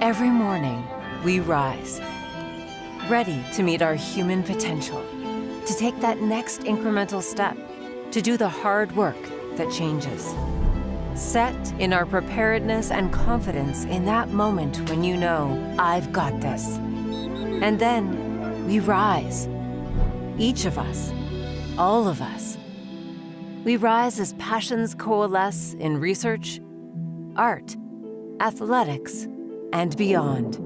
Every morning, we rise, ready to meet our human potential, to take that next incremental step, to do the hard work that changes. Set in our preparedness and confidence in that moment when you know, I've got this. And then we rise. Each of us, all of us. We rise as passions coalesce in research, art, athletics, and beyond.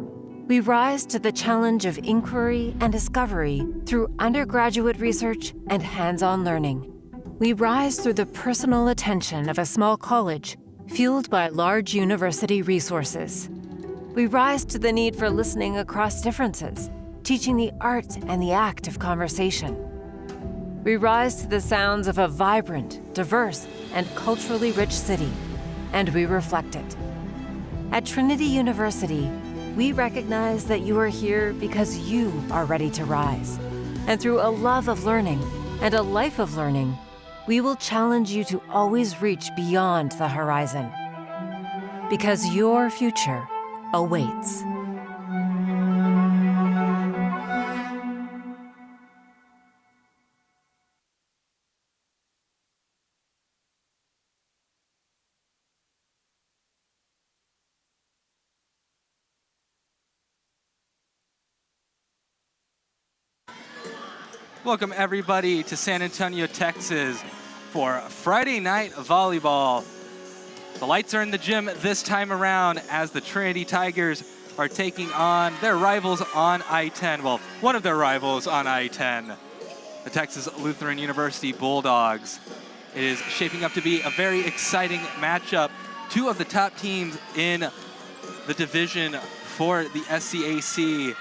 We rise to the challenge of inquiry and discovery through undergraduate research and hands-on learning. We rise through the personal attention of a small college, fueled by large university resources. We rise to the need for listening across differences, teaching the art and the act of conversation. We rise to the sounds of a vibrant, diverse, and culturally rich city, and we reflect it. At Trinity University, we recognize that you are here because you are ready to rise. And through a love of learning and a life of learning, we will challenge you to always reach beyond the horizon. Because your future awaits. Welcome everybody to San Antonio, Texas for Friday Night Volleyball. The lights are in the gym this time around as the Trinity Tigers are taking on their rivals on I-10. Well, one of their rivals on I-10, the Texas Lutheran University Bulldogs. It is shaping up to be a very exciting matchup. Two of the top teams in the division for the SCAC.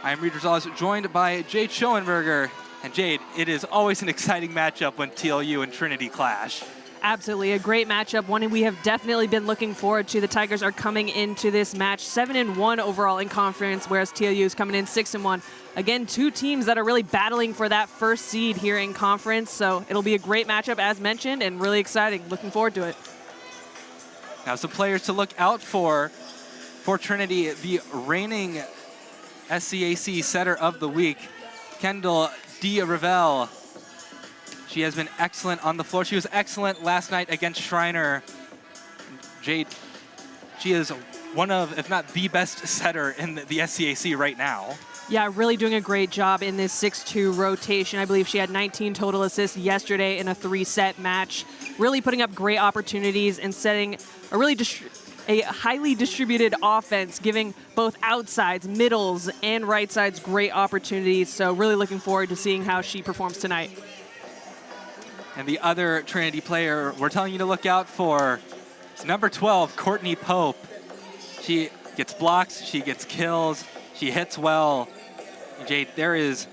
I'm Reed Rosales, joined by Jade Schoenberger. And Jade, it is always an exciting matchup when TLU and Trinity clash. Absolutely, a great matchup, one we have definitely been looking forward to. The Tigers are coming into this match 7-1 overall in conference, whereas TLU is coming in 6-1. Again, two teams that are really battling for that first seed here in conference, so it'll be a great matchup as mentioned and really exciting. Looking forward to it. Now some players to look out for Trinity, the reigning SCAC setter of the week, Kendall Ravel. She has been excellent on the floor. She was excellent last night against Schreiner. Jade, she is one of, if not the best setter in the SCAC right now. Yeah, really doing a great job in this 6-2 rotation. I believe she had 19 total assists yesterday in a 3-set match. Really putting up great opportunities and setting a highly distributed offense, giving both outsides, middles, and right sides great opportunities. So really looking forward to seeing how she performs tonight. And the other Trinity player we're telling you to look out for is number 12, Courtney Pope. She gets blocks, she gets kills, she hits well. Jade, there is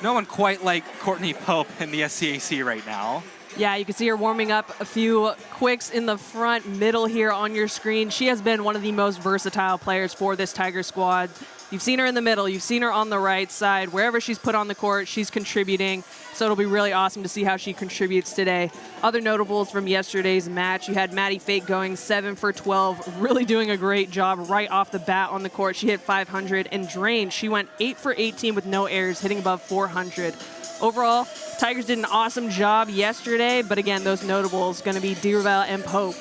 no one quite like Courtney Pope in the SCAC right now. Yeah, you can see her warming up a few quicks in the front middle here on your screen. She has been one of the most versatile players for this Tiger squad. You've seen her in the middle, you've seen her on the right side. Wherever she's put on the court, she's contributing. So it'll be really awesome to see how she contributes today. Other notables from yesterday's match, you had Maddie Fake going 7 for 12, really doing a great job right off the bat on the court. She hit 500, and Drain, she went 8 for 18 with no errors, hitting above 400. Overall, Tigers did an awesome job yesterday, but again, those notables going to be Ravel and Pope.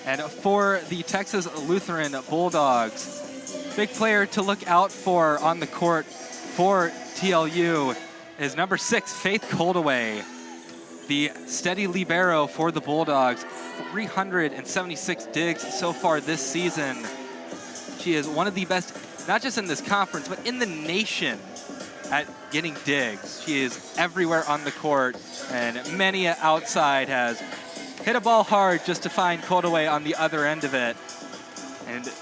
And for the Texas Lutheran Bulldogs, big player to look out for on the court for TLU is number 6, Faith Coldaway, the steady libero for the Bulldogs. 376 digs so far this season. She is one of the best, not just in this conference, but in the nation at getting digs. She is everywhere on the court, and many outside has hit a ball hard just to find Coldaway on the other end of it. And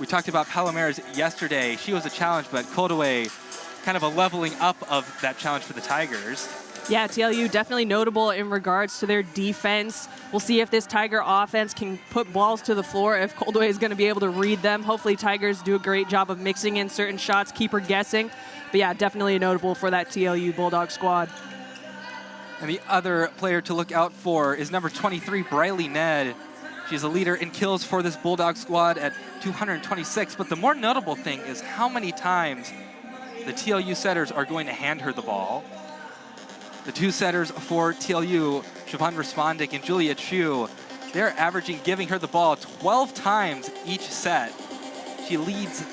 we talked about Palomares yesterday. She was a challenge, but Coldaway kind of a leveling up of that challenge for the Tigers. Yeah, TLU definitely notable in regards to their defense. We'll see if this Tiger offense can put balls to the floor, if Coldaway is going to be able to read them. Hopefully Tigers do a great job of mixing in certain shots, keep her guessing. But yeah, definitely notable for that TLU Bulldog squad. And the other player to look out for is number 23, Briley Ned. She's a leader in kills for this Bulldog squad at 226, but the more notable thing is how many times the TLU setters are going to hand her the ball. The two setters for TLU, Siobhan Respondic and Julia Chu, they're averaging giving her the ball 12 times each set. She leads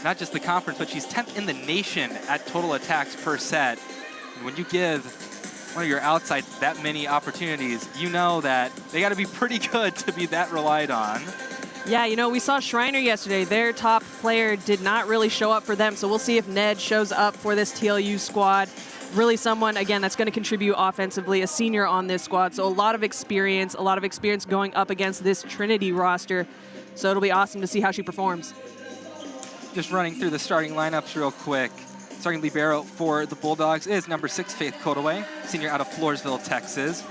not just the conference, but she's 10th in the nation at total attacks per set. And when you give one of your outsides that many opportunities, you know that they got to be pretty good to be that relied on. Yeah, you know, we saw Schreiner yesterday. Their top player did not really show up for them, so we'll see if Ned shows up for this TLU squad. Really someone, again, that's going to contribute offensively, a senior on this squad. So a lot of experience going up against this Trinity roster. So it'll be awesome to see how she performs. Just running through the starting lineups real quick. Starting libero for the Bulldogs is number 6, Faith Kodaway, senior out of Floresville, Texas.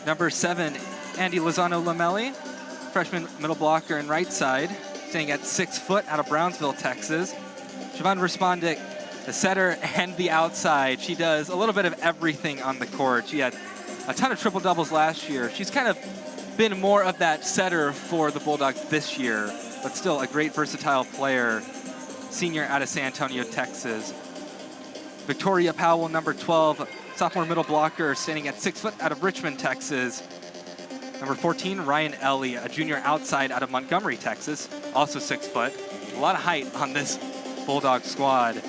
Number 7, Andy Lozano Lamelli, freshman middle blocker and right side, standing at 6 foot out of Brownsville, Texas. Siobhan Respondic, the setter and the outside. She does a little bit of everything on the court. She had a ton of triple doubles last year. She's kind of been more of that setter for the Bulldogs this year, but still a great versatile player, senior out of San Antonio, Texas. Victoria Powell, number 12, sophomore middle blocker, standing at 6 foot out of Richmond, Texas. Number 14, Ryan Ellie, a junior outside out of Montgomery, Texas, also 6 foot. A lot of height on this Bulldog squad.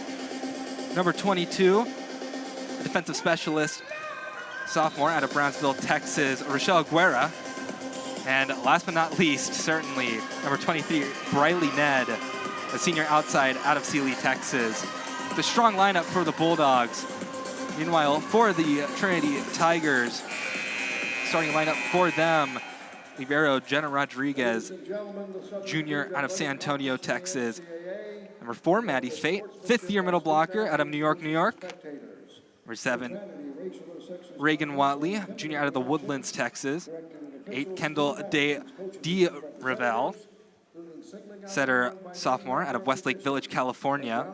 Number 22, a defensive specialist, sophomore out of Brownsville, Texas, Rochelle Guerra. And last but not least, certainly, number 23, Briley Ned, a senior outside out of Sealy, Texas. The strong lineup for the Bulldogs. Meanwhile, for the Trinity Tigers, starting lineup for them, libero Jenna Rodriguez, junior out of San Antonio, Texas. Number 4, Maddie Fate, 5th-year middle blocker out of New York, New York. Number 7, Reagan Watley, junior out of the Woodlands, Texas. 8, Kendall De Revel, setter, sophomore out of Westlake Village, California.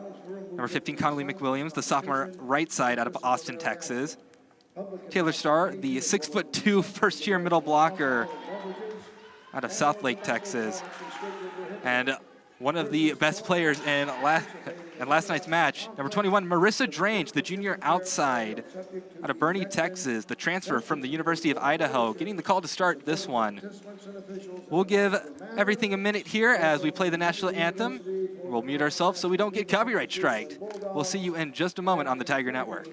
Number 15, Connolly McWilliams, the sophomore right side out of Austin, Texas. Taylor Starr, the 6'2", first-year middle blocker out of Southlake, Texas. And one of the best players in last night's match, number 21, Marissa Drange, the junior outside out of Boerne, Texas, the transfer from the University of Idaho, getting the call to start this one. We'll give everything a minute here as we play the national anthem. We'll mute ourselves so we don't get copyright striked. We'll see you in just a moment on the Tiger Network.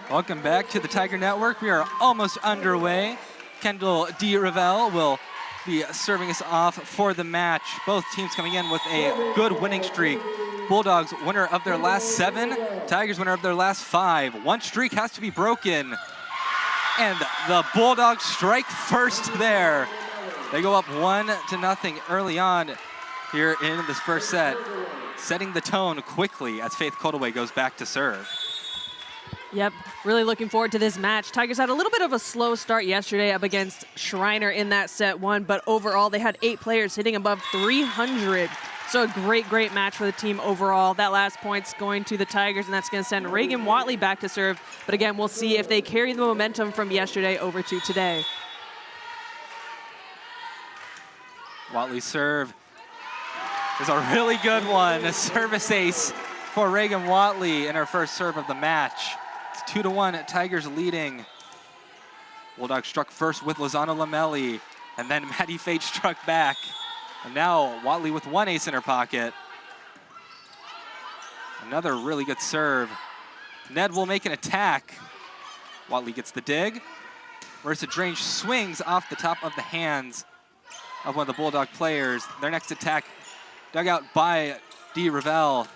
Welcome back to the Tiger Network. We are almost underway. Kendall D. Ravel will be serving us off for the match. Both teams coming in with a good winning streak. Bulldogs winner of their last 7, Tigers winner of their last 5. One streak has to be broken. And the Bulldogs strike first there. They go up 1-0 early on here in this first set, setting the tone quickly as Faith Koldaway goes back to serve. Yep, really looking forward to this match. Tigers had a little bit of a slow start yesterday up against Schreiner in that set 1, but overall they had 8 players hitting above 300. So a great match for the team overall. That last point's going to the Tigers, and that's going to send Reagan Watley back to serve. But again, we'll see if they carry the momentum from yesterday over to today. Watley's serve is a really good one. A service ace for Reagan Watley in her first serve of the match. It's 2-1, Tigers leading. Bulldogs struck first with Lozano Lamelli, and then Maddie Fate struck back. And now Watley with 1 ace in her pocket. Another really good serve. Ned will make an attack. Watley gets the dig. Marissa Drange swings off the top of the hands of one of the Bulldog players. Their next attack dug out by D. Ravel.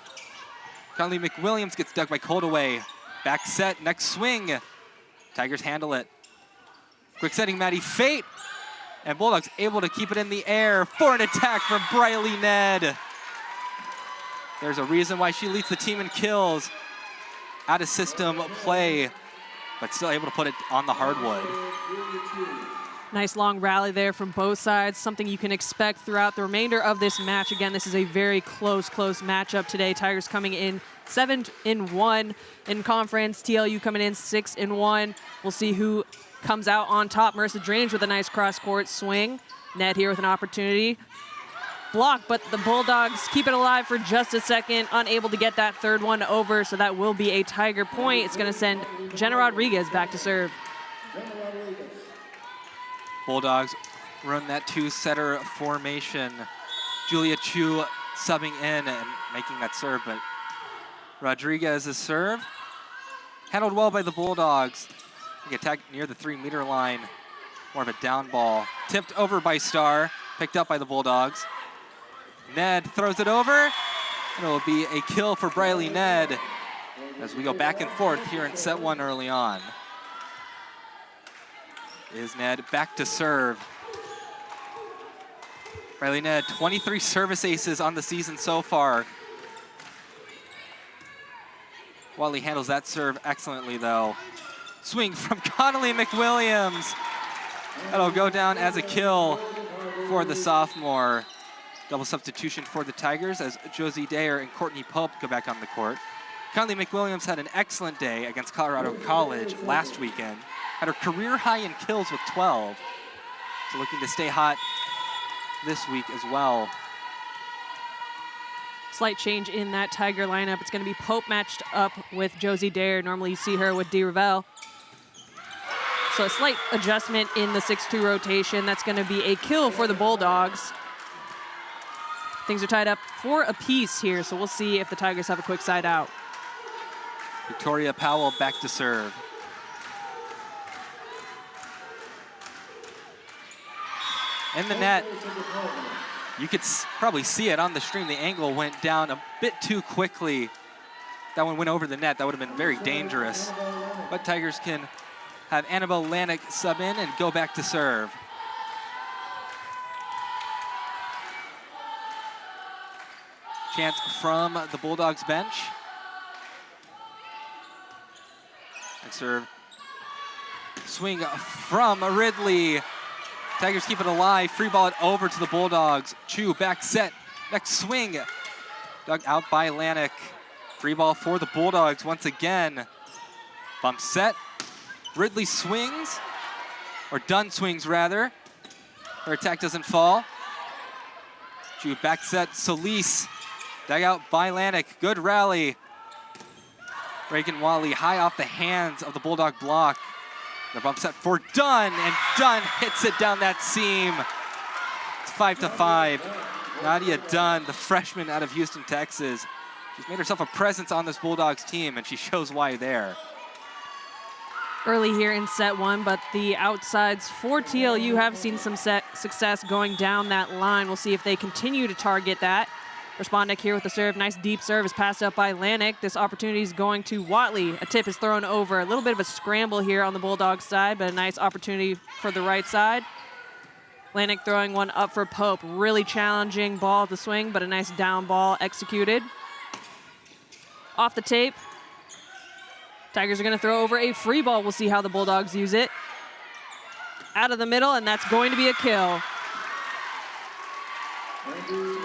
Conley McWilliams gets dug by Koldaway. Back set, next swing. Tigers handle it. Quick setting Maddie Fate. And Bulldogs able to keep it in the air for an attack from Briley Ned. There's a reason why she leads the team in kills. Out of system play, but still able to put it on the hardwood. Nice long rally there from both sides, something you can expect throughout the remainder of this match. Again, this is a very close matchup today. Tigers coming in 7-1 in conference. TLU coming in 6-1. We'll see who comes out on top. Marissa Drange with a nice cross-court swing. Ned here with an opportunity. Block, but the Bulldogs keep it alive for just a second, unable to get that third one over, so that will be a Tiger point. It's going to send Jenna Rodriguez back to serve. Bulldogs run that 2-setter formation. Julia Chu subbing in and making that serve, but Rodriguez's serve handled well by the Bulldogs. Attacked near the 3-meter line. More of a down ball. Tipped over by Starr, picked up by the Bulldogs. Ned throws it over, and it will be a kill for Briley Ned as we go back and forth here in set 1 early on. Is Ned back to serve. Briley Ned, 23 service aces on the season so far. Watley handles that serve excellently, though. Swing from Connolly McWilliams. That'll go down as a kill for the sophomore. Double substitution for the Tigers as Josie Dayer and Courtney Pope go back on the court. Connolly McWilliams had an excellent day against Colorado College last weekend. Had her career high in kills with 12. So looking to stay hot this week as well. Slight change in that Tiger lineup. It's going to be Pope matched up with Josie Dayer. Normally you see her with D. Ravel. So a slight adjustment in the 6-2 rotation. That's going to be a kill for the Bulldogs. Things are tied up 4 apiece here, so we'll see if the Tigers have a quick side out. Victoria Powell back to serve. In the net, you could probably see it on the stream. The angle went down a bit too quickly. That one went over the net. That would have been very dangerous. But Tigers can have Annabelle Lanik sub in and go back to serve. Chance from the Bulldogs bench. And serve. Swing from Ridley. Tigers keep it alive. Free ball it over to the Bulldogs. Chu back set. Next swing. Dug out by Lanik. Free ball for the Bulldogs once again. Bump set. Ridley swings, or Dunn swings rather. Her attack doesn't fall. Chu back set. Solis. Dug out by Lanik. Good rally. Reagan Watley high off the hands of the Bulldog block. The bump set for Dunn, and Dunn hits it down that seam. It's 5-5. Nadia Dunn, the freshman out of Houston, Texas. She's made herself a presence on this Bulldogs team, and she shows why there. early here in set one, but the outsides for TLU have seen some success going down that line. We'll see if they continue to target that. Respondek here with the serve. Nice deep serve is passed up by Lanik. This opportunity is going to Watley. A tip is thrown over. A little bit of a scramble here on the Bulldogs side, but a nice opportunity for the right side. Lanik throwing one up for Pope. Really challenging ball to swing, but a nice down ball executed. Off the tape. Tigers are going to throw over a free ball. We'll see how the Bulldogs use it. Out of the middle, and that's going to be a kill.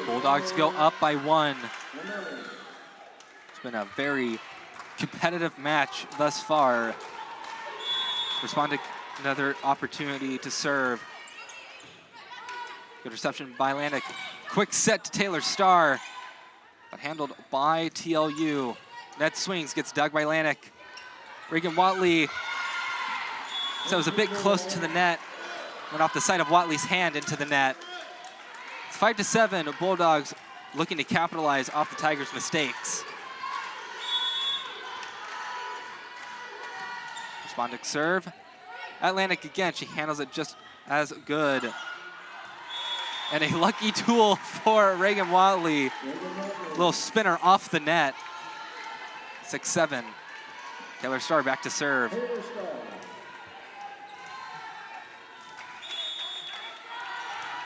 Bulldogs go up by 1. It's been a very competitive match thus far. Respondek, another opportunity to serve. Good reception by Lanik. Quick set to Taylor Starr, but handled by TLU. Net swings, gets dug by Lanik. Reagan Watley, so it was a bit close to the net. Went off the side of Watley's hand into the net. It's 5-7, Bulldogs looking to capitalize off the Tigers' mistakes. Respondek serve. Atlantic again, she handles it just as good. And a lucky tool for Reagan Watley. Little spinner off the net. 6-7. Taylor Starr back to serve.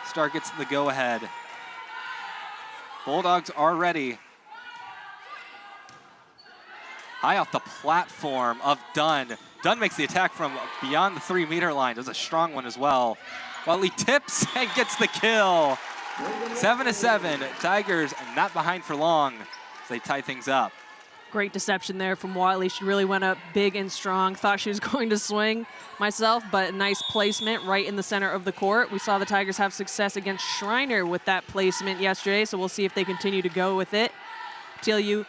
Starr gets the go-ahead. Bulldogs are ready. High off the platform of Dunn. Dunn makes the attack from beyond the 3-meter line. Does a strong one as well. Watley tips and gets the kill. 7-7. Tigers not behind for long as they tie things up. Great deception there from Watley. She really went up big and strong. Thought she was going to swing myself, but nice placement right in the center of the court. We saw the Tigers have success against Schreiner with that placement yesterday, so we'll see if they continue to go with it. TLU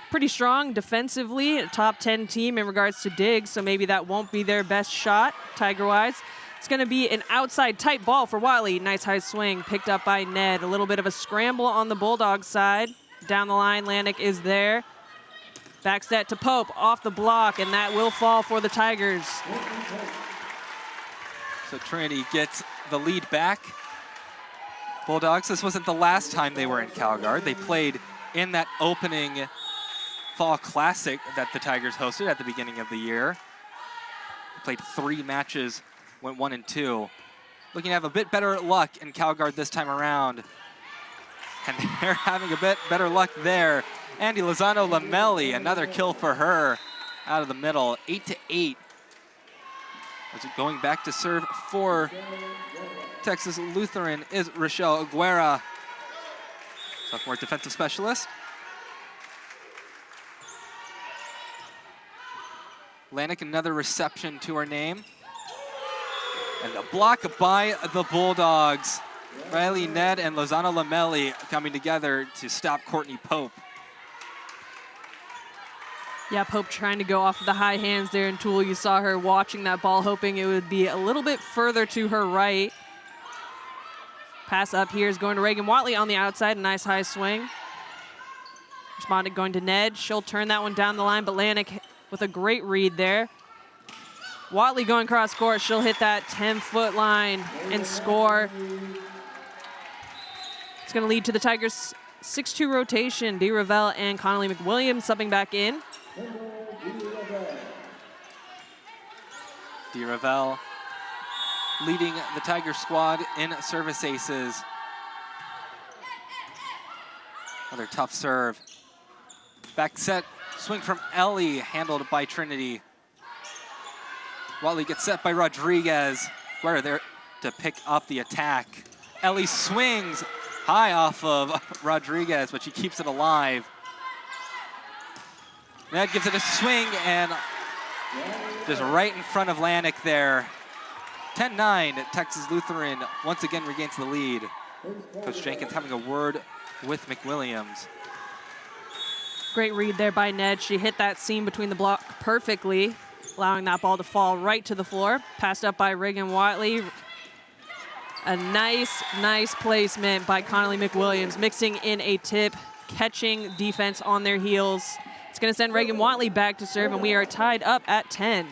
pretty strong defensively, a top 10 team in regards to digs, so maybe that won't be their best shot Tiger-wise. It's going to be an outside tight ball for Watley. Nice high swing picked up by Ned. A little bit of a scramble on the Bulldogs side. Down the line, Lanik is there. Back set to Pope, off the block, and that will fall for the Tigers. So Trinity gets the lead back. Bulldogs, this wasn't the last time they were in Calgary. They played in that opening Fall Classic that the Tigers hosted at the beginning of the year. They played 3 matches, went 1-2. Looking to have a bit better luck in Calgary this time around. And they're having a bit better luck there. Andy Lozano Lamelli, another kill for her out of the middle, 8-8. As going back to serve for Texas Lutheran is Rochelle Aguera, sophomore defensive specialist. Lanik, another reception to her name. And the block by the Bulldogs. Riley Ned and Lozano Lamelli coming together to stop Courtney Pope. Yeah, Pope trying to go off of the high hands there in Tool. You saw her watching that ball, hoping it would be a little bit further to her right. Pass up here is going to Reagan Watley on the outside. A nice high swing. Responded going to Ned. She'll turn that one down the line, but Lanik with a great read there. Watley going cross court. She'll hit that 10-foot line and score. It's going to lead to the Tigers' 6-2 rotation. Dee Ravel and Connolly McWilliams subbing back in. Dee Ravel leading the Tiger squad in service aces. Another tough serve. Back set, swing from Ellie, handled by Trinity. Watley gets set by Rodriguez. We're there to pick up the attack. Ellie swings high off of Rodriguez, but she keeps it alive. Ned gives it a swing and just right in front of Lanik there. 10-9, Texas Lutheran once again regains the lead. Coach Jenkins having a word with McWilliams. Great read there by Ned. She hit that seam between the block perfectly, allowing that ball to fall right to the floor. Passed up by Reagan Watley. A nice placement by Connolly McWilliams, mixing in a tip, catching defense on their heels. It's going to send Reagan Watley back to serve, and we are tied up at 10.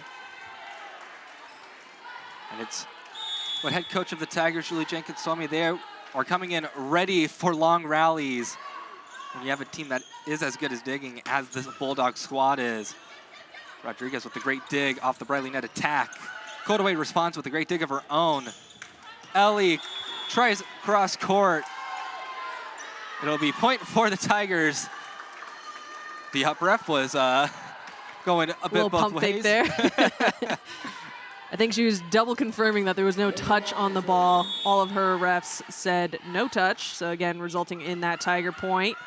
And it's what head coach of the Tigers, Julie Jenkins, told me. They are coming in ready for long rallies. When you have a team that is as good as digging as this Bulldog squad is. Rodriguez with the great dig off the Briley net attack. Coldaway responds with a great dig of her own. Ellie tries cross court. It'll be point for the Tigers. The up ref was going a bit both ways. There. I think she was double confirming that there was no touch on the ball. All of her refs said no touch. So again, resulting in that Tiger point.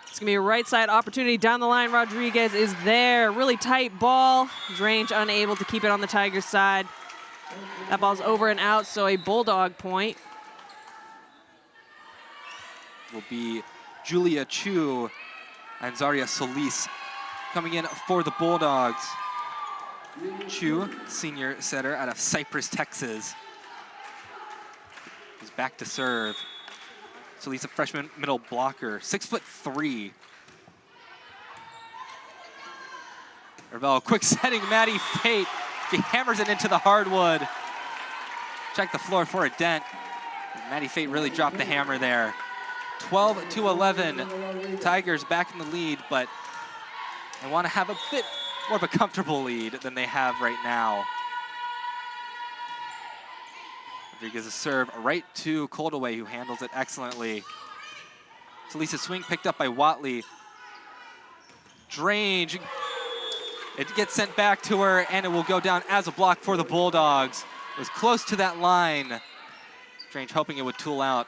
It's going to be a right side opportunity down the line. Rodriguez is there. Really tight ball. Drange unable to keep it on the Tigers side. That ball's over and out, so a Bulldog point. Will be Julia Chu and Zaria Solis coming in for the Bulldogs. Chu, senior setter out of Cypress, Texas, is back to serve. Solis, a freshman middle blocker, 6'3". Ravel, quick setting, Maddie Fate. She hammers it into the hardwood. Check the floor for a dent. Maddie Fate really dropped the hammer there. 12-11. Tigers back in the lead, but they want to have a bit more of a comfortable lead than they have right now. Rodriguez's serve right to Coldaway, who handles it excellently. Solis's swing picked up by Watley. Drange. It gets sent back to her, and it will go down as a block for the Bulldogs. It was close to that line. Drange hoping it would tool out.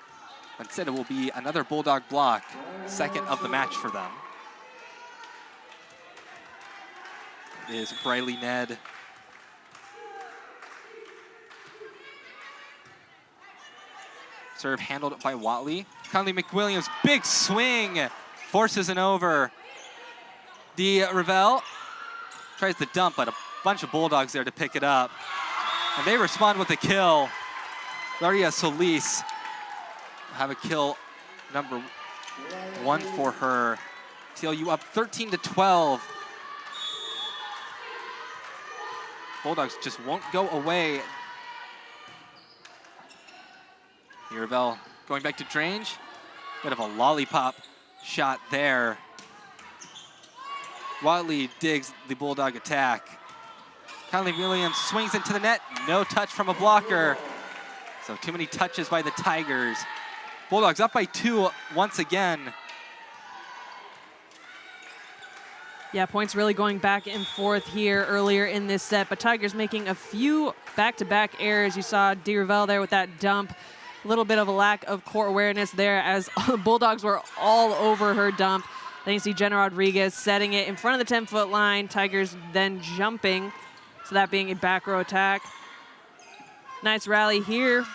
Instead, it will be another Bulldog block, second of the match for them. It is Briley Ned. Serve handled by Watley. Conley McWilliams, big swing, forces an over. Ravel tries to dump, but a bunch of Bulldogs there to pick it up. And they respond with a kill. Daria Solis will have a kill number 1 for her. TLU up 13-12. Bulldogs just won't go away. Ravel going back to Drange. Bit of a lollipop shot there. Watley digs the Bulldog attack. Conley Williams swings into the net. No touch from a blocker. So too many touches by the Tigers. Bulldogs up by 2 once again. Yeah, points really going back and forth here earlier in this set, but Tigers making a few back-to-back errors. You saw Ravel there with that dump. A little bit of a lack of court awareness there as the Bulldogs were all over her dump. Then you see Jenna Rodriguez setting it in front of the 10-foot line. Tigers then jumping, so that being a back row attack. Nice rally here.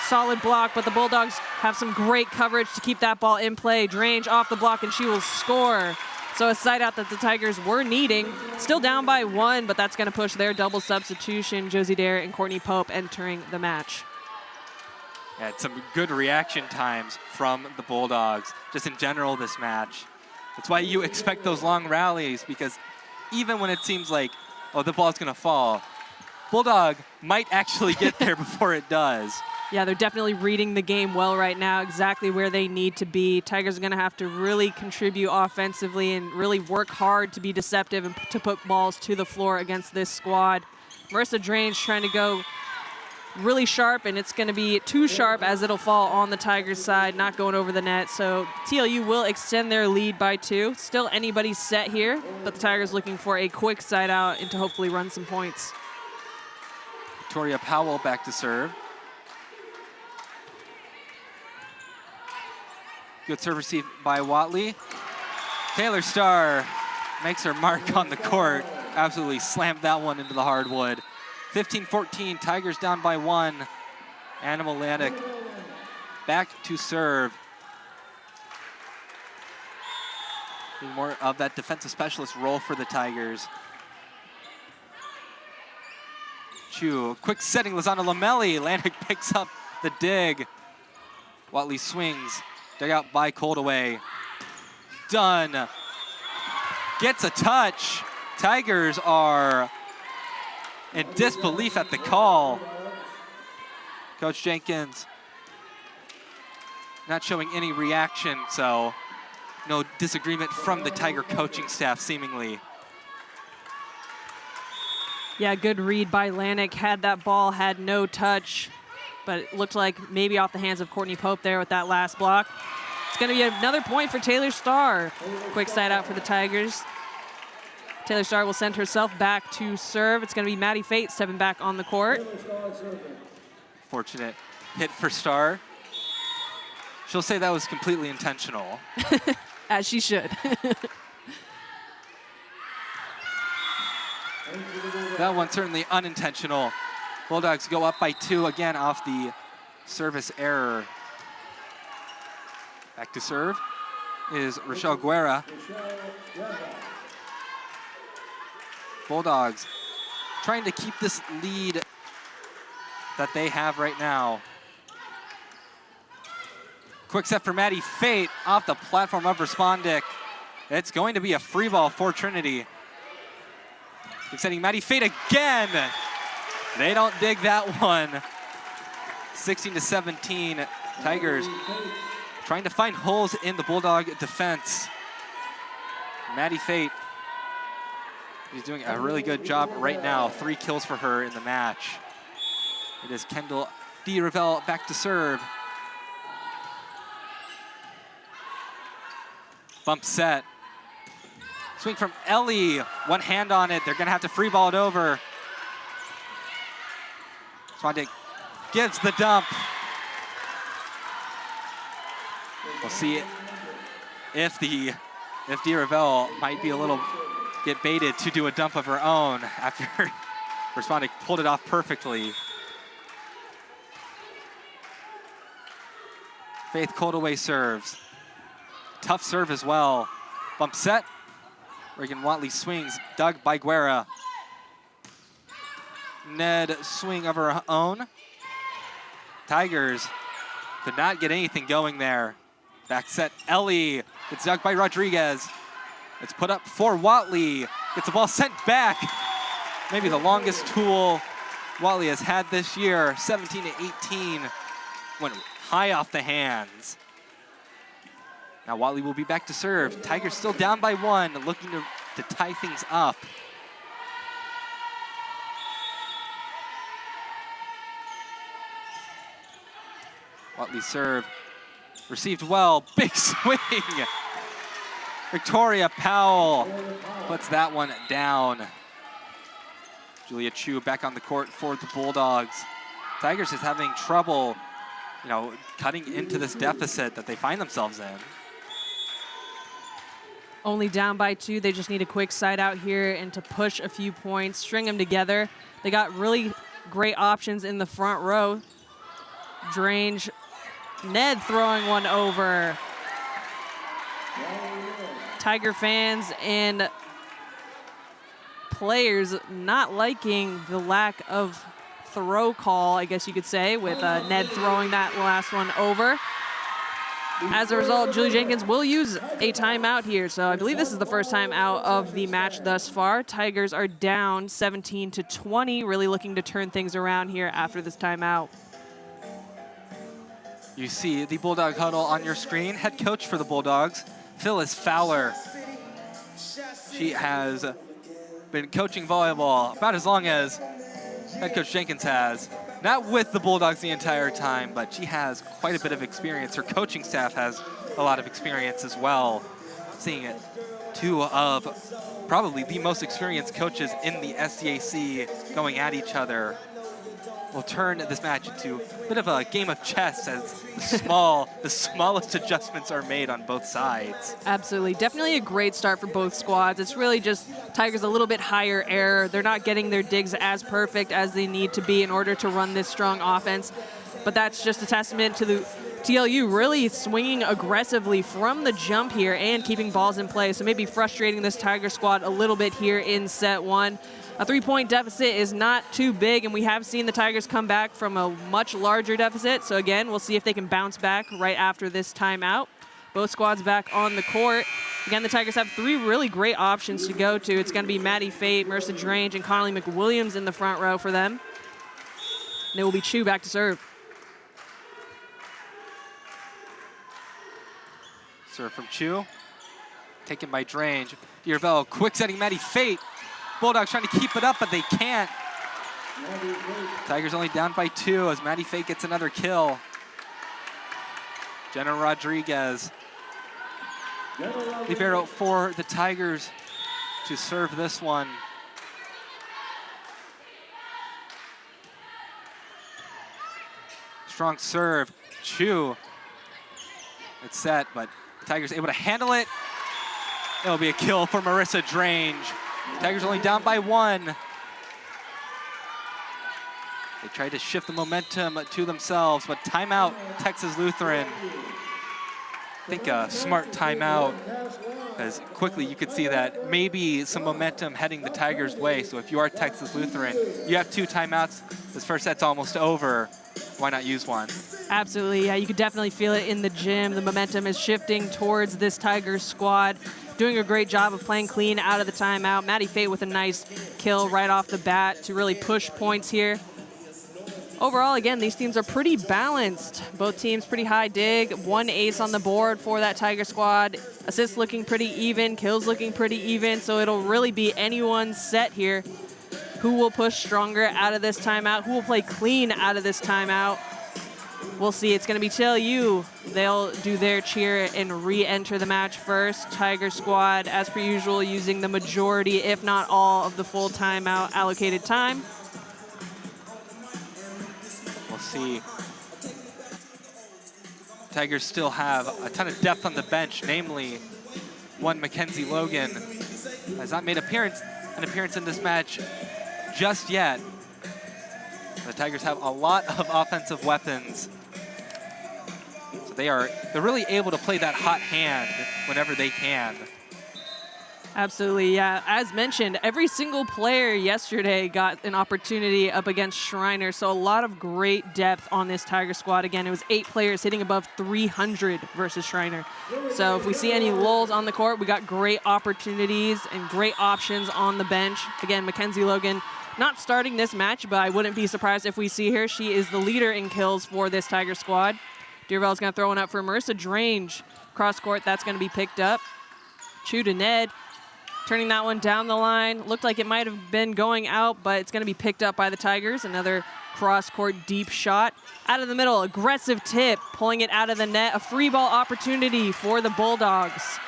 Solid block, but the Bulldogs have some great coverage to keep that ball in play. Drange off the block, and she will score. So a side out that the Tigers were needing. Still down by 1, but that's going to push their double substitution. Josie Dare and Courtney Pope entering the match. Had some good reaction times from the Bulldogs, just in general this match. That's why you expect those long rallies, because even when it seems like, oh, the ball's gonna fall, Bulldog might actually get there before it does. Yeah, they're definitely reading the game well right now, exactly where they need to be. Tigers are gonna have to really contribute offensively and really work hard to be deceptive and to put balls to the floor against this squad. Marissa Drange trying to go really sharp, and it's going to be too sharp as it'll fall on the Tigers side, not going over the net. So TLU will extend their lead by 2. Still anybody's set here, but the Tigers looking for a quick side out and to hopefully run some points. Victoria Powell back to serve. Good serve received by Watley. Taylor Starr makes her mark on the court. Absolutely slammed that one into the hardwood. 15-14, Tigers down by 1. Anna Molanek back to serve. More of that defensive specialist role for the Tigers. Chu, quick setting, Lozano Lamelli. Lanek picks up the dig. Watley swings, dug out by Coldaway. Dunn gets a touch. Tigers are in disbelief at the call. Coach Jenkins not showing any reaction, so no disagreement from the Tiger coaching staff, seemingly. Yeah, good read by Lanik. Had that ball, had no touch, but it looked like maybe off the hands of Courtney Pope there with that last block. It's going to be another point for Taylor Starr. Quick side out for the Tigers. Taylor Starr will send herself back to serve. It's going to be Maddie Fate stepping back on the court. Fortunate hit for Starr. She'll say that was completely intentional. As she should. That one certainly unintentional. Bulldogs go up by 2 again off the service error. Back to serve is Rochelle Guerra. Bulldogs trying to keep this lead that they have right now. Quick set for Maddie Fate off the platform of Respondic. It's going to be a free ball for Trinity. Extending Maddie Fate again. They don't dig that one. 16-17, Tigers trying to find holes in the Bulldog defense. Maddie Fate is doing a really good job right now. 3 kills for her in the match. It is Kendall D. Ravel back to serve. Bump set. Swing from Ellie. One hand on it. They're going to have to free ball it over. Swandick gives the dump. We'll see if D. Ravel might be get baited to do a dump of her own after Respondic pulled it off perfectly. Faith Coldaway serves. Tough serve as well. Bump set. Reagan Watley swings. Dug by Guerra. Ned swing of her own. Tigers could not get anything going there. Back set. Ellie. It's dug by Rodriguez. It's put up for Watley. Gets the ball sent back. Maybe the longest tool Watley has had this year. 17-18. Went high off the hands. Now Watley will be back to serve. Tigers still down by 1, looking to tie things up. Watley serve, received well, big swing. Victoria Powell puts that one down. Julia Chu back on the court for the Bulldogs. Tigers is having trouble, cutting into this deficit that they find themselves in. Only down by 2. They just need a quick side out here and to push a few points, string them together. They got really great options in the front row. Drange, Ned throwing one over. Tiger fans and players not liking the lack of throw call, I guess you could say, with Ned throwing that last one over. As a result, Julie Jenkins will use a timeout here. So I believe this is the first time out of the match thus far. Tigers are down 17-20, really looking to turn things around here after this timeout. You see the Bulldog huddle on your screen. Head coach for the Bulldogs, Phyllis Fowler. She has been coaching volleyball about as long as head coach Jenkins has. Not with the Bulldogs the entire time, but she has quite a bit of experience. Her coaching staff has a lot of experience as well. Seeing it, 2 of probably the most experienced coaches in the SCAC going at each other will turn this match into a bit of a game of chess as the smallest adjustments are made on both sides. Absolutely. Definitely a great start for both squads. It's really just Tigers a little bit higher error. They're not getting their digs as perfect as they need to be in order to run this strong offense. But that's just a testament to the TLU really swinging aggressively from the jump here and keeping balls in play. So maybe frustrating this Tiger squad a little bit here in set 1. A 3-point deficit is not too big, and we have seen the Tigers come back from a much larger deficit. So again, we'll see if they can bounce back right after this timeout. Both squads back on the court. Again, the Tigers have 3 really great options to go to. It's going to be Maddie Fate, Marissa Drange, and Connolly McWilliams in the front row for them. And it will be Chu back to serve. Serve from Chu. Taken by Drange. Diervell quick setting Maddie Fate. Bulldogs trying to keep it up, but they can't. Tigers only down by 2 as Maddie Fate gets another kill. Jenna Rodriguez. Libero for the Tigers to serve this one. Strong serve. Chu. It's set, but the Tigers able to handle it. It'll be a kill for Marissa Drange. Tigers only down by 1. They tried to shift the momentum to themselves, but timeout, Texas Lutheran. I think a smart timeout, because quickly you could see that maybe some momentum heading the Tigers' way. So if you are Texas Lutheran, you have 2 timeouts. This first set's almost over. Why not use one? Absolutely, yeah, you could definitely feel it in the gym. The momentum is shifting towards this Tigers squad. Doing a great job of playing clean out of the timeout. Maddie Fate with a nice kill right off the bat to really push points here. Overall, again, these teams are pretty balanced. Both teams pretty high dig. 1 ace on the board for that Tiger squad. Assists looking pretty even, kills looking pretty even, so it'll really be anyone's set here. Who will push stronger out of this timeout? Who will play clean out of this timeout? We'll see. It's going to be TLU. They'll do their cheer and re-enter the match first. Tiger squad, as per usual, using the majority, if not all, of the full timeout allocated time. We'll see. Tigers still have a ton of depth on the bench, namely one Mackenzie Logan has not made an appearance in this match just yet. The Tigers have a lot of offensive weapons. So they're really able to play that hot hand whenever they can. Absolutely, yeah. As mentioned, every single player yesterday got an opportunity up against Schreiner, so a lot of great depth on this Tiger squad. Again, it was 8 players hitting above 300 versus Schreiner. So if we see any lulls on the court, we got great opportunities and great options on the bench. Again, Mackenzie Logan not starting this match, but I wouldn't be surprised if we see her. She is the leader in kills for this Tiger squad. Diervell's going to throw one up for Marissa Drange. Cross court, that's going to be picked up. Chu to Ned. Turning that one down the line. Looked like it might have been going out, but it's going to be picked up by the Tigers. Another cross-court deep shot. Out of the middle, aggressive tip, pulling it out of the net. A free ball opportunity for the Bulldogs.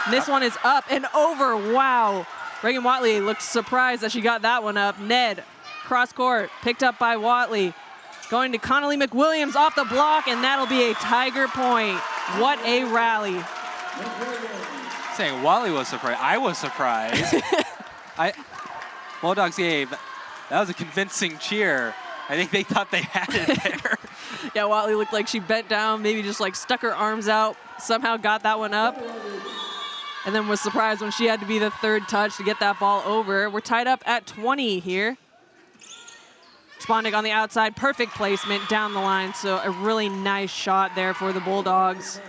And this one is up and over. Wow. Reagan Watley looked surprised that she got that one up. Ned, cross-court, picked up by Watley. Going to Connolly McWilliams off the block, and that'll be a Tiger point. What a rally. Saying Wally was surprised. I was surprised. Bulldogs gave, that was a convincing cheer. I think they thought they had it there. Yeah, Watley looked like she bent down, maybe just like stuck her arms out, somehow got that one up, and then was surprised when she had to be the 3rd touch to get that ball over. We're tied up at 20 here. Spondick on the outside, perfect placement down the line, so a really nice shot there for the Bulldogs.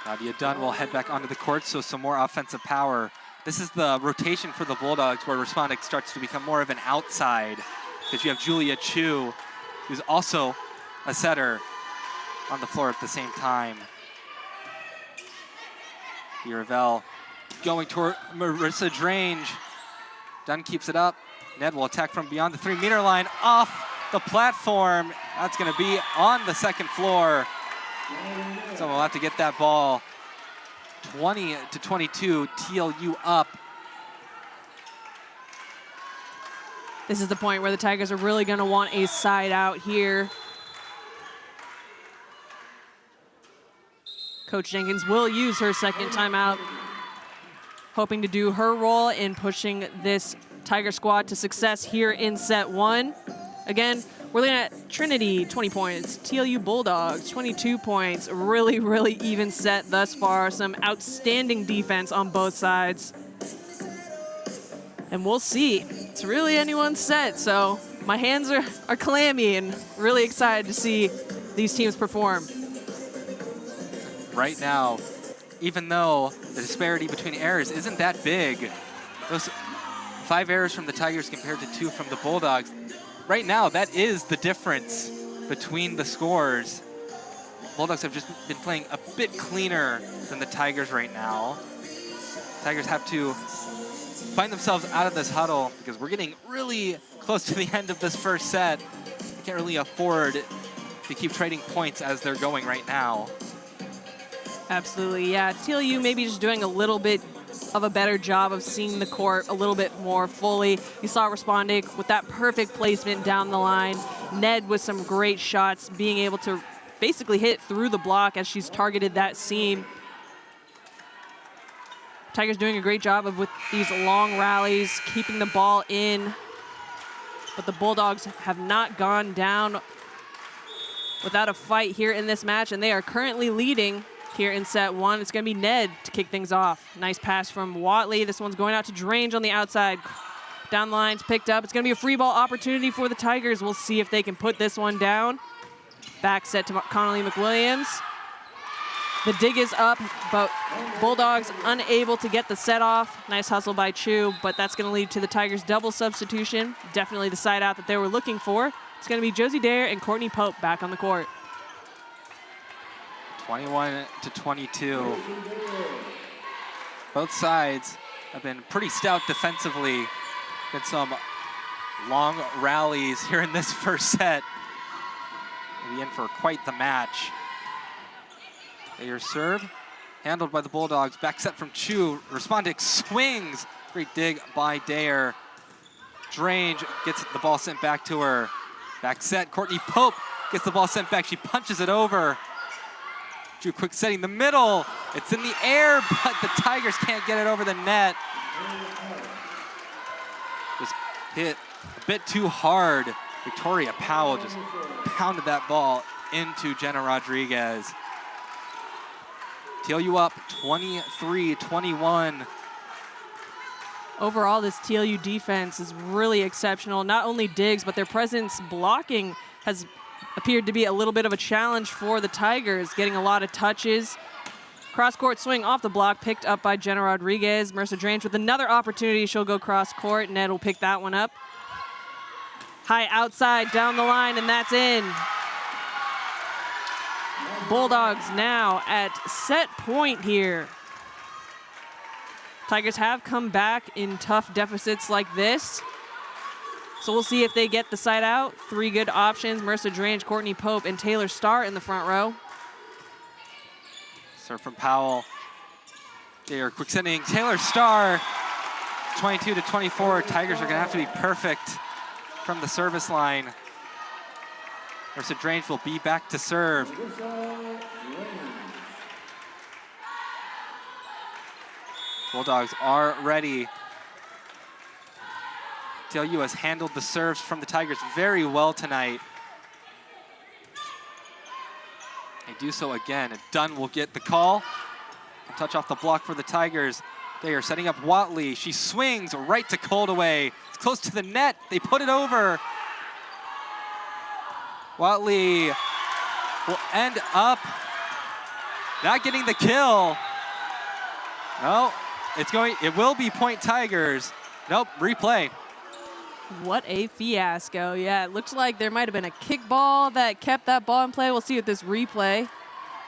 Nadia Dunn will head back onto the court, so some more offensive power. This is the rotation for the Bulldogs where Respondic starts to become more of an outside, because you have Julia Chu, who's also a setter on the floor at the same time. Diervell going toward Marissa Drange. Dunn keeps it up. Ned will attack from beyond the 3-meter line, off the platform. That's going to be on the 2nd floor. So we'll have to get that ball. 20-22, TLU up. This is the point where the Tigers are really going to want a side out here. Coach Jenkins will use her 2nd timeout, hoping to do her role in pushing this Tiger squad to success here in set 1. Again, we're looking at Trinity, 20 points. TLU Bulldogs, 22 points. Really, really even set thus far. Some outstanding defense on both sides. And we'll see. It's really anyone's set, so my hands are clammy and really excited to see these teams perform. right now, even though the disparity between errors isn't that big, those 5 errors from the Tigers compared to 2 from the Bulldogs, right now that is the difference between the scores. Bulldogs have just been playing a bit cleaner than the Tigers right now. Tigers have to find themselves out of this huddle because we're getting really close to the end of this first set. We can't really afford to keep trading points as they're going right now. Absolutely, yeah. TLU maybe just doing a little bit of a better job of seeing the court a little bit more fully. You saw Respondic with that perfect placement down the line. Ned with some great shots, being able to basically hit through the block as she's targeted that seam. Tigers doing a great job of with these long rallies, keeping the ball in. But the Bulldogs have not gone down without a fight here in this match, and they are currently leading here in set 1. It's going to be Ned to kick things off. Nice pass from Watley. This one's going out to Drange on the outside. Down the line's picked up. It's going to be a free ball opportunity for the Tigers. We'll see if they can put this one down. Back set to Connolly McWilliams. The dig is up, but Bulldogs unable to get the set off. Nice hustle by Chu, but that's going to lead to the Tigers' double substitution. Definitely the side out that they were looking for. It's going to be Josie Dare and Courtney Pope back on the court. 21-22. Both sides have been pretty stout defensively. Been some long rallies here in this first set. We'll be in for quite the match. Dayer serve, handled by the Bulldogs. Back set from Chu. Respondic swings. Great dig by Dayer. Drange gets the ball sent back to her. Back set, Courtney Pope gets the ball sent back. She punches it over. Chu quick setting the middle. It's in the air, but the Tigers can't get it over the net. Just hit a bit too hard. Victoria Powell just pounded that ball into Jenna Rodriguez. TLU up 23-21. Overall, this TLU defense is really exceptional. Not only digs, but their presence blocking has appeared to be a little bit of a challenge for the Tigers, getting a lot of touches. Cross-court swing off the block, picked up by Jenna Rodriguez. Marissa Drange with another opportunity. She'll go cross-court. Ned will pick that one up. High outside, down the line, and that's in. Bulldogs now at set point here. Tigers have come back in tough deficits like this. So we'll see if they get the side out. 3 good options, Marissa Drange, Courtney Pope, and Taylor Starr in the front row. Serve from Powell. They are quick sending Taylor Starr. 22-24. Tigers are gonna have to be perfect from the service line. Marissa Drange will be back to serve. Bulldogs are ready. TLU has handled the serves from the Tigers very well tonight. They do so again, and Dunn will get the call. A touch off the block for the Tigers. They are setting up Watley. She swings right to Coldaway. It's close to the net. They put it over. Watley will end up not getting the kill. No, it will be point Tigers. Nope, replay. What a fiasco. Yeah, it looks like there might have been a kickball that kept that ball in play. We'll see with this replay.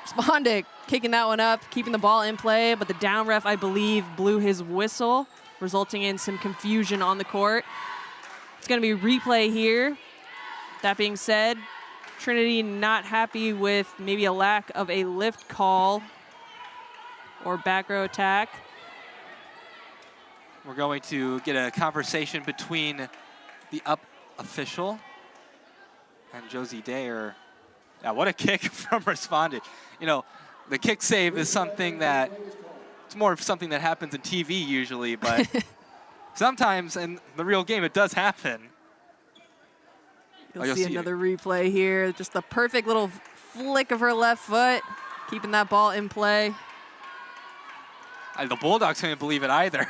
Respondic kicking that one up, keeping the ball in play, but the down ref, I believe, blew his whistle, resulting in some confusion on the court. It's going to be replay here. That being said, Trinity not happy with maybe a lack of a lift call or back row attack. We're going to get a conversation between the up official and Josie Dayer. Yeah, what a kick from Respondic. You know, the kick save is something that, it's more of something that happens in TV usually, but sometimes in the real game it does happen. You'll see another replay here. Just the perfect little flick of her left foot, keeping that ball in play. The Bulldogs couldn't believe it either.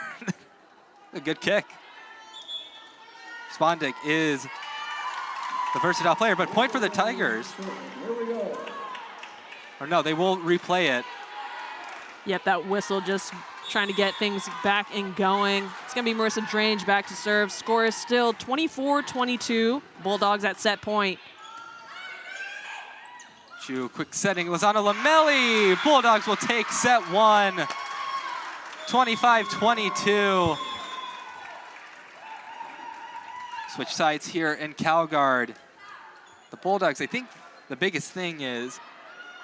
A good kick. Respondic is the versatile player, but point for the Tigers. Or no, they will replay it. Yep, that whistle just trying to get things back and going. It's going to be Marissa Drange back to serve. Score is still 24-22. Bulldogs at set point. Chu, quick setting. Lozano Lamelli. Bulldogs will take set one. 25-22. Switch sides here in Calgard. The Bulldogs, I think the biggest thing is,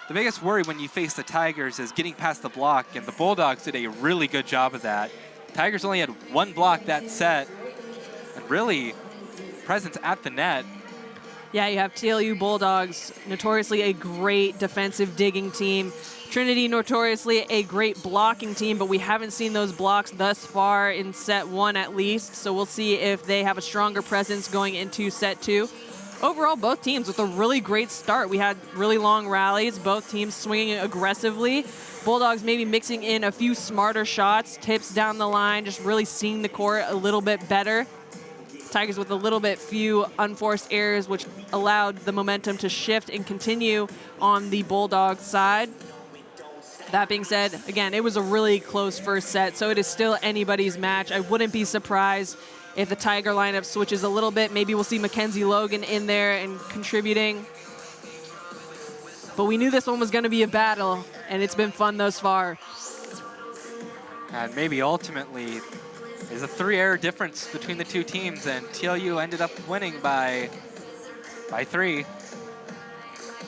the biggest worry when you face the Tigers is getting past the block, and the Bulldogs did a really good job of that. Tigers only had one block that set, and really presence at the net. Yeah, you have TLU Bulldogs, notoriously a great defensive digging team. Trinity, notoriously a great blocking team, but we haven't seen those blocks thus far in set one at least, so we'll see if they have a stronger presence going into set two. Overall, both teams with a really great start. We had really long rallies, both teams swinging aggressively. Bulldogs maybe mixing in a few smarter shots, tips down the line, just really seeing the court a little bit better. Tigers with a little bit few unforced errors, which allowed the momentum to shift and continue on the Bulldogs side. That being said, again, it was a really close first set, so it is still anybody's match. I wouldn't be surprised if the Tiger lineup switches a little bit. Maybe we'll see Mackenzie Logan in there and contributing. But we knew this one was going to be a battle, and it's been fun thus far. And maybe ultimately, there's a 3-error difference between the two teams, and TLU ended up winning by 3.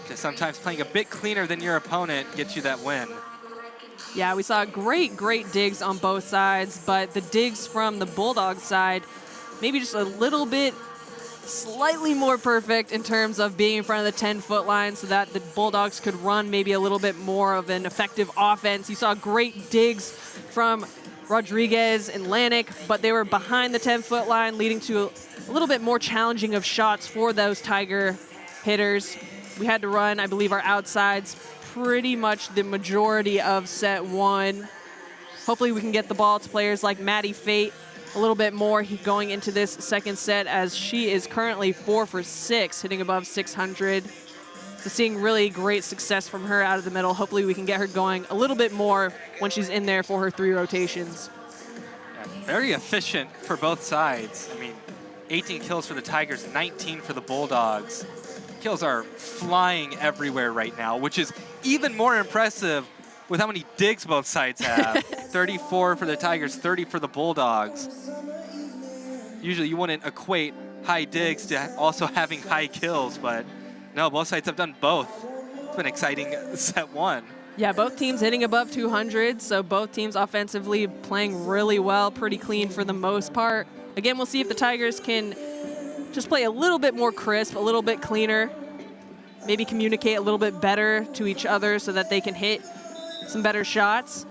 Just sometimes playing a bit cleaner than your opponent gets you that win. Yeah, we saw great digs on both sides, but the digs from the Bulldogs side, maybe just a little bit slightly more perfect in terms of being in front of the 10-foot line so that the Bulldogs could run maybe a little bit more of an effective offense. You saw great digs from Rodriguez and Lanik, but they were behind the 10-foot line, leading to a little bit more challenging of shots for those Tiger hitters. We had to run, I believe, our outsides pretty much the majority of set one. Hopefully we can get the ball to players like Maddie Fate a little bit more going into this second set, as she is currently 4 for 6, hitting above 600. So seeing really great success from her out of the middle. Hopefully we can get her going a little bit more when she's in there for her 3 rotations. Yeah, very efficient for both sides. I mean, 18 kills for the Tigers, 19 for the Bulldogs. Kills are flying everywhere right now, which is even more impressive with how many digs both sides have. 34 for the Tigers, 30 for the Bulldogs. Usually you wouldn't equate high digs to also having high kills, but no, both sides have done both. It's been exciting set one. Yeah, both teams hitting above 200, so both teams offensively playing really well, pretty clean for the most part. Again, we'll see if the Tigers can just play a little bit more crisp, a little bit cleaner, maybe communicate a little bit better to each other so that they can hit some better shots.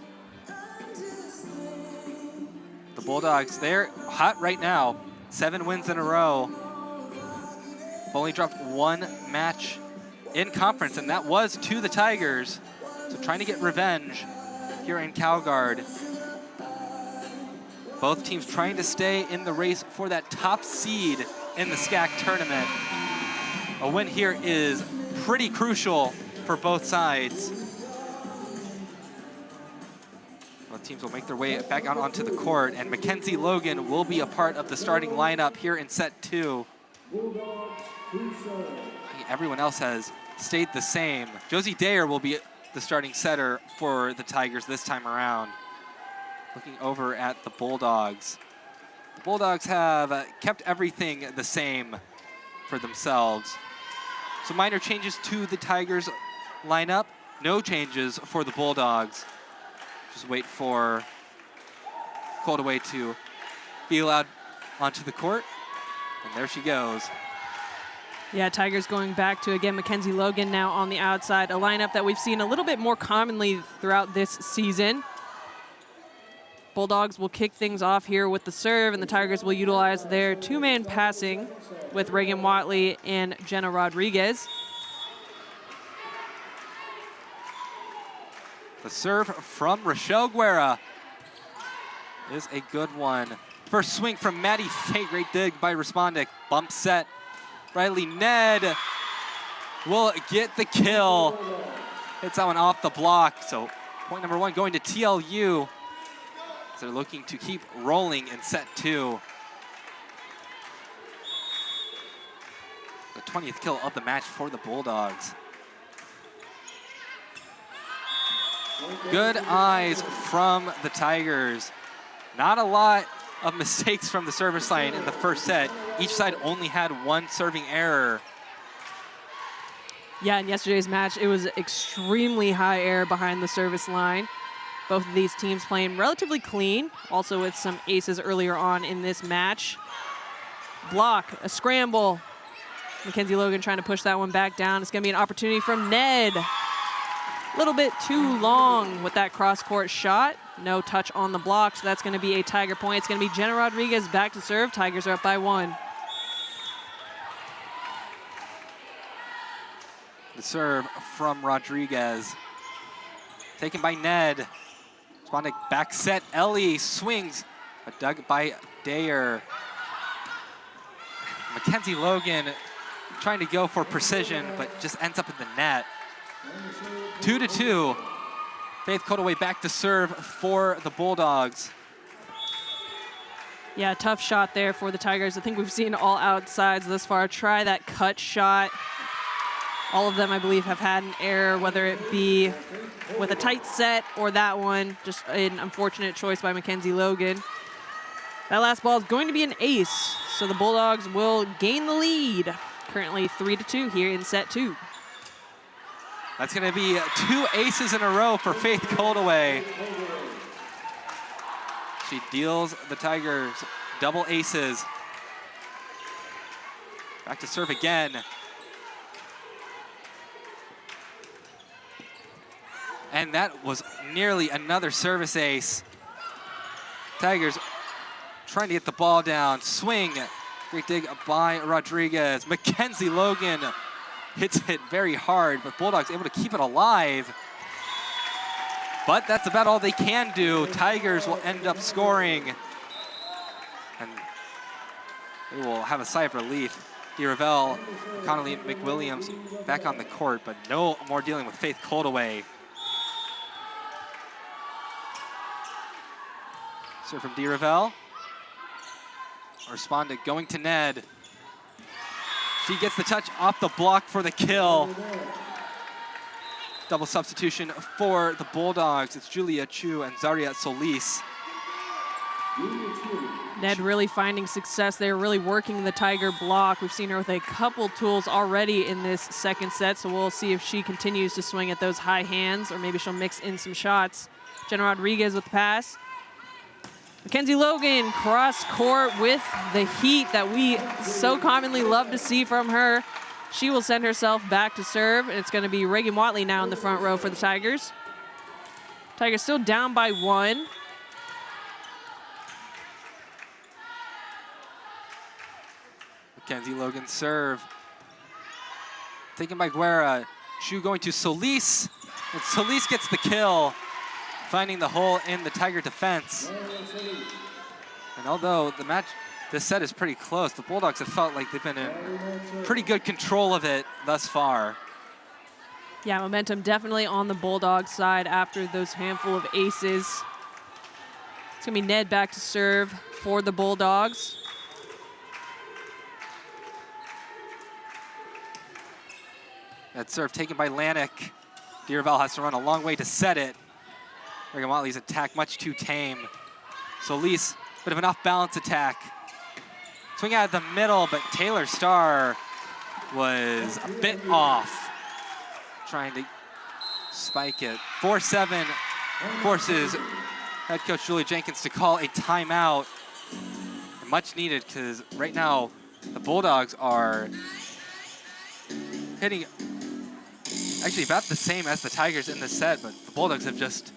The Bulldogs, they're hot right now. 7 wins in a row. Only dropped 1 match in conference, and that was to the Tigers. So trying to get revenge here in Calgard. Both teams trying to stay in the race for that top seed in the SCAC tournament. A win here is pretty crucial for both sides. Both teams will make their way back out onto the court, and Mackenzie Logan will be a part of the starting lineup here in set 2. Everyone else has stayed the same. Josie Dayer will be the starting setter for the Tigers this time around. Looking over at the Bulldogs. The Bulldogs have kept everything the same for themselves. Some minor changes to the Tigers lineup. No changes for the Bulldogs. Just wait for Coldaway to be allowed onto the court. And there she goes. Yeah, Tigers going back to, again, Mackenzie Logan now on the outside, a lineup that we've seen a little bit more commonly throughout this season. Bulldogs will kick things off here with the serve, and the Tigers will utilize their 2-man passing with Reagan Watley and Jenna Rodriguez. The serve from Rochelle Guerra is a good one. First swing from Maddie Fate, great dig by Respondic. Bump set. Riley Ned will get the kill. Hits that one off the block, so Point number 1 going to TLU. So they're looking to keep rolling in set 2. The 20th kill of the match for the Bulldogs. Good eyes from the Tigers. Not a lot of mistakes from the service line in the first set. Each side only had 1 serving error. Yeah, in yesterday's match, it was extremely high error behind the service line. Both of these teams playing relatively clean, also with some aces earlier on in this match. Block, a scramble. Mackenzie Logan trying to push that one back down. It's going to be an opportunity from Ned. A little bit too long with that cross-court shot. No touch on the block, so that's going to be a Tiger point. It's going to be Jenna Rodriguez back to serve. Tigers are up by 1. The serve from Rodriguez. Taken by Ned. Responding back set. Ellie swings. Dug by Dayer. Mackenzie Logan trying to go for precision, but just ends up in the net. 2-2. Faith Kodaway back to serve for the Bulldogs. Yeah, tough shot there for the Tigers. I think we've seen all outsides thus far try that cut shot. All of them, I believe, have had an error, whether it be with a tight set or that one. Just an unfortunate choice by Mackenzie Logan. That last ball is going to be an ace, so the Bulldogs will gain the lead. Currently 3-2 here in set 2. That's going to be 2 aces in a row for Faith Kodaway. She deals the Tigers double aces. Back to serve again. And that was nearly another service ace. Tigers trying to get the ball down. Swing. Great dig by Rodriguez. Mackenzie Logan hits it very hard, but Bulldogs able to keep it alive. But that's about all they can do. Tigers will end up scoring. And they will have a sigh of relief. DeRavel, Connolly McWilliams back on the court, but no more dealing with Faith Kodaway. Serve from DeRavel. Responded going to Ned. She gets the touch off the block for the kill. Double substitution for the Bulldogs. It's Julia Chu and Zaria Solis. Ned really finding success there, really working the Tiger block. We've seen her with a couple tools already in this second set, so we'll see if she continues to swing at those high hands, or maybe she'll mix in some shots. Jenna Rodriguez with the pass. Mackenzie Logan cross court with the heat that we so commonly love to see from her. She will send herself back to serve, and it's going to be Reagan Watley now in the front row for the Tigers. Tigers still down by 1. Mackenzie Logan serve. Taken by Guerra. Chu going to Solis. And Solis gets the kill, finding the hole in the Tiger defense. And although this set is pretty close, the Bulldogs have felt like they've been in pretty good control of it thus far. Yeah, momentum definitely on the Bulldogs side after those handful of aces. It's gonna be Ned back to serve for the Bulldogs. That serve taken by Lanik. DeRavel has to run a long way to set it. Reagan Watley's attack much too tame. Solis, bit of an off-balance attack. Swing out of the middle, but Taylor Starr was a bit off, trying to spike it. 4-7 forces head coach Julie Jenkins to call a timeout. Much needed, because right now the Bulldogs are hitting actually about the same as the Tigers in this set, but the Bulldogs have just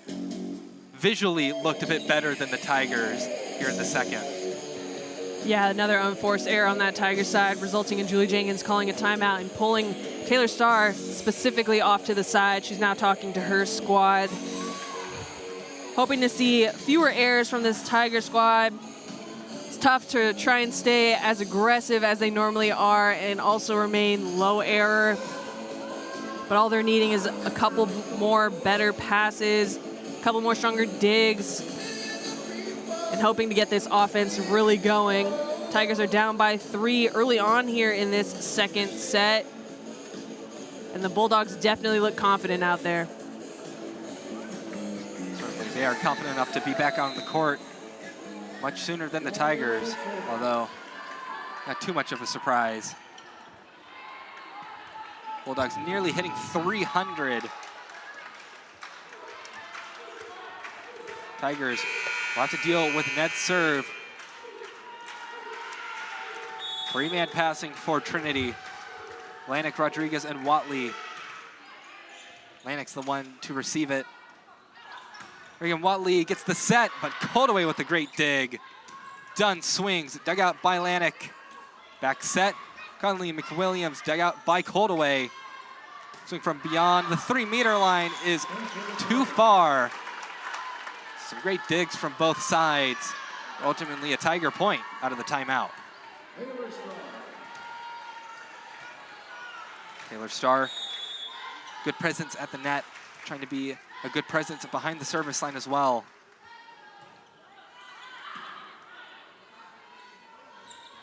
visually looked a bit better than the Tigers here in the second. Yeah, another unforced error on that Tiger side, resulting in Julie Jenkins calling a timeout and pulling Taylor Starr specifically off to the side. She's now talking to her squad. Hoping to see fewer errors from this Tiger squad. It's tough to try and stay as aggressive as they normally are and also remain low error. But all they're needing is a couple more better passes, A couple more stronger digs and hoping to get this offense really going. Tigers are down by 3 early on here in this second set. And the Bulldogs definitely look confident out there. Certainly, they are confident enough to be back on the court much sooner than the Tigers, although not too much of a surprise. Bulldogs nearly hitting 300. Tigers will have to deal with Ned's serve. 3-man passing for Trinity. Lanik, Rodriguez, and Watley. Lanik's the one to receive it. Regan Watley gets the set, but Coldaway with a great dig. Dunn swings, dug out by Lanik. Back set, Conley McWilliams, dug out by Coldaway. Swing from beyond the 3-meter line is too far. Some great digs from both sides. Ultimately a Tiger point out of the timeout. Taylor Starr, good presence at the net, trying to be a good presence behind the service line as well.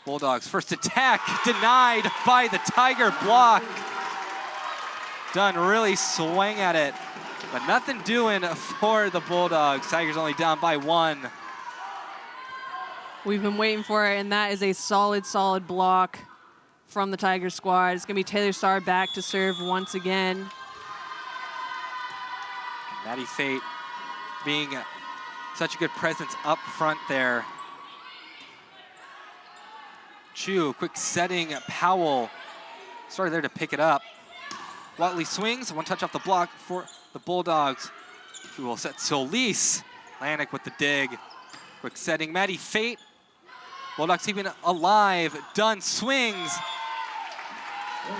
Bulldogs first attack denied by the Tiger block. Dunn really swung at it, but nothing doing for the Bulldogs. Tigers only down by 1. We've been waiting for it, and that is a solid, solid block from the Tiger squad. It's gonna be Taylor Starr back to serve once again. Maddie Fate being such a good presence up front there. Chu, quick setting, Powell. Started there to pick it up. Watley swings, 1 touch off the block for the Bulldogs. Chu will set Solis. Lanik with the dig. Quick setting, Maddie Fate. Bulldogs keeping it alive. Dunn swings,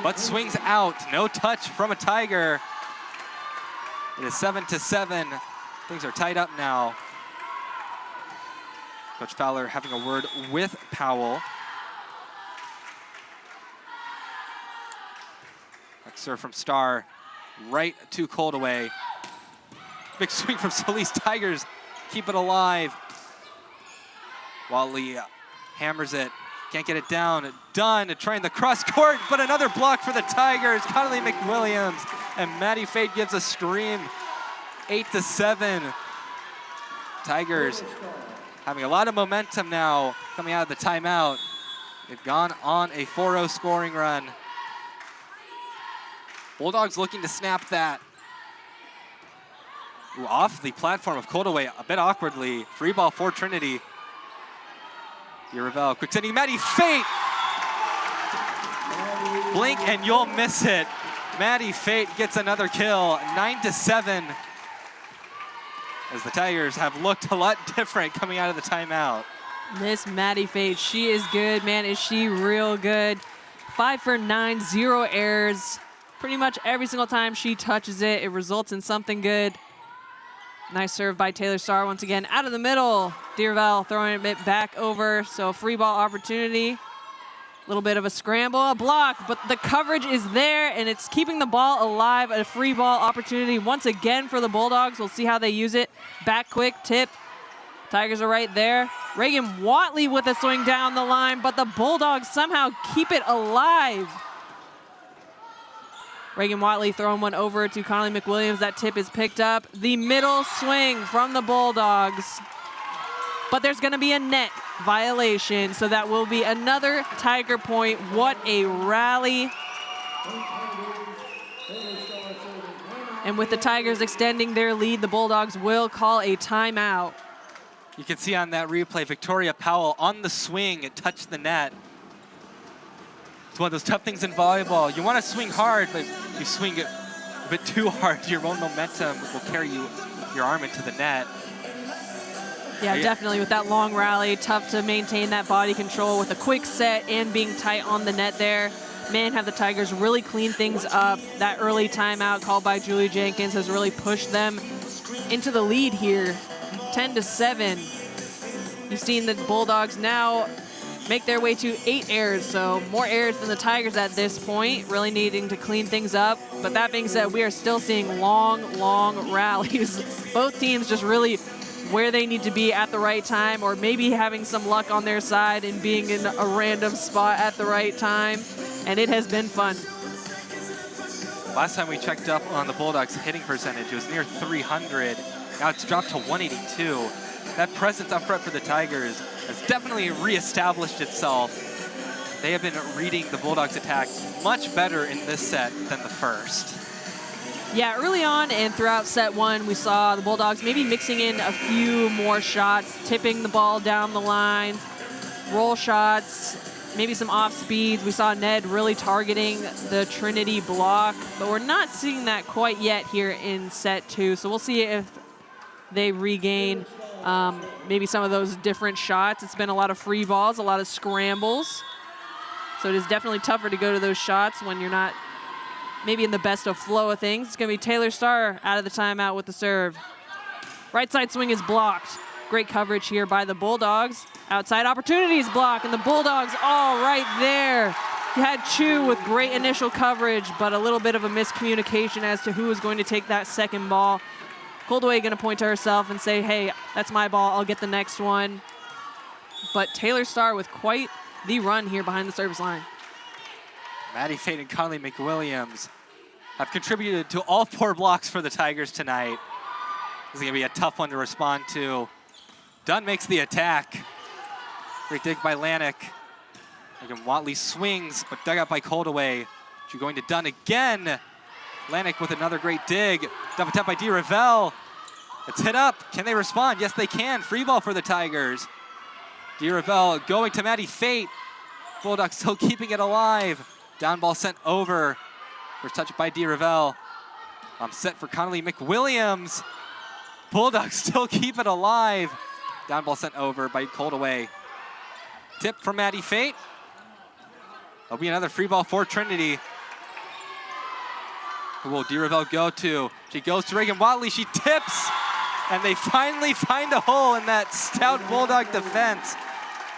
but swings out. No touch from a Tiger. It is 7-7. Things are tied up now. Coach Fowler having a word with Powell. Next serve from Starr, right to Coldaway. Big swing from Solis. Tigers keep it alive. Watley hammers it, can't get it down. Dunn trying the cross court, but another block for the Tigers. Conley McWilliams, and Maddie Fate gives a stream. 8-7. Tigers having a lot of momentum now coming out of the timeout. They've gone on a 4-0 scoring run. Bulldogs looking to snap that. Ooh, off the platform of Coldaway a bit awkwardly. Free ball for Trinity. Ravel, quick sending, Maddie Fate. Blink and you'll miss it. Maddie Fate gets another kill, 9-7. As the Tigers have looked a lot different coming out of the timeout. Miss Maddie Fate, she is good, man, is she real good. 5 for 9, 0 errors. Pretty much every single time she touches it, it results in something good. Nice serve by Taylor Starr once again out of the middle. Deerval throwing it back over, so free ball opportunity. A little bit of a scramble, a block, but the coverage is there and it's keeping the ball alive. A free ball opportunity once again for the Bulldogs. We'll see how they use it. Back quick tip. Tigers are right there. Reagan Watley with a swing down the line, but the Bulldogs somehow keep it alive. Reagan Watley throwing one over to Conley McWilliams. That tip is picked up. The middle swing from the Bulldogs. But there's gonna be a net violation, so that will be another Tiger point. What a rally. And with the Tigers extending their lead, the Bulldogs will call a timeout. You can see on that replay, Victoria Powell on the swing, it touched the net. It's one of those tough things in volleyball. You want to swing hard, but you swing it a bit too hard. Your own momentum will carry your arm into the net. Yeah, definitely with that long rally, tough to maintain that body control with a quick set and being tight on the net there. Man, have the Tigers really cleaned things up. That early timeout called by Julie Jenkins has really pushed them into the lead here, 10-7. You've seen the Bulldogs now make their way to 8 errors, so more errors than the Tigers at this point, really needing to clean things up. But that being said, we are still seeing long rallies. Both teams just really where they need to be at the right time, or maybe having some luck on their side and being in a random spot at the right time, and it has been fun. Last time we checked up on the Bulldogs' hitting percentage, it was near 300. Now it's dropped to 182. That presence up front for the Tigers has definitely reestablished itself. They have been reading the Bulldogs' attack much better in this set than the first. Yeah, early on and throughout set one, we saw the Bulldogs maybe mixing in a few more shots, tipping the ball down the line, roll shots, maybe some off speeds. We saw Ned really targeting the Trinity block, but we're not seeing that quite yet here in set two. So we'll see if they regain maybe some of those different shots. It's been a lot of free balls, a lot of scrambles. So it is definitely tougher to go to those shots when you're not maybe in the best of flow of things. It's going to be Taylor Starr out of the timeout with the serve. Right side swing is blocked. Great coverage here by the Bulldogs. Outside opportunities block, and the Bulldogs all right there. You had Chu with great initial coverage, but a little bit of a miscommunication as to who was going to take that second ball. Coldaway going to point to herself and say, hey, that's my ball, I'll get the next one. But Taylor Starr with quite the run here behind the service line. Maddie Fate and Conley McWilliams have contributed to all 4 blocks for the Tigers tonight. This is going to be a tough one to respond to. Dunn makes the attack. Great dig by Lanik. Again, Watley swings, but dug out by Coldaway. She's going to Dunn again. Lanik with another great dig. Double tap by D. Ravel. It's hit up. Can they respond? Yes, they can. Free ball for the Tigers. D. Ravel going to Maddie Fate. Bulldogs still keeping it alive. Down ball sent over. First touch by D. Ravel. Set for Connolly McWilliams. Bulldogs still keep it alive. Down ball sent over by Coldaway. Tip from Maddie Fate. There'll be another free ball for Trinity. Who will D. Ravel go to? She goes to Reagan Watley. She tips. And they finally find a hole in that stout Bulldog defense.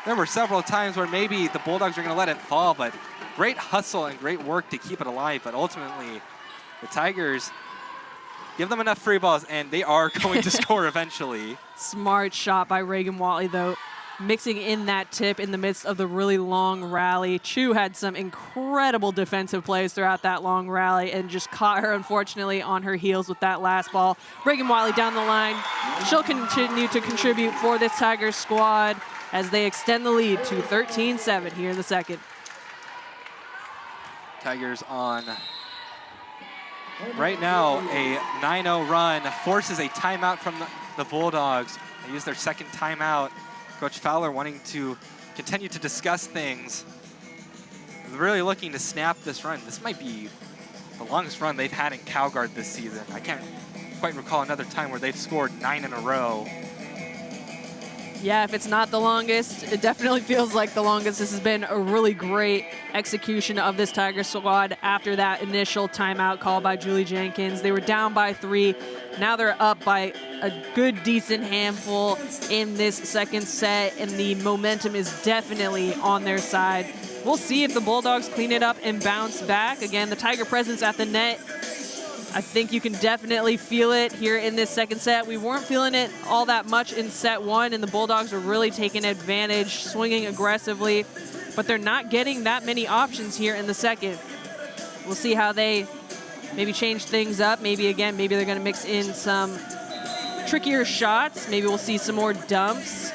There were several times where maybe the Bulldogs are going to let it fall, but great hustle and great work to keep it alive. But ultimately, the Tigers give them enough free balls, and they are going to score eventually. Smart shot by Reagan Watley, though, mixing in that tip in the midst of the really long rally. Chu had some incredible defensive plays throughout that long rally and just caught her, unfortunately, on her heels with that last ball. Reagan Watley down the line. She'll continue to contribute for this Tigers squad as they extend the lead to 13-7 here in the second. Tigers on right now a 9-0 run, forces a timeout from the Bulldogs. They use their second timeout. Coach Fowler wanting to continue to discuss things. Really looking to snap this run. This might be the longest run they've had in Calguard this season. I can't quite recall another time where they've scored 9 in a row. Yeah, if it's not the longest, it definitely feels like the longest. This has been a really great execution of this Tiger squad after that initial timeout call by Julie Jenkins. They were down by 3. Now they're up by a good, decent handful in this second set, and the momentum is definitely on their side. We'll see if the Bulldogs clean it up and bounce back. Again, the Tiger presence at the net, I think you can definitely feel it here in this second set. We weren't feeling it all that much in set 1, and the Bulldogs are really taking advantage, swinging aggressively, but they're not getting that many options here in the second. We'll see how they maybe change things up. Maybe they're going to mix in some trickier shots. Maybe we'll see some more dumps.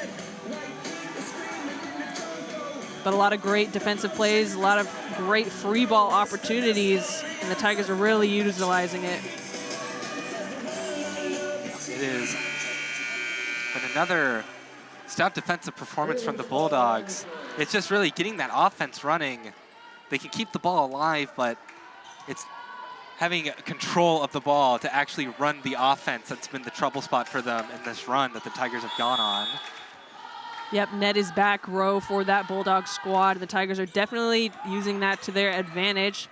But a lot of great defensive plays, a lot of great free ball opportunities, and the Tigers are really utilizing it. It is been another stout defensive performance from the Bulldogs. It's just really getting that offense running. They can keep the ball alive, but it's having control of the ball to actually run the offense that's been the trouble spot for them in this run that the Tigers have gone on. Yep, net is back row for that Bulldog squad. The Tigers are definitely using that to their advantage.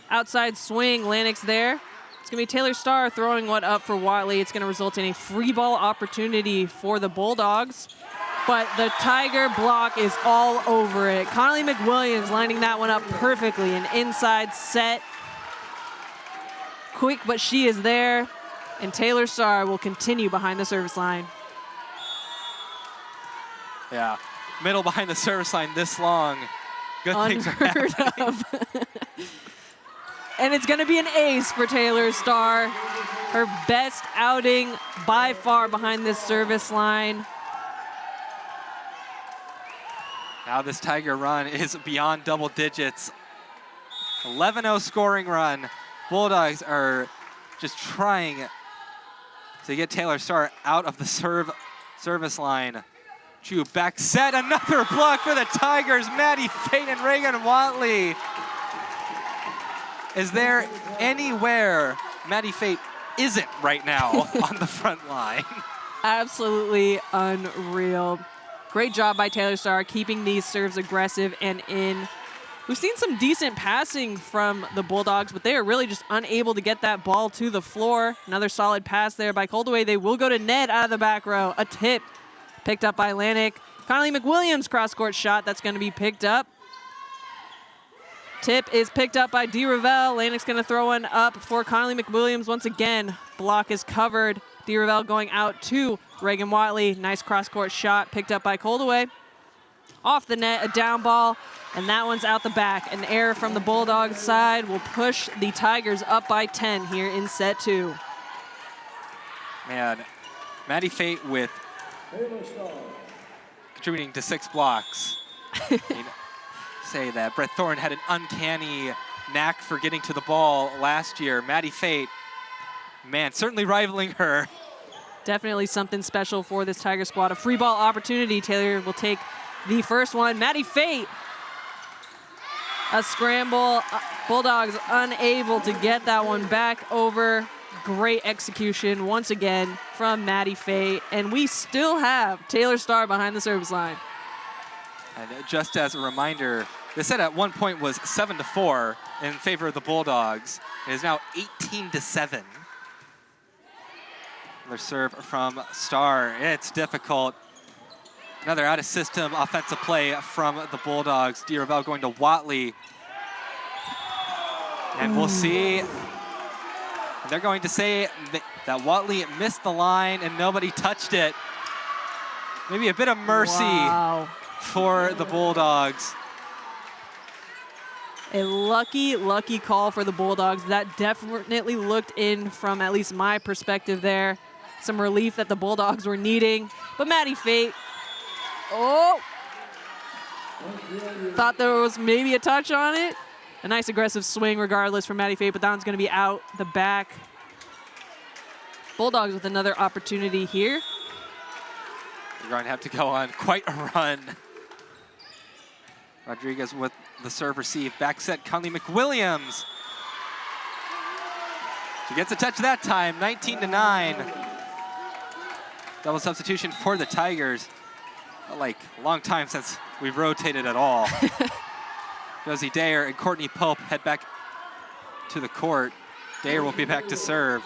Outside swing, Lanik's there. It's going to be Taylor Starr throwing one up for Watley. It's going to result in a free ball opportunity for the Bulldogs. but the Tiger block is all over it. Connolly McWilliams lining that one up perfectly. An inside set. Quick, but she is there. And Taylor Starr will continue behind the service line. Yeah, middle behind the service line this long. Good things are happening. And it's going to be an ace for Taylor Starr. Her best outing by far behind this service line. Now this Tiger run is beyond double digits. 11-0 scoring run. Bulldogs are just trying to get Taylor Starr out of the service line. Chu back set, another block for the Tigers. Maddie Fate and Reagan Watley. Is there anywhere Maddie Fate isn't right now on the front line? Absolutely unreal. Great job by Taylor Starr keeping these serves aggressive and in. We've seen some decent passing from the Bulldogs, but they are really just unable to get that ball to the floor. Another solid pass there by Coldaway. They will go to net out of the back row. A tip picked up by Lanik. Connolly McWilliams cross-court shot that's going to be picked up. Tip is picked up by D. Ravel. Lanik's going to throw one up for Connolly McWilliams once again. Block is covered. D. Ravel going out to Reagan Watley. Nice cross-court shot picked up by Coldaway. Off the net, a down ball, and that one's out the back. An error from the Bulldogs side will push the Tigers up by 10 here in set 2. Man, Maddie Fate with contributing to 6 blocks. Say that Brett Thorne had an uncanny knack for getting to the ball last year. Maddie Fate, man, certainly rivaling her. Definitely something special for this Tiger squad. A free ball opportunity. Taylor will take the first one. Maddie Fate, a scramble. Bulldogs unable to get that one back over. Great execution once again from Maddie Fate. And we still have Taylor Starr behind the service line. And just as a reminder, this set at one point was 7-4 in favor of the Bulldogs. It is now 18-7. Another serve from Starr. It's difficult. Another out-of-system offensive play from the Bulldogs. D. Ravel going to Watley. And we'll see. They're going to say that Watley missed the line and nobody touched it. Maybe a bit of mercy for the Bulldogs. A lucky, lucky call for the Bulldogs. That definitely looked in from at least my perspective there. Some relief that the Bulldogs were needing. But Maddie Fate, thought there was maybe a touch on it. A nice aggressive swing regardless from Maddie Fate, but that one's going to be out the back. Bulldogs with another opportunity here. You're going to have to go on quite a run. Rodriguez with the serve receive. Back set, Connolly McWilliams. She gets a touch that time, 19-9. Double substitution for the Tigers. Like a long time since we've rotated at all. Josie Dayer and Courtney Pope head back to the court. Dayer will be back to serve.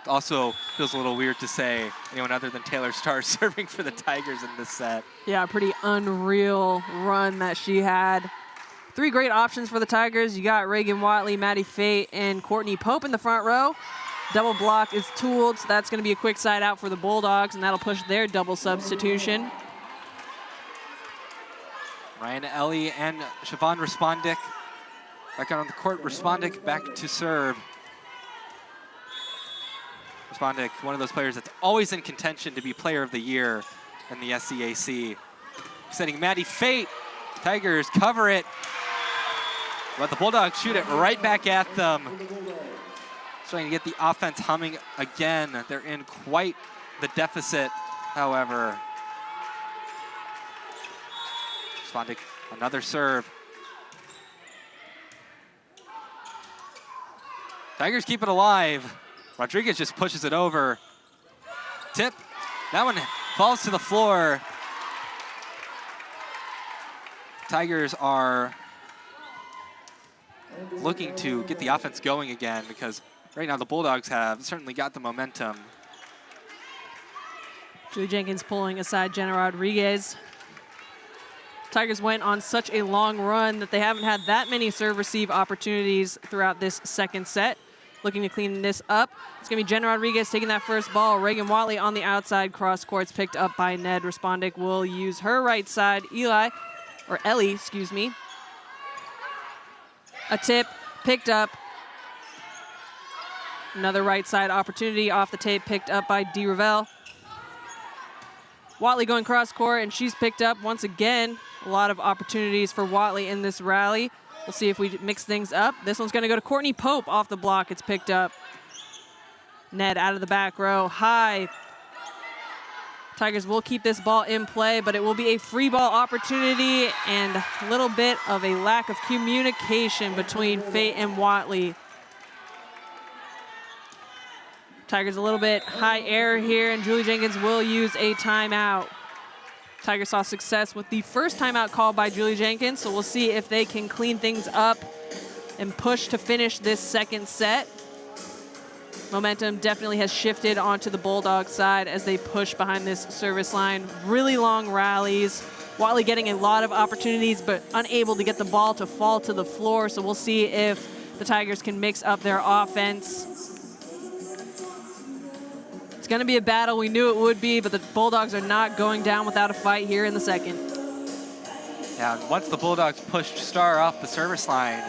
Also feels a little weird to say anyone other than Taylor Starr serving for the Tigers in this set. Yeah, pretty unreal run that she had. 3 great options for the Tigers. You got Reagan Watley, Maddie Fate, and Courtney Pope in the front row. Double block is tooled, so that's going to be a quick side out for the Bulldogs, and that'll push their double substitution. Ryan Ellie and Siobhan Respondic back out on the court. Respondic back to serve. Respondic, one of those players that's always in contention to be player of the year in the SCAC. Setting Maddie Fate. Tigers cover it. But the Bulldogs shoot it right back at them. Trying to get the offense humming again. They're in quite the deficit, however. Respondic, another serve. Tigers keep it alive. Rodriguez just pushes it over. Tip, that one falls to the floor. Tigers are looking to get the offense going again because right now the Bulldogs have certainly got the momentum. Julie Jenkins pulling aside Jenna Rodriguez. Tigers went on such a long run that they haven't had that many serve receive opportunities throughout this second set. Looking to clean this up. It's going to be Jenna Rodriguez taking that first ball. Reagan Watley on the outside. Cross court's picked up by Ned. Respondic will use her right side. Ellie, excuse me. A tip picked up. Another right side opportunity off the tape picked up by D. Ravel. Watley going cross court, and she's picked up once again. A lot of opportunities for Watley in this rally. We'll see if we mix things up. This one's going to go to Courtney Pope off the block. It's picked up. Ned out of the back row. High. Tigers will keep this ball in play, but it will be a free ball opportunity and a little bit of a lack of communication between Fate and Watley. Tigers a little bit high air here, and Julie Jenkins will use a timeout. Tigers saw success with the first timeout called by Julie Jenkins, so we'll see if they can clean things up and push to finish this second set. Momentum definitely has shifted onto the Bulldog side as they push behind this service line. Really long rallies. Watley getting a lot of opportunities, but unable to get the ball to fall to the floor, so we'll see if the Tigers can mix up their offense. It's going to be a battle. We knew it would be, but the Bulldogs are not going down without a fight here in the second. Yeah, once the Bulldogs pushed Star off the service line,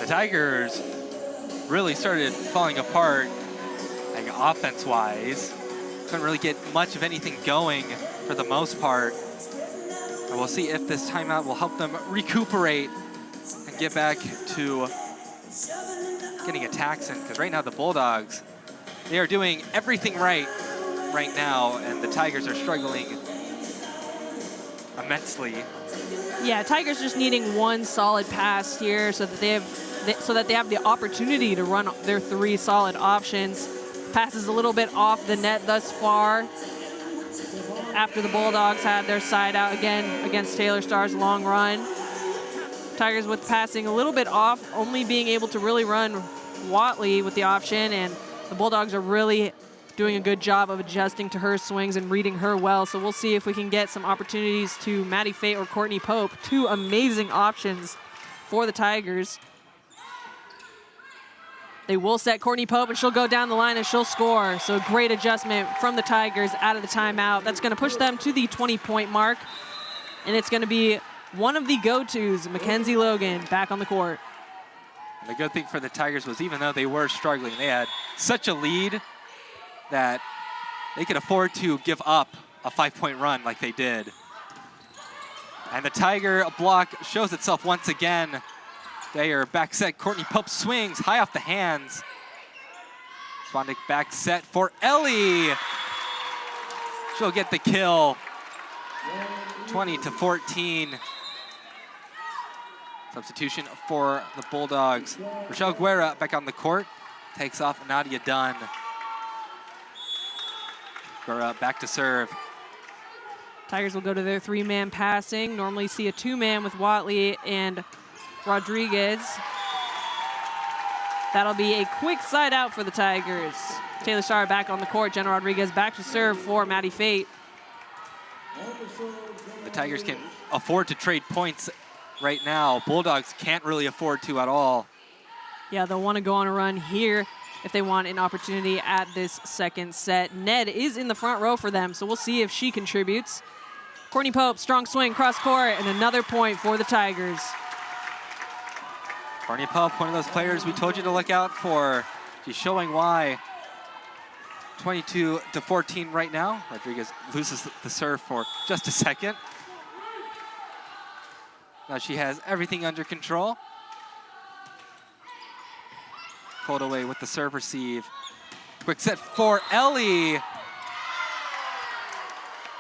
the Tigers really started falling apart, like offense-wise. Couldn't really get much of anything going for the most part. And we'll see if this timeout will help them recuperate and get back to getting attacks in. Because right now the Bulldogs, they are doing everything right now, and the Tigers are struggling immensely. Yeah, Tigers just needing one solid pass here so that they have the opportunity to run their three solid options. Pass is a little bit off the net thus far after the Bulldogs had their side out again against Taylor Star's long run. Tigers with passing a little bit off, only being able to really run Watley with the option, and the Bulldogs are really doing a good job of adjusting to her swings and reading her well. So we'll see if we can get some opportunities to Maddie Fate or Courtney Pope. Two amazing options for the Tigers. They will set Courtney Pope, and she'll go down the line and she'll score. So great adjustment from the Tigers out of the timeout. That's going to push them to the 20-point mark. And it's going to be one of the go-tos, Mackenzie Logan, back on the court. And the good thing for the Tigers was, even though they were struggling, they had such a lead that they could afford to give up a 5-point run like they did. And the Tiger block shows itself once again. They are back set. Courtney Pope swings high off the hands. Swandick back set for Ellie. She'll get the kill. 20-14. Substitution for the Bulldogs. Rochelle Guerra back on the court. Takes off Nadia Dunn. Guerra back to serve. Tigers will go to their three-man passing. Normally see a two-man with Watley and Rodriguez. That'll be a quick side out for the Tigers. Taylor Starr back on the court. Jenna Rodriguez back to serve for Maddie Fate. The Tigers can afford to trade points right now. Bulldogs can't really afford to at all. Yeah, they'll want to go on a run here if they want an opportunity at this second set. Ned is in the front row for them, so we'll see if she contributes. Courtney Pope, strong swing, cross court, and another point for the Tigers. Courtney Pope, one of those players we told you to look out for. She's showing why. 22-14 right now. Rodriguez loses the serve for just a second. Now she has everything under control. Pulled away with the serve receive. Quick set for Ellie.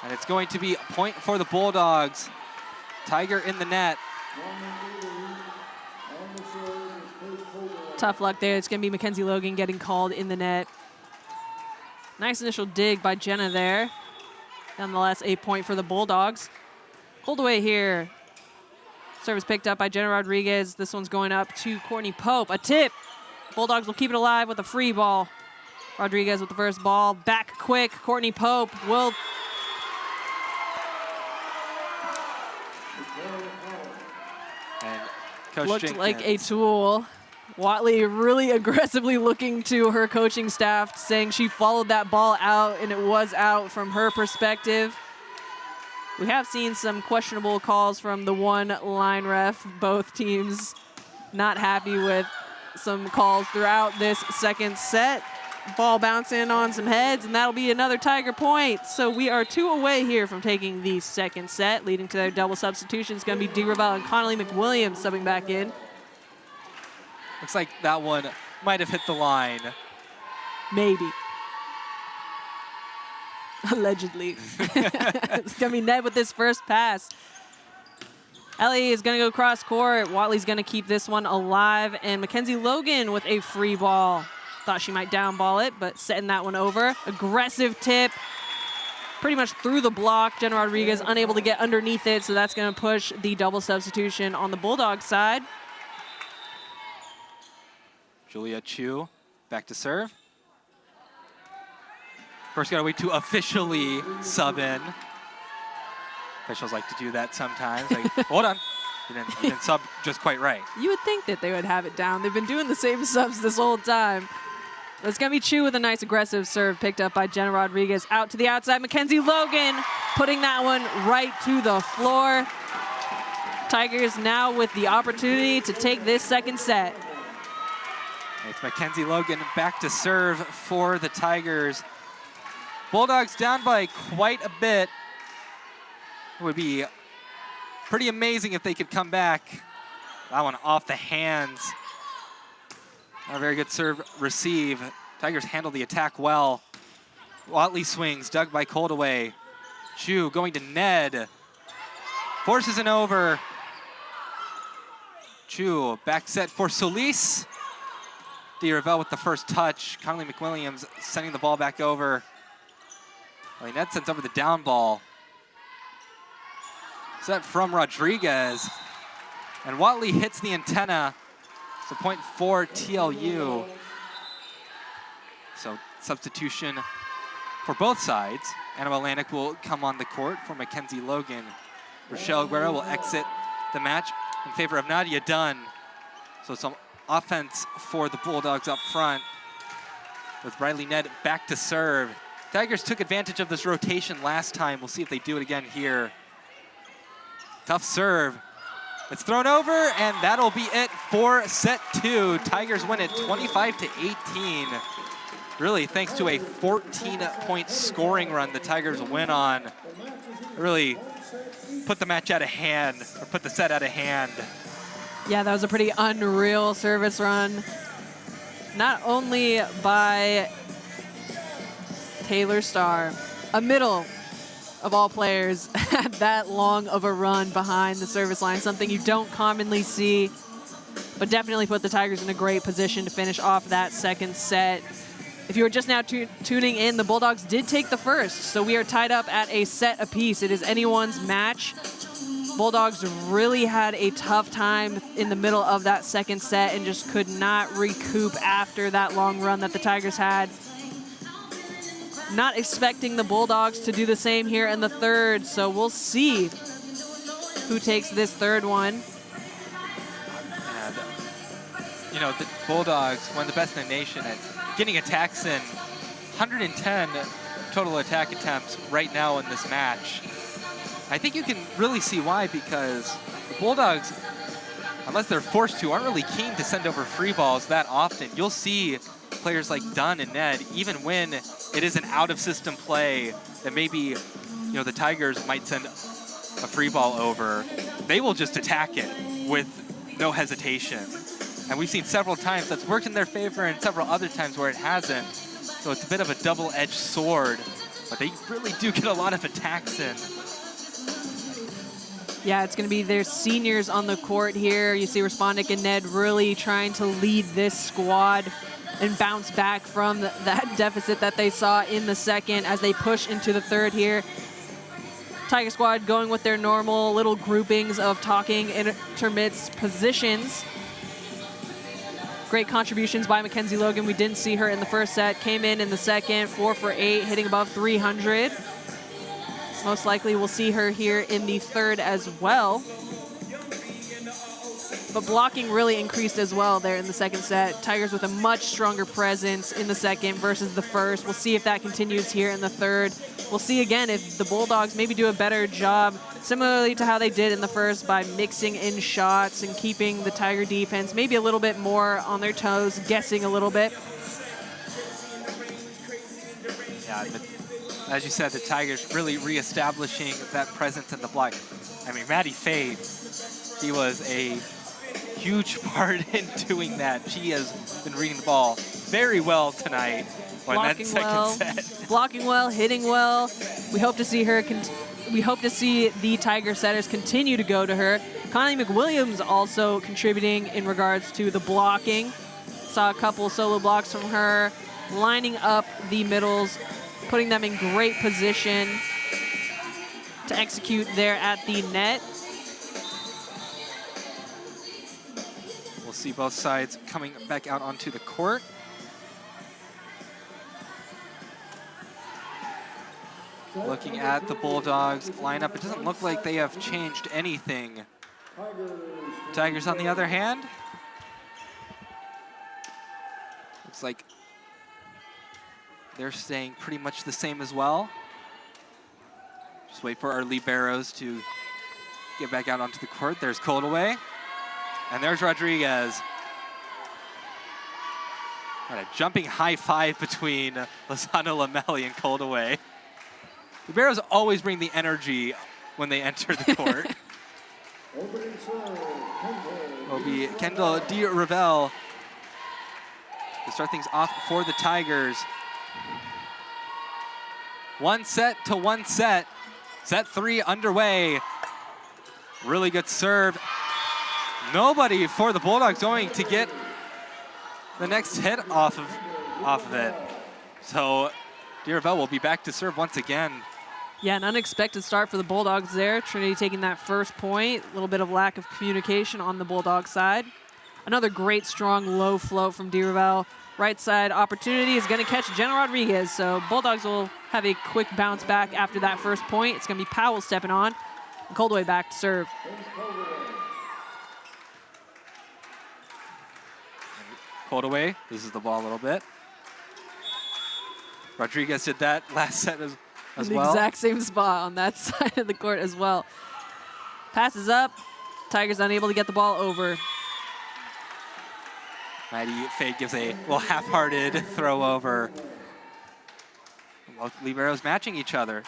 And it's going to be a point for the Bulldogs. Tiger in the net. Tough luck there. It's going to be Mackenzie Logan getting called in the net. Nice initial dig by Jenna there. Nonetheless, a point for the Bulldogs. Pulled away here. Service picked up by Jenna Rodriguez. This one's going up to Courtney Pope. A tip. Bulldogs will keep it alive with a free ball. Rodriguez with the first ball. Back quick. Courtney Pope will Coach looked Jenkins. like a tool. Watley really aggressively looking to her coaching staff, saying she followed that ball out and it was out from her perspective. We have seen some questionable calls from the one line ref. Both teams not happy with some calls throughout this second set. Ball bouncing on some heads, and that'll be another Tiger point. So we are 2 away here from taking the second set, leading to their double substitution. It's going to be D. Ravel and Connolly McWilliams subbing back in. Looks like that one might have hit the line. Maybe. Allegedly. It's going to be Ned with this first pass. Ellie is going to go cross court. Watley's going to keep this one alive. And Mackenzie Logan with a free ball. Thought she might down ball it, but setting that one over. Aggressive tip. Pretty much through the block. Jenna Rodriguez unable to get underneath it, so that's going to push the double substitution on the Bulldogs side. Julia Chu back to serve. First, got to wait to officially sub in. Officials like to do that sometimes. Like, hold on, you didn't sub just quite right. You would think that they would have it down. They've been doing the same subs this whole time. It's going to be Chu with a nice aggressive serve picked up by Jenna Rodriguez. Out to the outside, Mackenzie Logan putting that one right to the floor. Tigers now with the opportunity to take this second set. It's Mackenzie Logan back to serve for the Tigers. Bulldogs down by quite a bit. It would be pretty amazing if they could come back. That one off the hands. A very good serve receive. Tigers handle the attack well. Watley swings, dug by Coldaway. Chu going to Ned. Forces an over. Chu back set for Solis. D. Ravel with the first touch. Connolly McWilliams sending the ball back over. Ned sends over the down ball. Set from Rodriguez. And Watley hits the antenna. So point for TLU. So substitution for both sides. Annabelle Lanik will come on the court for Mackenzie Logan. Rochelle Guerra will exit the match in favor of Nadia Dunn. So some offense for the Bulldogs up front with Riley Ned back to serve. Tigers took advantage of this rotation last time. We'll see if they do it again here. Tough serve. It's thrown over, and that'll be it for set 2. Tigers win it 25-18. Really, thanks to a 14-point scoring run the Tigers win on. Really put the match out of hand, or put the set out of hand. Yeah, that was a pretty unreal service run. Not only by Taylor Starr, a middle of all players, had that long of a run behind the service line, something you don't commonly see, but definitely put the Tigers in a great position to finish off that second set. If you are just now tuning in, the Bulldogs did take the first, so we are tied up at a set apiece. It is anyone's match. Bulldogs really had a tough time in the middle of that second set and just could not recoup after that long run that the Tigers had. Not expecting the Bulldogs to do the same here in the third, so we'll see who takes this third one. And, you know, the Bulldogs, one of the best in the nation at getting attacks in. 110 total attack attempts right now in this match. I think you can really see why, because the Bulldogs, unless they're forced to, aren't really keen to send over free balls that often. You'll see players like Dunn and Ned, even when it is an out-of-system play that maybe, you know, the Tigers might send a free ball over, they will just attack it with no hesitation. And we've seen several times that's worked in their favor and several other times where it hasn't. So it's a bit of a double-edged sword, but they really do get a lot of attacks in. Yeah, it's going to be their seniors on the court here. You see Respondek and Ned really trying to lead this squad and bounce back from that deficit that they saw in the second as they push into the third here. Tiger squad going with their normal little groupings of talking intermits positions. Great contributions by Mackenzie Logan. We didn't see her in the first set. Came in the second, 4 for 8, hitting above 300. Most likely we'll see her here in the third as well. but blocking really increased as well there in the second set. Tigers with a much stronger presence in the second versus the first. We'll see if that continues here in the third. We'll see again if the Bulldogs maybe do a better job, similarly to how they did in the first, by mixing in shots and keeping the Tiger defense maybe a little bit more on their toes, guessing a little bit. Yeah, as you said, the Tigers really reestablishing that presence in the block. I mean, Maddie Fay, he was a huge part in doing that. She has been reading the ball very well tonight. Blocking well, blocking well, hitting well. We hope to see her. We hope to see the Tiger setters continue to go to her. Connie McWilliams also contributing in regards to the blocking. Saw a couple solo blocks from her, lining up the middles, putting them in great position to execute there at the net. We'll see both sides coming back out onto the court. Looking at the Bulldogs lineup, it doesn't look like they have changed anything. Tigers, on the other hand, looks like they're staying pretty much the same as well. Just wait for our liberos to get back out onto the court. There's Coldaway, and there's Rodriguez. Got a jumping high five between Lozano Lamelli and Coldaway. Liberos always bring the energy when they enter the court. Will be Kendall D. Ravel to start things off for the Tigers. 1 set to 1 set. Set 3 underway. Really good serve. Nobody for the Bulldogs going to get the next hit off of it. So D. Ravel will be back to serve once again. Yeah, an unexpected start for the Bulldogs there. Trinity taking that first point. A little bit of lack of communication on the Bulldog side. Another great, strong, low float from D. Ravel. Right side opportunity is going to catch Jenna Rodriguez. So Bulldogs will have a quick bounce back after that first point. It's going to be Powell stepping on. And Coldaway back to serve. Coldaway loses the ball a little bit. Rodriguez did that last set as well. The exact same spot on that side of the court as well. Passes up. Tigers unable to get the ball over. Maddie Fay gives a little half-hearted throw over. Both liberos matching each other.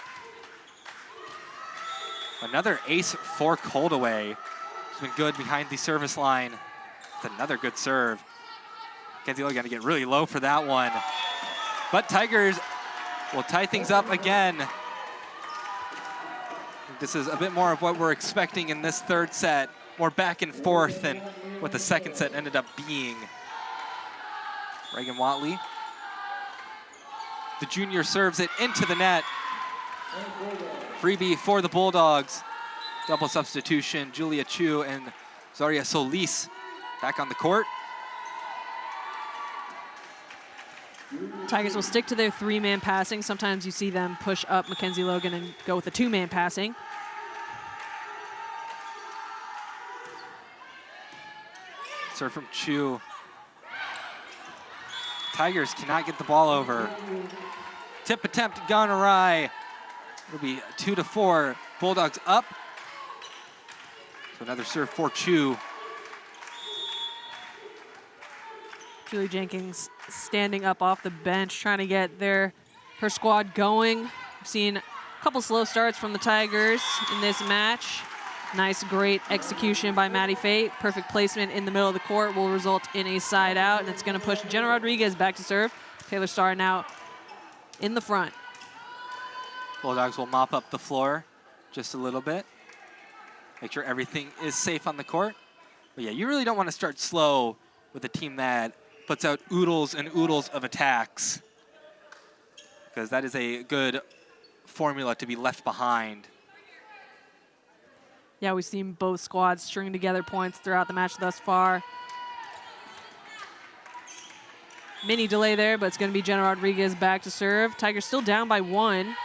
Another ace for Coldaway. He's been good behind the service line. It's another good serve. Kenzie Lowe got to get really low for that one. But Tigers will tie things up again. This is a bit more of what we're expecting in this third set. More back and forth than what the second set ended up being. Reagan Watley. The junior serves it into the net. Freebie for the Bulldogs. Double substitution. Julia Chu and Zaria Solis back on the court. Tigers will stick to their 3-man passing. Sometimes you see them push up Mackenzie Logan and go with a 2-man passing. Serve from Chu. Tigers cannot get the ball over. Tip attempt gone awry. It'll be 2-4. Bulldogs up. So another serve for Chu. Julie Jenkins standing up off the bench, trying to get her squad going. We've seen a couple slow starts from the Tigers in this match. Nice, great execution by Maddie Fay. Perfect placement in the middle of the court will result in a side out, and it's going to push Jenna Rodriguez back to serve. Taylor Starr now in the front. Bulldogs will mop up the floor just a little bit. Make sure everything is safe on the court. But yeah, you really don't want to start slow with a team that puts out oodles and oodles of attacks, because that is a good formula to be left behind. Yeah, we've seen both squads string together points throughout the match thus far. Mini delay there, but it's going to be Jenna Rodriguez back to serve. Tigers still down by 1.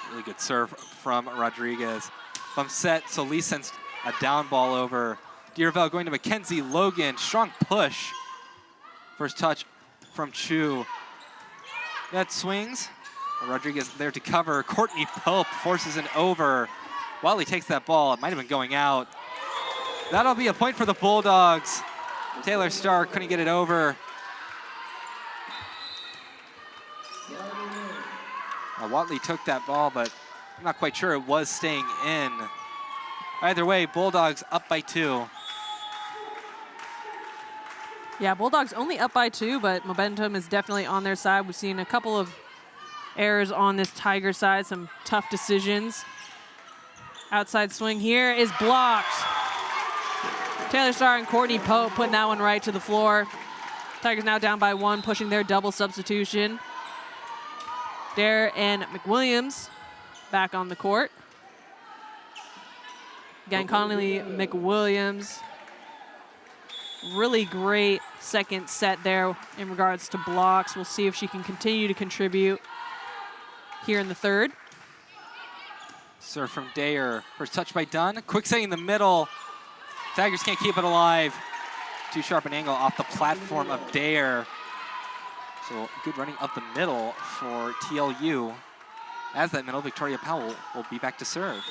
Really good serve from Rodriguez. bump set. Solis sends a down ball over. Deerville going to Mackenzie Logan. Strong push. First touch from Chu. That swings. Rodriguez there to cover. Courtney Pope forces an over. Watley takes that ball. It might have been going out. That'll be a point for the Bulldogs. Taylor Starr couldn't get it over. Watley took that ball, but I'm not quite sure it was staying in. Either way, Bulldogs up by 2. Yeah, Bulldogs only up by 2, but momentum is definitely on their side. We've seen a couple of errors on this Tiger side, some tough decisions. Outside swing here is blocked. Taylor Starr and Courtney Pope putting that one right to the floor. Tigers now down by 1, pushing their double substitution. Dare and McWilliams back on the court. Again, Connolly McWilliams. Really great second set there in regards to blocks. We'll see if she can continue to contribute here in the third. Serve from Dare. First touch by Dunn. Quick setting in the middle. Tigers can't keep it alive. Too sharp an angle off the platform of Dare. So good running up the middle for TLU. As that middle, Victoria Powell will be back to serve.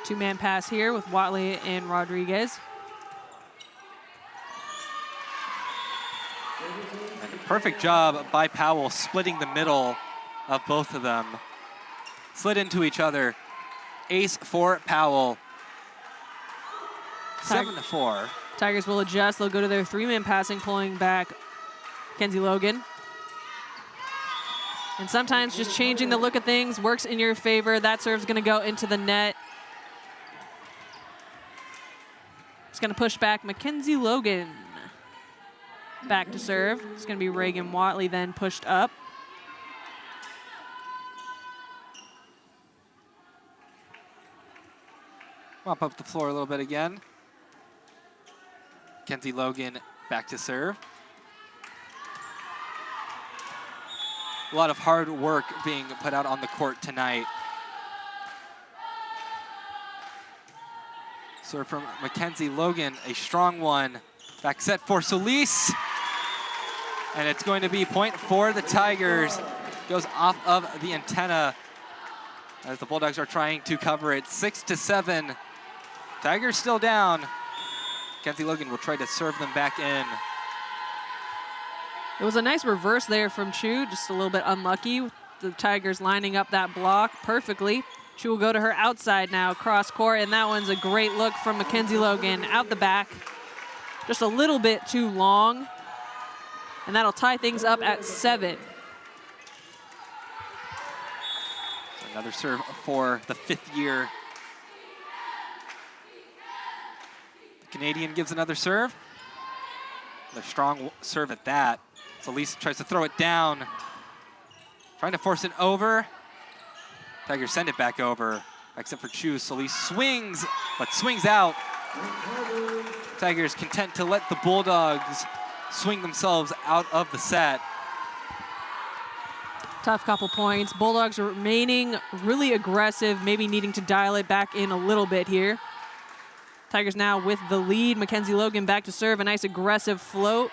Two-man pass here with Watley and Rodriguez. And a perfect job by Powell splitting the middle of both of them. Slid into each other. Ace for Powell. 7-4. Tigers will adjust. They'll go to their three-man passing, pulling back Kenzie Logan. And sometimes just changing the look of things works in your favor. That serve's going to go into the net. It's going to push back Mackenzie Logan. Back to serve. It's going to be Reagan Watley then pushed up. Mop up the floor a little bit again. Mackenzie Logan back to serve. A lot of hard work being put out on the court tonight. Serve from Mackenzie Logan, a strong one. Back set for Solis. And it's going to be point for the Tigers. Goes off of the antenna as the Bulldogs are trying to cover it. 6-7. Tigers still down. Mackenzie Logan will try to serve them back in. It was a nice reverse there from Chu, just a little bit unlucky. The Tigers lining up that block perfectly. Chu will go to her outside now, cross court, and that one's a great look from Mackenzie Logan out the back. Just a little bit too long, and that'll tie things up at 7. Another serve for the 5th year. The Canadian gives another serve. A strong serve at that. Solis tries to throw it down. Trying to force it over. Tigers send it back over. Except for Chu. Solis swings, but swings out. Tigers content to let the Bulldogs swing themselves out of the set. Tough couple points. Bulldogs remaining really aggressive, maybe needing to dial it back in a little bit here. Tigers now with the lead. Mackenzie Logan back to serve. A nice aggressive float.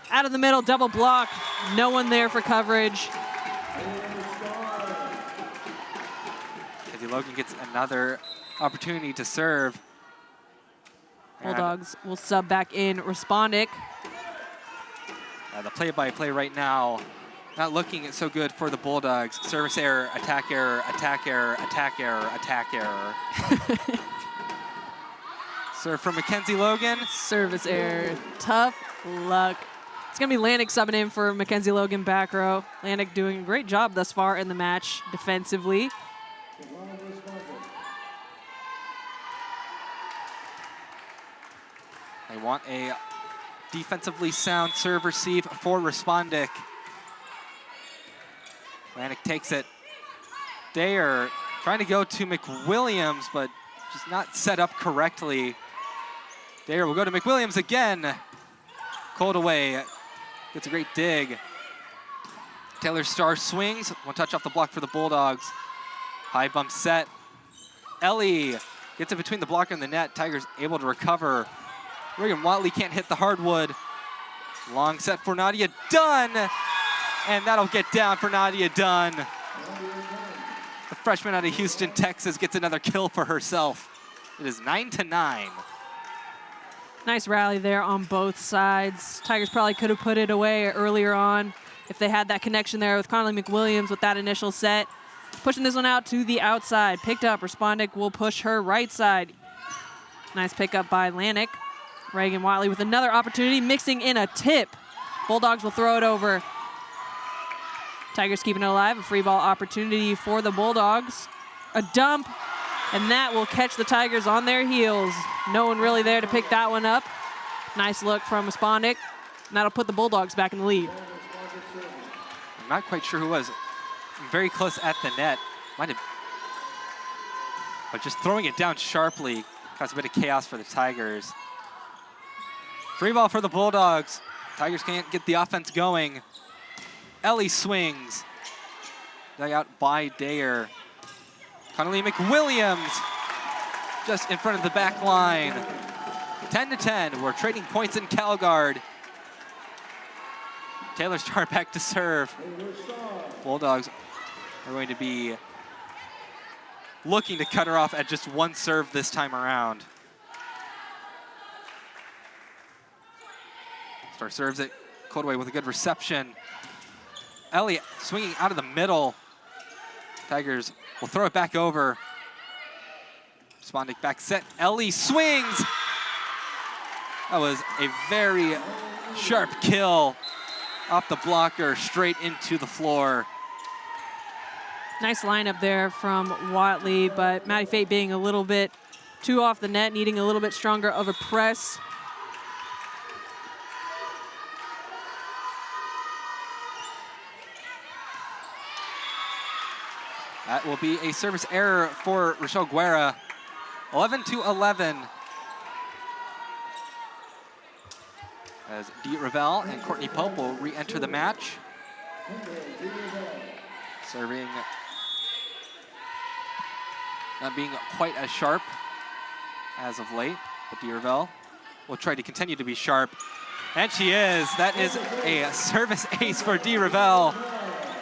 Out of the middle, double block. No one there for coverage. Mackenzie Logan gets another opportunity to serve. Bulldogs will sub back in Respondic. The play-by-play right now, not looking so good for the Bulldogs. Service error, attack error, attack error, attack error, attack error. Serve from Mackenzie Logan. Service error. Tough luck. It's going to be Lanik subbing in for Mackenzie Logan back row. Lanik doing a great job thus far in the match defensively. They want a defensively sound serve receive for Respondic. Lanik takes it. Dare trying to go to McWilliams, but just not set up correctly. Dare will go to McWilliams again. Cold away. Gets a great dig. Taylor Starr swings. One touch off the block for the Bulldogs. High bump set. Ellie gets it between the blocker and the net. Tigers able to recover. Reagan Watley can't hit the hardwood. Long set for Nadia Dunn. And that'll get down for Nadia Dunn. The freshman out of Houston, Texas, gets another kill for herself. It is 9-9. Nice rally there on both sides. Tigers probably could have put it away earlier on if they had that connection there with Connolly McWilliams with that initial set. Pushing this one out to the outside. Picked up. Respondic will push her right side. Nice pickup by Lanik. Reagan Watley with another opportunity, mixing in a tip. Bulldogs will throw it over. Tigers keeping it alive. A free ball opportunity for the Bulldogs. A dump, and that will catch the Tigers on their heels. No one really there to pick that one up. Nice look from Respondic. And that'll put the Bulldogs back in the lead. I'm not quite sure who was very close at the net. Might have, but just throwing it down sharply caused a bit of chaos for the Tigers. Free ball for the Bulldogs. Tigers can't get the offense going. Ellie swings. Dug out by Dayer. Connolly McWilliams just in front of the back line. 10-10. We're trading points in Calgard. Taylor Starr back to serve. Bulldogs are going to be looking to cut her off at just one serve this time around. Starr serves it. Coldway with a good reception. Ellie swinging out of the middle. Tigers will throw it back over. Respondic back set. Ellie swings. That was a very sharp kill off the blocker straight into the floor. Nice lineup there from Watley, but Maddie Fate being a little bit too off the net, needing a little bit stronger of a press. That will be a service error for Rochelle Guerra. 11-11. As Dee Ravel and Courtney Pope will re-enter the match. Serving not being quite as sharp as of late, but Dee Ravel will try to continue to be sharp. And she is. That is a service ace for Dee Ravel.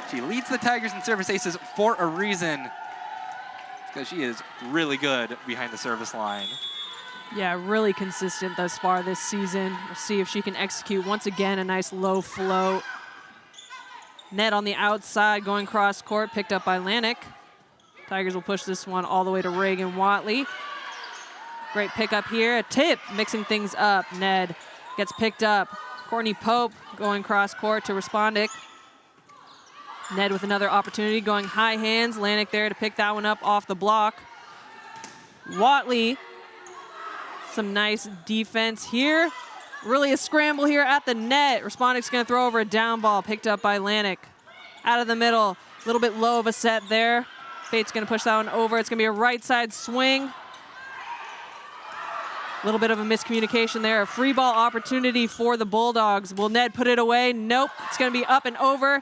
She leads the Tigers in service aces for a reason, because she is really good behind the service line. Yeah, really consistent thus far this season. We'll see if she can execute once again a nice low float. Net on the outside going cross court, picked up by Lanik. Tigers will push this one all the way to Reagan Watley. Great pickup here, a tip, mixing things up. Ned gets picked up. Courtney Pope going cross court to Respondic. Ned with another opportunity, going high hands. Lanik there to pick that one up off the block. Watley, some nice defense here. Really a scramble here at the net. Respondic's gonna throw over a down ball, picked up by Lanik. Out of the middle, a little bit low of a set there. Fate's gonna push that one over. It's gonna be a right side swing. A little bit of a miscommunication there. A free ball opportunity for the Bulldogs. Will Ned put it away? Nope, it's gonna be up and over.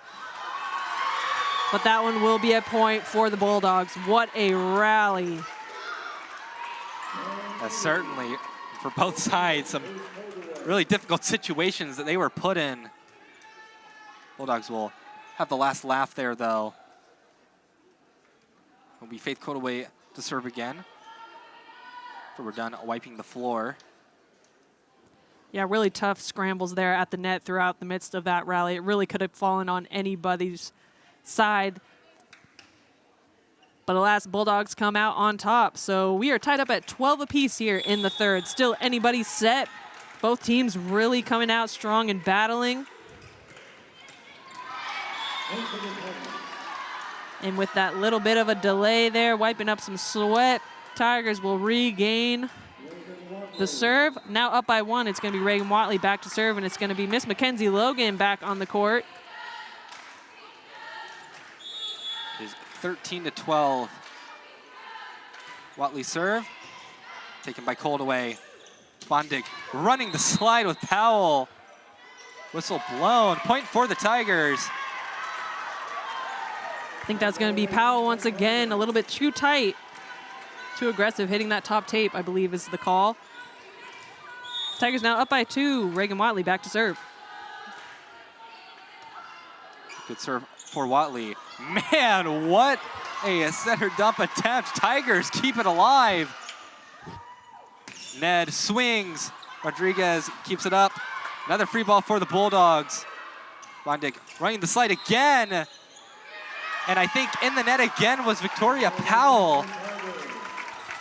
But that one will be a point for the Bulldogs. What a rally. Certainly, for both sides, some really difficult situations that they were put in. Bulldogs will have the last laugh there, though. It'll be Faith Codaway to serve again. So we're done wiping the floor. Yeah, really tough scrambles there at the net throughout the midst of that rally. It really could have fallen on anybody's side. But alas, Bulldogs come out on top. So we are tied up at 12 apiece here in the third. Still anybody's set. Both teams really coming out strong and battling. And with that little bit of a delay there, wiping up some sweat, Tigers will regain the serve. Now up by one, it's going to be Reagan Watley back to serve, and it's going to be Miss Mackenzie Logan back on the court. It is 13-12. Watley serve, taken by Coldaway. Bondic running the slide with Powell. Whistle blown. Point for the Tigers. I think that's going to be Powell once again, a little bit too tight, too aggressive, hitting that top tape, I believe is the call. Tigers now up by 2. Reagan Watley back to serve. Good serve for Watley. Man, what a center dump attempt. Tigers keep it alive. Ned swings. Rodriguez keeps it up. Another free ball for the Bulldogs. Bondic running the slide again. And I think in the net again was Victoria Powell.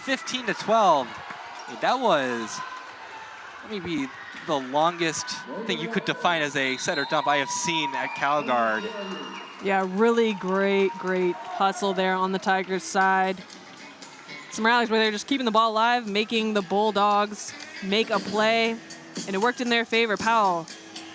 15-12. That was maybe the longest thing you could define as a setter dump I have seen at CalGuard. Yeah, really great hustle there on the Tigers side. Some rallies where they're just keeping the ball alive, making the Bulldogs make a play, and it worked in their favor. Powell,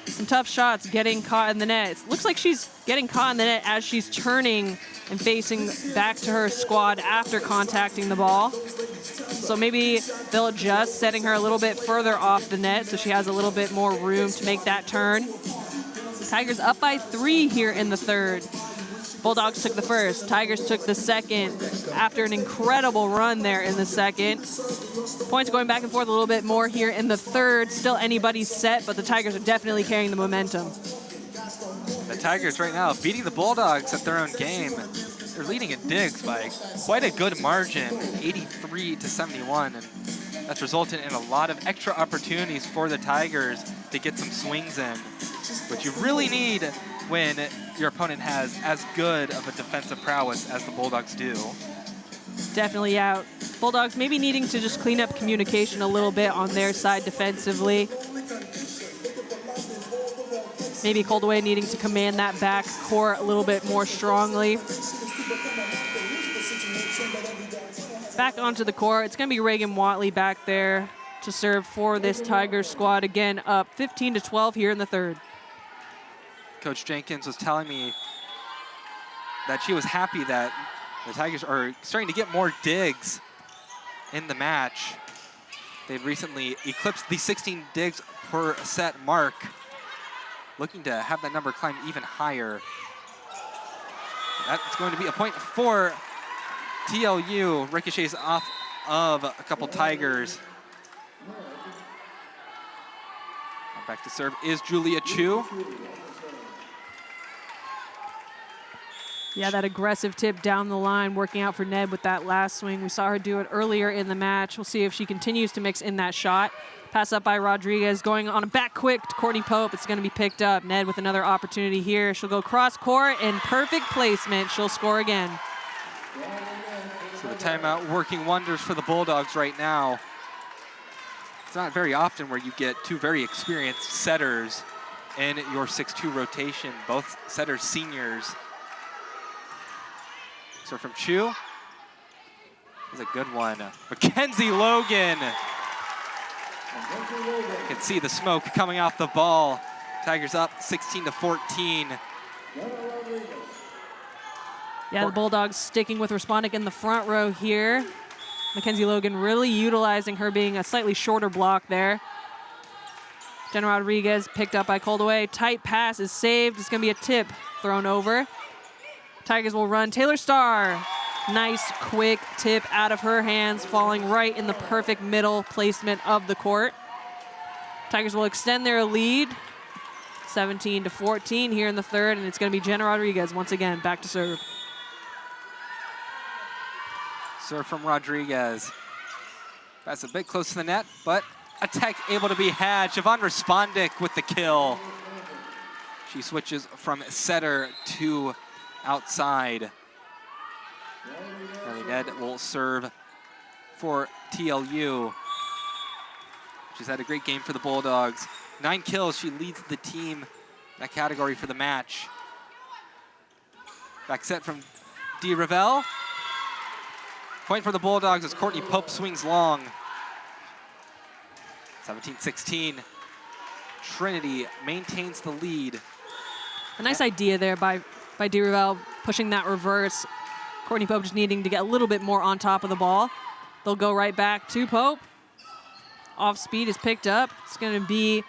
some tough shots, getting caught in the net. It looks like she's getting caught in the net as she's turning and facing back to her squad after contacting the ball. So maybe they'll adjust, setting her a little bit further off the net so she has a little bit more room to make that turn. Tigers up by 3 here in the third. Bulldogs took the first. Tigers took the second after an incredible run there in the second. Points going back and forth a little bit more here in the third. Still anybody's set, but the Tigers are definitely carrying the momentum. The Tigers right now beating the Bulldogs at their own game. They're leading in digs by quite a good margin, 83-71, and that's resulted in a lot of extra opportunities for the Tigers to get some swings in, which you really need when your opponent has as good of a defensive prowess as the Bulldogs do. Definitely out. Bulldogs maybe needing to just clean up communication a little bit on their side defensively. Maybe Coldaway needing to command that back court a little bit more strongly. Back onto the court, it's going to be Reagan Watley back there to serve for this Tigers squad. Again, up 15-12 here in the third. Coach Jenkins was telling me that she was happy that the Tigers are starting to get more digs in the match. They've recently eclipsed the 16 digs per set mark, looking to have that number climb even higher. That's going to be a point for TLU. Ricochets off of a couple Tigers. Back to serve is Julia Chu. Yeah, that aggressive tip down the line, working out for Ned with that last swing. We saw her do it earlier in the match. We'll see if she continues to mix in that shot. Pass up by Rodriguez, going on a back quick to Courtney Pope. It's going to be picked up. Ned with another opportunity here. She'll go cross court and perfect placement. She'll score again. So the timeout working wonders for the Bulldogs right now. It's not very often where you get two very experienced setters in your 6-2 rotation, both setters seniors. So from Chu, is a good one. Mackenzie Logan. You can see the smoke coming off the ball. Tigers up 16-14. Yeah, the Bulldogs sticking with Respondek in the front row here. Mackenzie Logan really utilizing her being a slightly shorter block there. Jenna Rodriguez picked up by Coldaway. Tight pass is saved. It's going to be a tip thrown over. Tigers will run. Taylor Starr, nice quick tip out of her hands, falling right in the perfect middle placement of the court. Tigers will extend their lead, 17-14 here in the third, and it's going to be Jenna Rodriguez once again back to serve. Serve from Rodriguez. That's a bit close to the net, but attack able to be had. Siobhan Respondek with the kill. She switches from setter to outside. Ellie Ned will serve for TLU. She's had a great game for the Bulldogs. 9 kills, she leads the team in that category for the match. Back set from D. Ravel. Point for the Bulldogs as Courtney Pope swings long. 17-16. Trinity maintains the lead. A nice idea there by D. Ravel, pushing that reverse. Courtney Pope just needing to get a little bit more on top of the ball. They'll go right back to Pope. Off speed is picked up. It's going to be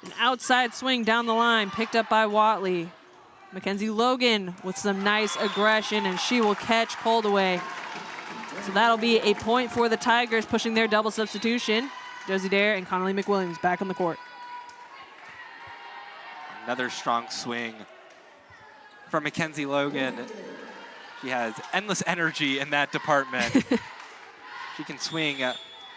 an outside swing down the line, picked up by Watley. Mackenzie Logan with some nice aggression, and she will catch Coldaway. So that'll be a point for the Tigers, pushing their double substitution. Josie Dare and Connolly McWilliams back on the court. Another strong swing from Mackenzie Logan. She has endless energy in that department. She can swing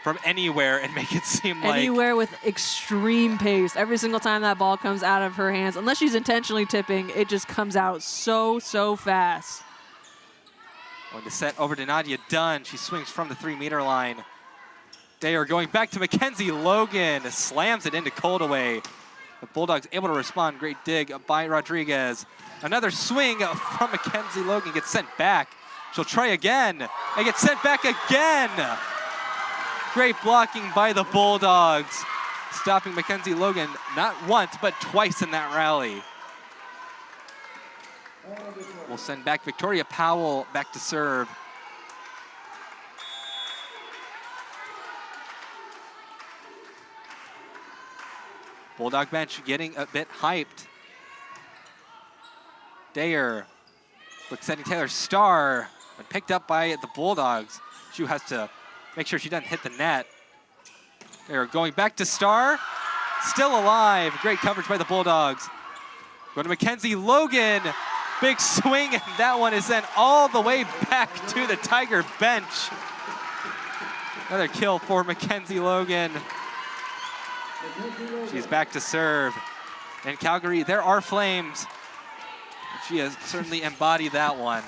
from anywhere and make it seem like... Anywhere with extreme pace. Every single time that ball comes out of her hands, unless she's intentionally tipping, it just comes out so fast. Going to set over to Nadia Dunn. She swings from the 3-meter line. Dare going back to Mackenzie Logan. Slams it into Coldaway. The Bulldogs able to respond. Great dig by Rodriguez. Another swing from Mackenzie Logan. Gets sent back. She'll try again. And gets sent back again. Great blocking by the Bulldogs. Stopping Mackenzie Logan not once, but twice in that rally. We'll send back Victoria Powell back to serve. Bulldog bench getting a bit hyped. Dare, quick setting Taylor Starr, but picked up by the Bulldogs. She has to make sure she doesn't hit the net. Dare going back to Starr, still alive. Great coverage by the Bulldogs. Go to Mackenzie Logan, big swing, and that one is sent all the way back to the Tiger bench. Another kill for Mackenzie Logan. She's back to serve. In Calgary, there are flames. She has certainly embodied that one.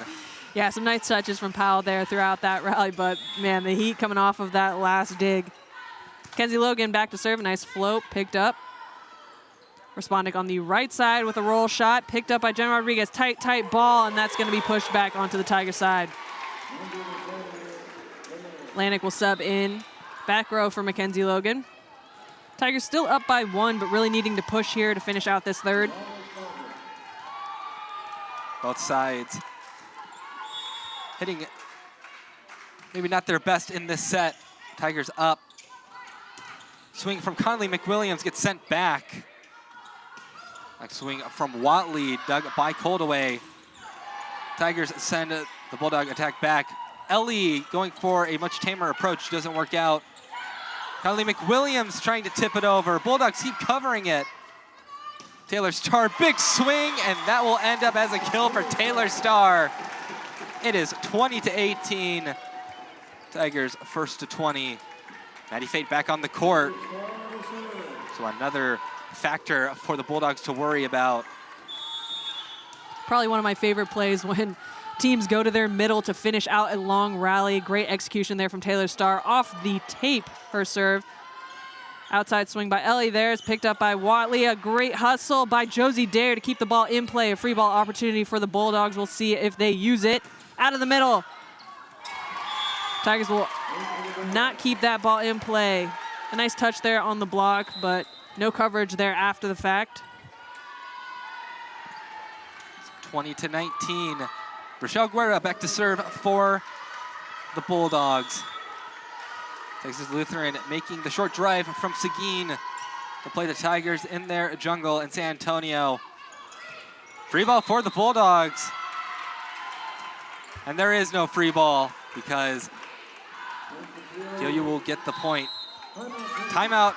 Yeah, some nice touches from Powell there throughout that rally, but man, the heat coming off of that last dig. Mackenzie Logan back to serve, a nice float, picked up. Responding on the right side with a roll shot, picked up by Jen Rodriguez. Tight ball, and that's going to be pushed back onto the Tiger side. Lanik will sub in. Back row for Mackenzie Logan. Tigers still up by 1, but really needing to push here to finish out this third. Both sides hitting maybe not their best in this set. Tigers up. Swing from Connolly McWilliams gets sent back. Next swing from Watley, dug by Coldaway. Tigers send the Bulldog attack back. Ellie going for a much tamer approach, doesn't work out. Connolly McWilliams trying to tip it over. Bulldogs keep covering it. Taylor Starr, big swing, and that will end up as a kill for Taylor Starr. It is 20-18. Tigers first to 20. Maddie Fate back on the court. So another factor for the Bulldogs to worry about. Probably one of my favorite plays when teams go to their middle to finish out a long rally. Great execution there from Taylor Starr. Off the tape, her serve. Outside swing by Ellie there is picked up by Watley. A great hustle by Josie Dare to keep the ball in play. A free ball opportunity for the Bulldogs. We'll see if they use it. Out of the middle. Tigers will not keep that ball in play. A nice touch there on the block, but no coverage there after the fact. 20-19. Rochelle Guerra back to serve for the Bulldogs. Texas Lutheran making the short drive from Seguin to play the Tigers in their jungle in San Antonio. Free ball for the Bulldogs. And there is no free ball because TLU will get the point. Timeout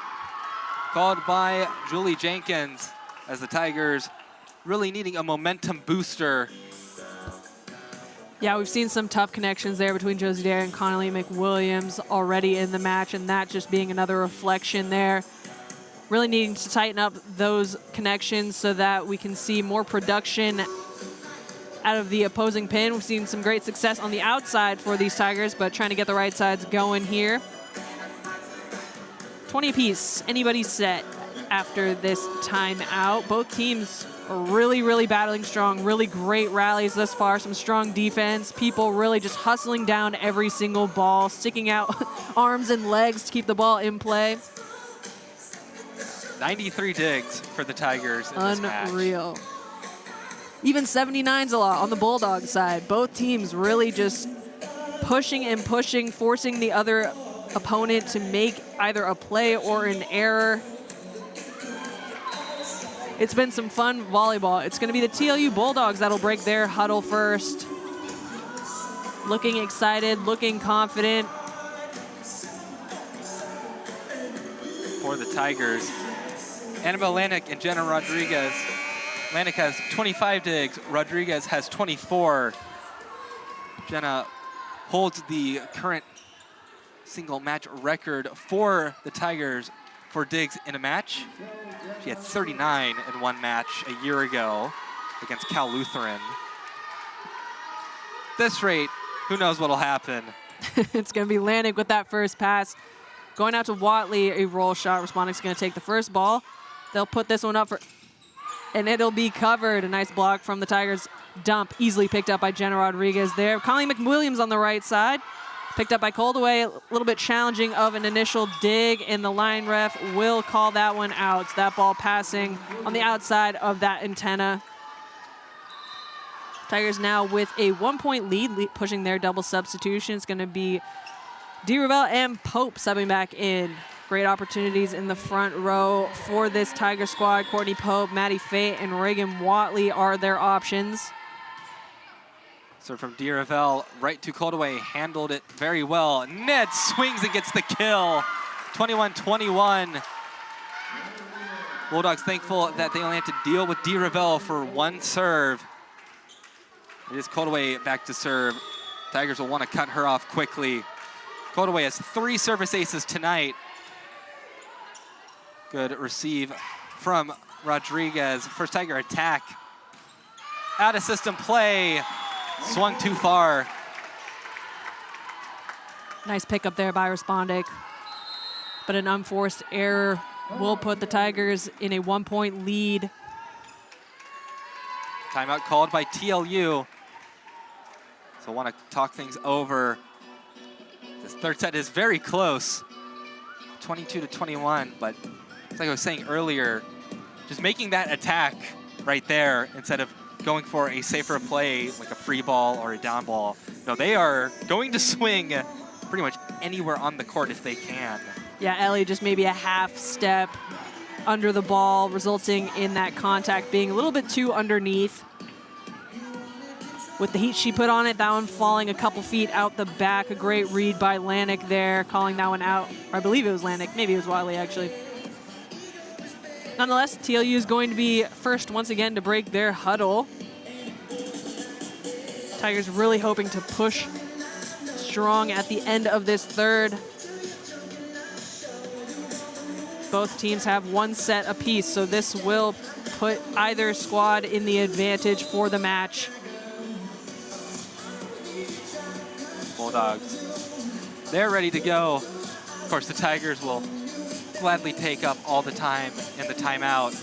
called by Julie Jenkins as the Tigers really needing a momentum booster. Yeah, we've seen some tough connections there between Josie Dare and Connolly McWilliams already in the match, and that just being another reflection there. Really needing to tighten up those connections so that we can see more production out of the opposing pin. We've seen some great success on the outside for these Tigers, but trying to get the right sides going here. 20 apiece, anybody's set after this timeout. Both teams are really battling strong, really great rallies thus far, some strong defense, people really just hustling down every single ball, sticking out arms and legs to keep the ball in play. 93 digs for the Tigers in this match. Unreal. Even 79's a lot on the Bulldog side. Both teams really just pushing and pushing, forcing the other opponent to make either a play or an error. It's been some fun volleyball. It's going to be the TLU Bulldogs that'll break their huddle first. Looking excited, looking confident. For the Tigers, Annabelle Lanik and Jenna Rodriguez. Lanik has 25 digs, Rodriguez has 24. Jenna holds the current single match record for the Tigers for digs in a match. She had 39 in one match a year ago against Cal Lutheran. This rate, who knows what'll happen. It's going to be Lanik with that first pass. Going out to Watley, a roll shot. Respondent's going to take the first ball. They'll put this one up for, and it'll be covered. A nice block from the Tigers. Dump easily picked up by Jenna Rodriguez there. Colleen McWilliams on the right side. Picked up by Coldaway. A little bit challenging of an initial dig, and the line ref will call that one out. So that ball passing on the outside of that antenna. Tigers now with a 1-point lead, pushing their double substitution. It's going to be DeRavel and Pope subbing back in. Great opportunities in the front row for this Tiger squad. Courtney Pope, Maddie Fate, and Reagan Watley are their options. So from DeRavel right to Coldaway, handled it very well. Ned swings and gets the kill. 21-21. Bulldogs thankful that they only had to deal with DeRavel for one serve. It is Coldaway back to serve. Tigers will want to cut her off quickly. Coldaway has 3 service aces tonight. Good receive from Rodriguez. First Tiger attack. Out of system play. Swung too far. Nice pickup there by Respondic. But an unforced error will put the Tigers in a 1-point lead. Timeout called by TLU. So want to talk things over. This third set is very close. 22-21, but like I was saying earlier, just making that attack right there instead of going for a safer play like a free ball or a down ball. No, they are going to swing pretty much anywhere on the court if they can. Yeah, Ellie just maybe a half step under the ball, resulting in that contact being a little bit too underneath. With the heat she put on it, that one falling a couple feet out the back. A great read by Lanik there, calling that one out. Or I believe it was Lanik, maybe it was Wiley actually. Nonetheless, TLU is going to be first once again to break their huddle. Tigers really hoping to push strong at the end of this third. Both teams have 1 set apiece, so this will put either squad in the advantage for the match. Bulldogs, they're ready to go. Of course, the Tigers will gladly take up all the time in the timeout.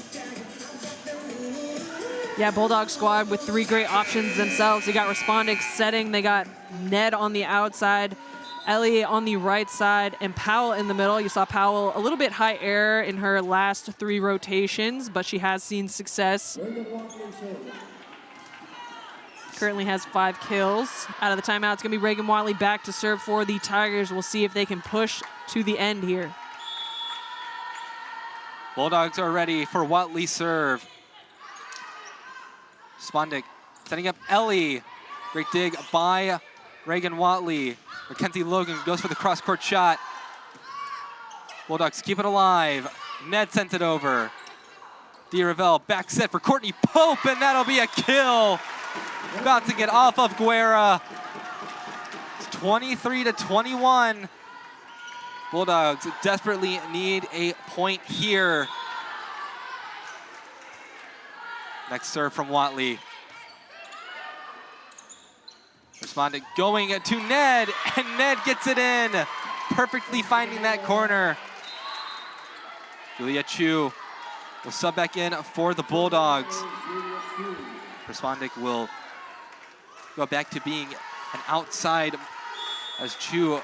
Yeah, Bulldog squad with 3 great options themselves. They got Respondic setting, they got Ned on the outside, Ellie on the right side, and Powell in the middle. You saw Powell a little bit high error in her last 3 rotations, but she has seen success. Currently has 5 kills. Out of the timeout, it's gonna be Reagan Watley back to serve for the Tigers. We'll see if they can push to the end here. Bulldogs are ready for Watley serve. Spondic setting up Ellie. Great dig by Reagan Watley. Mackenzie Logan goes for the cross-court shot. Bulldogs keep it alive. Ned sent it over. DeRavel back set for Courtney Pope, and that'll be a kill. Bouncing it off of Guerra. It's 23-21. Bulldogs desperately need a point here. Next serve from Watley. Responding, going to Ned, and Ned gets it in. Perfectly finding that corner. Julia Chu will sub back in for the Bulldogs. Respondic will go back to being an outside as Chu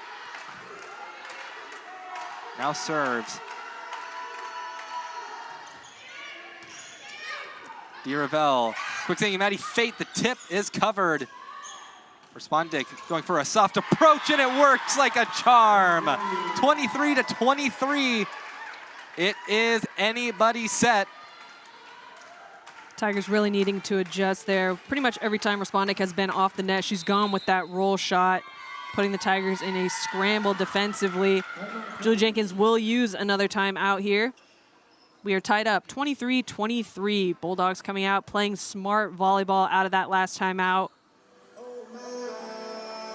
now serves. DeRavel, quick thing, Maddie Fate, the tip is covered. Respondic going for a soft approach, and it works like a charm. 23-23. It is anybody's set. Tigers really needing to adjust there. Pretty much every time Respondic has been off the net, she's gone with that roll shot, putting the Tigers in a scramble defensively. Julie Jenkins will use another timeout here. We are tied up 23-23. Bulldogs coming out, playing smart volleyball out of that last timeout.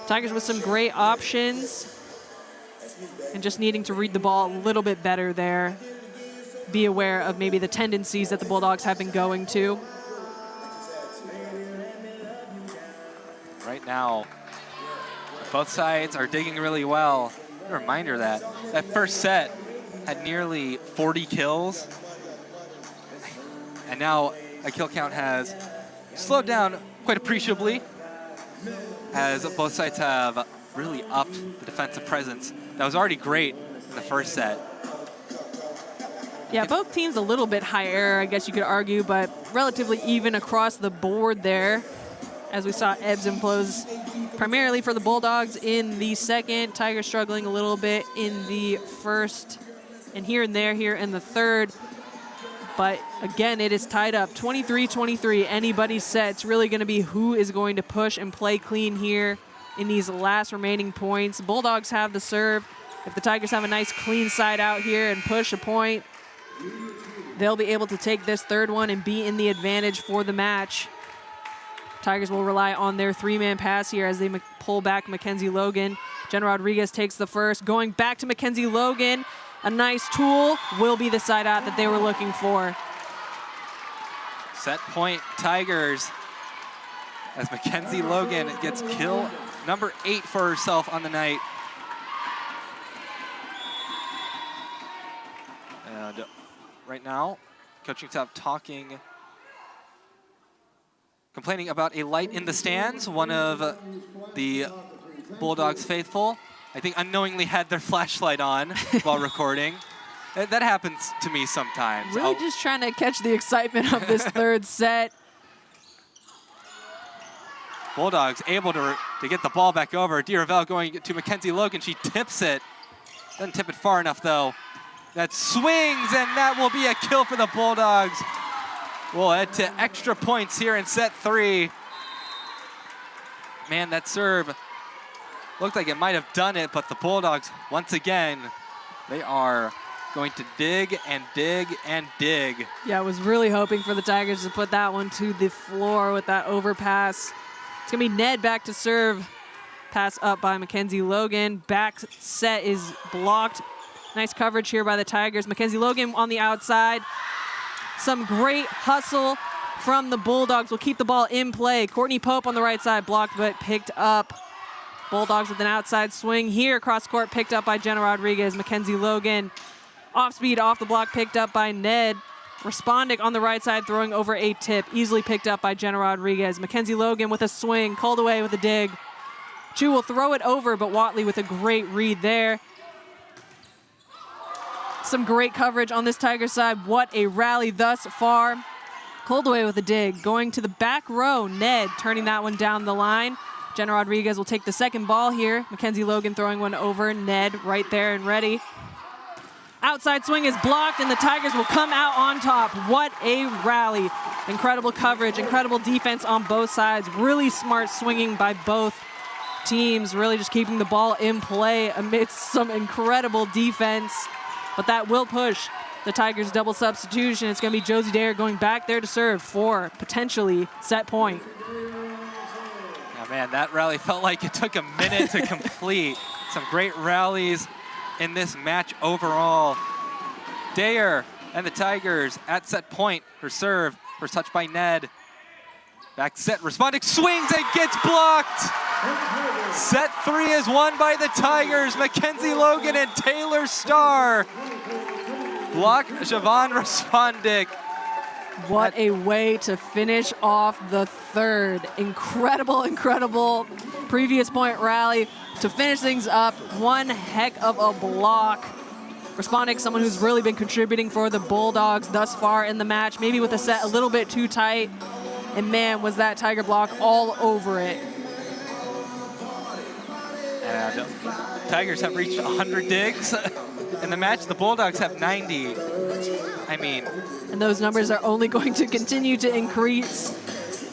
Tigers with some great options and just needing to read the ball a little bit better there. Be aware of maybe the tendencies that the Bulldogs have been going to. Right now, both sides are digging really well. A reminder that that first set had nearly 40 kills. And now a kill count has slowed down quite appreciably as both sides have really upped the defensive presence. That was already great in the first set. Yeah, both teams a little bit higher, I guess you could argue, but relatively even across the board there, as we saw ebbs and flows primarily for the Bulldogs in the second. Tigers struggling a little bit in the first, and here and there here in the third. But again, it is tied up 23-23. Anybody's set. It's really going to be who is going to push and play clean here in these last remaining points. Bulldogs have the serve. If the Tigers have a nice clean side out here and push a point, they'll be able to take this third one and be in the advantage for the match. Tigers will rely on their three-man pass here as they pull back Mackenzie Logan. Jenna Rodriguez takes the first, going back to Mackenzie Logan. A nice tool will be the side out that they were looking for. Set point Tigers as Mackenzie Logan gets kill number 8 for herself on the night. And right now, coaching staff complaining about a light in the stands. One of the Bulldogs faithful, I think, unknowingly had their flashlight on while recording. That happens to me sometimes. Really just trying to catch the excitement of this third set. Bulldogs able to get the ball back over. Diravel going to Mackenzie Logan. She tips it. Doesn't tip it far enough, though. That swings, and that will be a kill for the Bulldogs. We'll head to extra points here in set 3. Man, that serve looked like it might have done it, but the Bulldogs, once again, they are going to dig and dig and dig. Yeah, I was really hoping for the Tigers to put that one to the floor with that overpass. It's going to be Ned back to serve. Pass up by Mackenzie Logan. Back set is blocked. Nice coverage here by the Tigers. Mackenzie Logan on the outside. Some great hustle from the Bulldogs. Will keep the ball in play. Courtney Pope on the right side, blocked but picked up. Bulldogs with an outside swing here across court, picked up by Jenna Rodriguez. Mackenzie Logan off speed, off the block, picked up by Ned. Respondic on the right side, throwing over a tip, easily picked up by Jenna Rodriguez. Mackenzie Logan with a swing, called away with a dig. Chu will throw it over, but Watley with a great read there. Some great coverage on this Tiger side. What a rally thus far. Coldaway with a dig, going to the back row. Ned turning that one down the line. Jenna Rodriguez will take the second ball here. Mackenzie Logan throwing one over. Ned right there and ready. Outside swing is blocked, and the Tigers will come out on top. What a rally. Incredible coverage, incredible defense on both sides. Really smart swinging by both teams, really just keeping the ball in play amidst some incredible defense. But that will push the Tigers' double substitution. It's going to be Josie Dare going back there to serve for potentially set point. Yeah, man, that rally felt like it took a minute to complete. Some great rallies in this match overall. Dare and the Tigers at set point. Her serve, first touch by Ned. Back set, Respondic swings and gets blocked. Set 3 is won by the Tigers. Mackenzie Logan and Taylor Starr block Siobhan Respondic. What a way to finish off the third. Incredible, incredible previous point rally to finish things up. One heck of a block. Respondic, someone who's really been contributing for the Bulldogs thus far in the match, maybe with a set a little bit too tight. And man, was that Tiger block all over it. And Tigers have reached 100 digs in the match. The Bulldogs have 90. I mean, and those numbers are only going to continue to increase.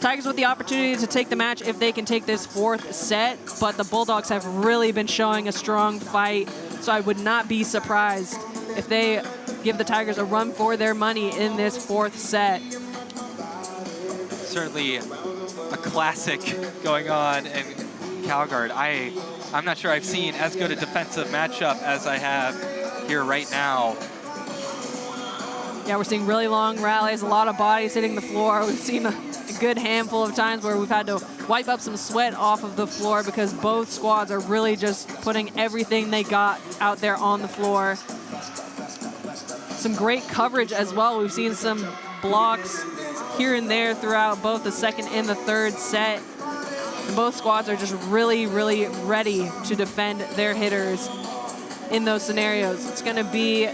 Tigers with the opportunity to take the match if they can take this fourth set, but the Bulldogs have really been showing a strong fight, so I would not be surprised if they give the Tigers a run for their money in this fourth set. Certainly a classic going on in Calgard. I'm not sure I've seen as good a defensive matchup as I have here right now. Yeah, we're seeing really long rallies, a lot of bodies hitting the floor. We've seen a good handful of times where we've had to wipe up some sweat off of the floor because both squads are really just putting everything they got out there on the floor. Some great coverage as well. We've seen some blocks here and there throughout both the second and the third set. And both squads are just really, really ready to defend their hitters in those scenarios. It's going to be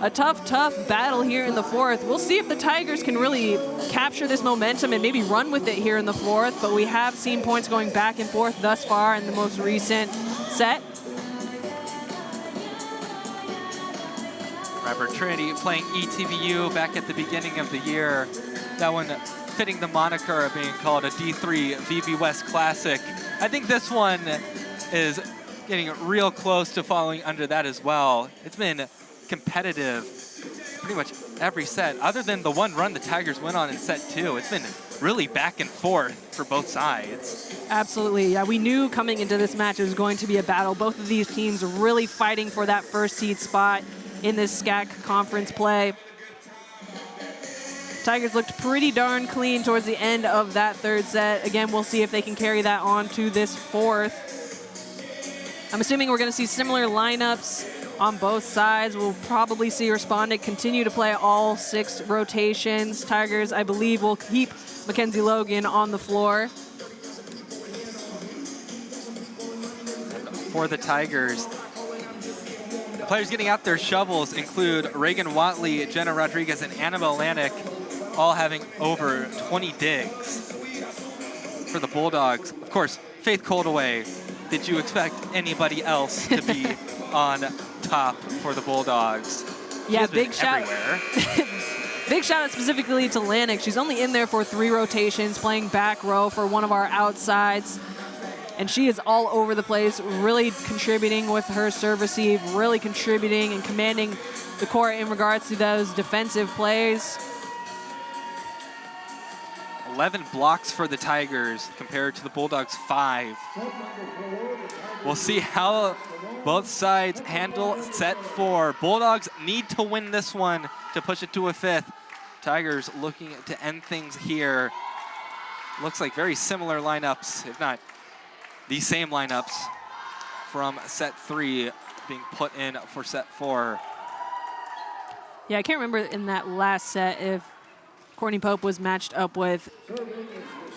a tough battle here in the fourth. We'll see if the Tigers can really capture this momentum and maybe run with it here in the fourth, but we have seen points going back and forth thus far in the most recent set. Remember, Trinity playing ETBU back at the beginning of the year. That one fitting the moniker of being called a D3 VB West Classic. I think this one is getting real close to falling under that as well. It's been competitive pretty much every set, other than the one run the Tigers went on in set 2. It's been really back and forth for both sides. Absolutely, yeah, we knew coming into this match it was going to be a battle. Both of these teams are really fighting for that first seed spot in this SCAC conference play. Tigers looked pretty darn clean towards the end of that third set. Again, we'll see if they can carry that on to this fourth. I'm assuming we're gonna see similar lineups on both sides. We'll probably see Respondent continue to play all 6 rotations. Tigers, I believe, will keep Mackenzie Logan on the floor. For the Tigers, the players getting out their shovels include Reagan Watley, Jenna Rodriguez, and Annabelle Lanik, all having over 20 digs. For the Bulldogs, of course, Faith Coldaway. Did you expect anybody else to be on top for the Bulldogs? Yeah, big shout. Everywhere. Big shout out specifically to Lanik. She's only in there for 3 rotations, playing back row for one of our outsides. And she is all over the place, really contributing with her serve receive, really contributing and commanding the court in regards to those defensive plays. 11 blocks for the Tigers compared to the Bulldogs' 5. We'll see how both sides handle set 4. Bulldogs need to win this one to push it to a 5th. Tigers looking to end things here. Looks like very similar lineups, if not the same lineups from set 3 being put in for set 4. Yeah, I can't remember in that last set if Courtney Pope was matched up with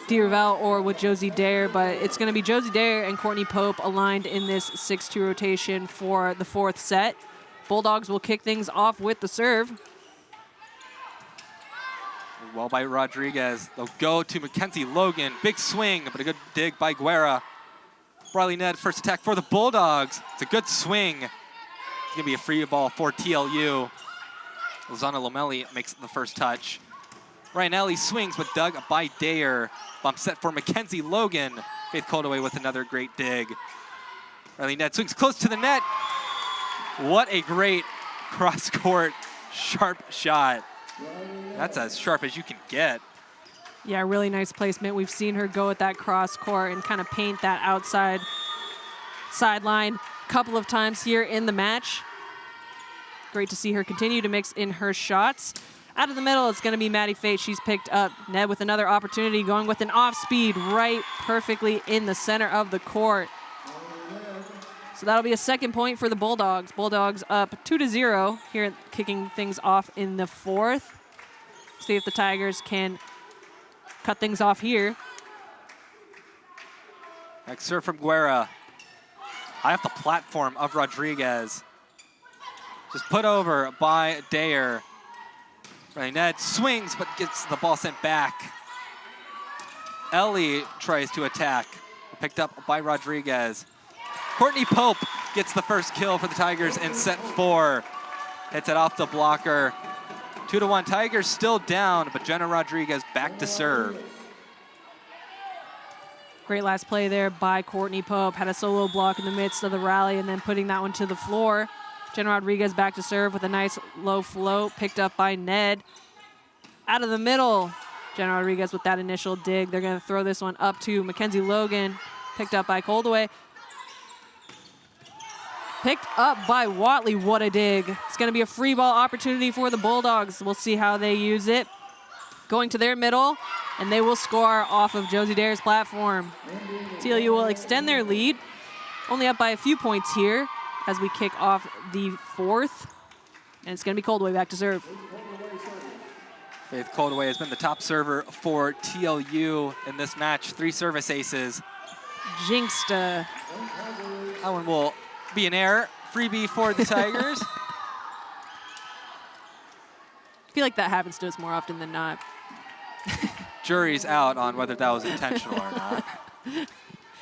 Dee Ravel or with Josie Dare, but it's going to be Josie Dare and Courtney Pope aligned in this 6-2 rotation for the 4th set. Bulldogs will kick things off with the serve. Well by Rodriguez. They'll go to Mackenzie Logan. Big swing, but a good dig by Guerra. Briley Ned, first attack for the Bulldogs. It's a good swing. It's going to be a free ball for TLU. Lozana Lomelli makes the first touch. Ryan Alley swings, but dug by Dare. Bump set for Mackenzie Logan. Faith Coldaway with another great dig. Riley Ned swings close to the net. What a great cross-court sharp shot. That's as sharp as you can get. Yeah, really nice placement. We've seen her go at that cross court and kind of paint that outside sideline a couple of times here in the match. Great to see her continue to mix in her shots. Out of the middle, it's going to be Maddie Fate. She's picked up Ned with another opportunity, going with an off-speed right perfectly in the center of the court. So that'll be a second point for the Bulldogs. Bulldogs up 2-0 here, kicking things off in the 4th. See if the Tigers can cut things off here. Next serve from Guerra. High off the platform of Rodriguez. Just put over by Dare. Riley Ned swings, but gets the ball sent back. Ellie tries to attack. Picked up by Rodriguez. Courtney Pope gets the first kill for the Tigers in set 4. hits it off the blocker. 2-1, Tigers still down, but Jenna Rodriguez back to serve. Great last play there by Courtney Pope. Had a solo block in the midst of the rally and then putting that one to the floor. Jenna Rodriguez back to serve with a nice low float, picked up by Ned. Out of the middle, Jenna Rodriguez with that initial dig. They're going to throw this one up to Mackenzie Logan, picked up by Coldaway. Picked up by Watley. What a dig. It's going to be a free ball opportunity for the Bulldogs. We'll see how they use it. Going to their middle, and they will score off of Josie Dare's platform. TLU will extend their lead, only up by a few points here as we kick off the fourth. And it's going to be Coldaway back to serve. Faith Coldaway has been the top server for TLU in this match. 3 service aces. Jinxed. That one will be an error. Freebie for the Tigers. I feel like that happens to us more often than not. Jury's out on whether that was intentional or not.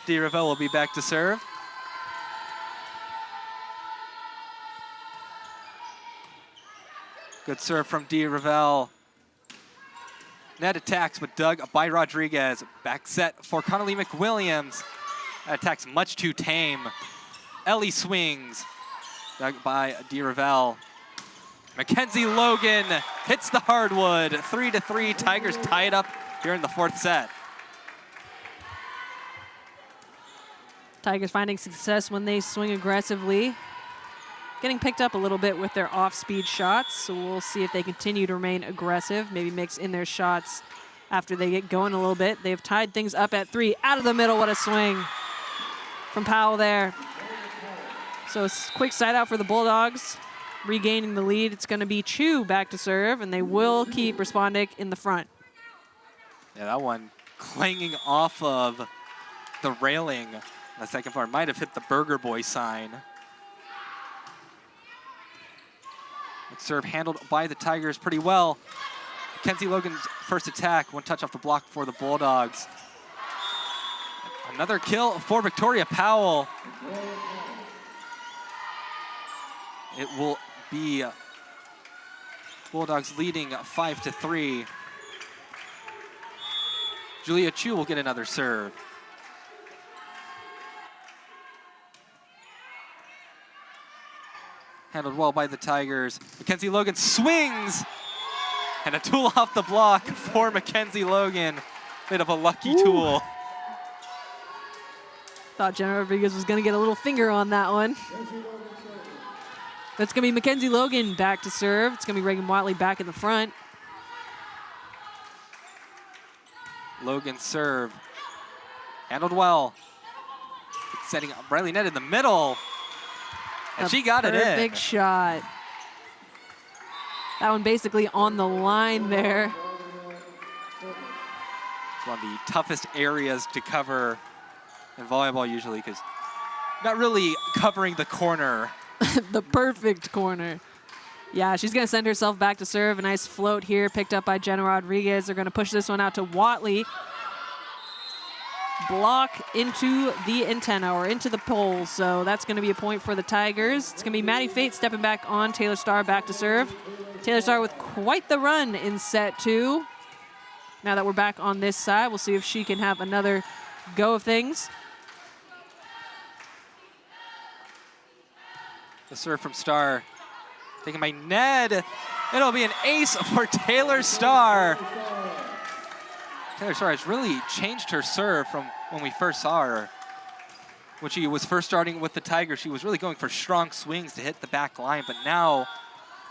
Dee Ravel will be back to serve. Good serve from Dee Ravel. Net attacks, but dug by Rodriguez. Back set for Connolly McWilliams. That attack's much too tame. Ellie swings. Dug by Dee Ravel. Mackenzie Logan hits the hardwood. 3-3. Tigers tie it up here in the 4th set. Tigers finding success when they swing aggressively. Getting picked up a little bit with their off-speed shots, so we'll see if they continue to remain aggressive, maybe mix in their shots after they get going a little bit. They've tied things up at 3. Out of the middle, what a swing from Powell there. So a quick side out for the Bulldogs. Regaining the lead, it's going to be Chu back to serve, and they will keep Respondic in the front. Yeah, that one clanging off of the railing on the second floor. Might have hit the Burger Boy sign. Serve handled by the Tigers pretty well. Mackenzie Logan's first attack, 1 touch off the block for the Bulldogs. Another kill for Victoria Powell. It will be Bulldogs leading 5-3. Julia Chu will get another serve. Handled well by the Tigers. Mackenzie Logan swings! And a tool off the block for Mackenzie Logan. Bit of a lucky tool. Thought Jenna Rodriguez was going to get a little finger on that one. That's going to be Mackenzie Logan back to serve. It's going to be Reagan Watley back in the front. Logan serve. Handled well. Setting up Briley Ned in the middle. And she got it in. Perfect shot. That one basically on the line there. It's one of the toughest areas to cover in volleyball usually, because not really covering the corner. The perfect corner. Yeah, she's going to send herself back to serve. A nice float here, picked up by Jenna Rodriguez. They're going to push this one out to Watley. Block into the antenna or into the pole, so that's going to be a point for the Tigers. It's going to be Maddie Fate stepping back on, Taylor Starr back to serve. Taylor Starr with quite the run in set 2. Now that we're back on this side, we'll see if she can have another go of things. The serve from Starr, taken by Ned. It'll be an ace for Taylor Starr. Taylor Starr has really changed her serve from when we first saw her. When she was first starting with the Tigers, she was really going for strong swings to hit the back line, but now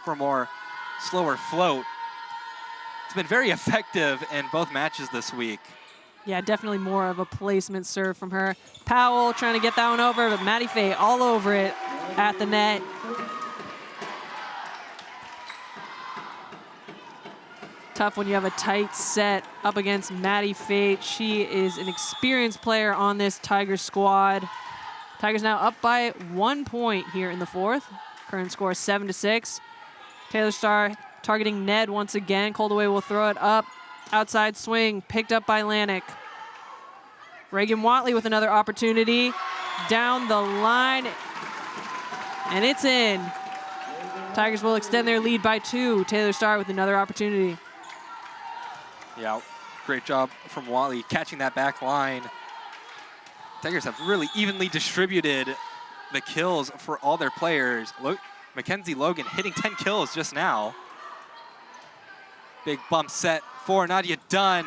for a more slower float. It's been very effective in both matches this week. Yeah, definitely more of a placement serve from her. Powell trying to get that one over, but Maddie Fay all over it at the net. Tough when you have a tight set up against Maddie Fate. She is an experienced player on this Tigers squad. Tigers now up by 1 point here in the 4th. Current score 7-6. Taylor Starr targeting Ned once again. Coldaway will throw it up. Outside swing, picked up by Lanik. Reagan Watley with another opportunity. Down the line, and it's in. Tigers will extend their lead by 2. Taylor Starr with another opportunity. Yeah, great job from Watley catching that back line. Tigers have really evenly distributed the kills for all their players. Mackenzie Logan hitting 10 kills just now. Big bump set for Nadia Dunn.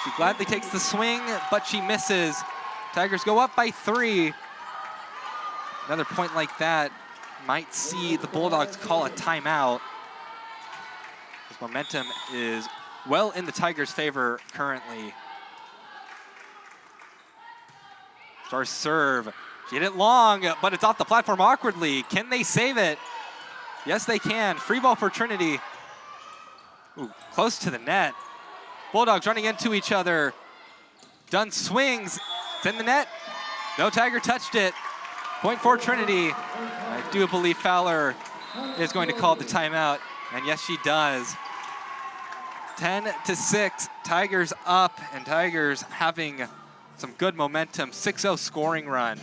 She gladly takes the swing, but she misses. Tigers go up by 3. Another point like that might see the Bulldogs call a timeout. This momentum is well in the Tigers' favor currently. Star's serve. She hit it long, but it's off the platform awkwardly. Can they save it? Yes, they can. Free ball for Trinity. Ooh, close to the net. Bulldogs running into each other. Dunn swings. It's in the net. No Tiger touched it. Point for Trinity. I do believe Fowler is going to call the timeout, and yes, she does. 10-6, Tigers up, and Tigers having some good momentum. 6-0 scoring run,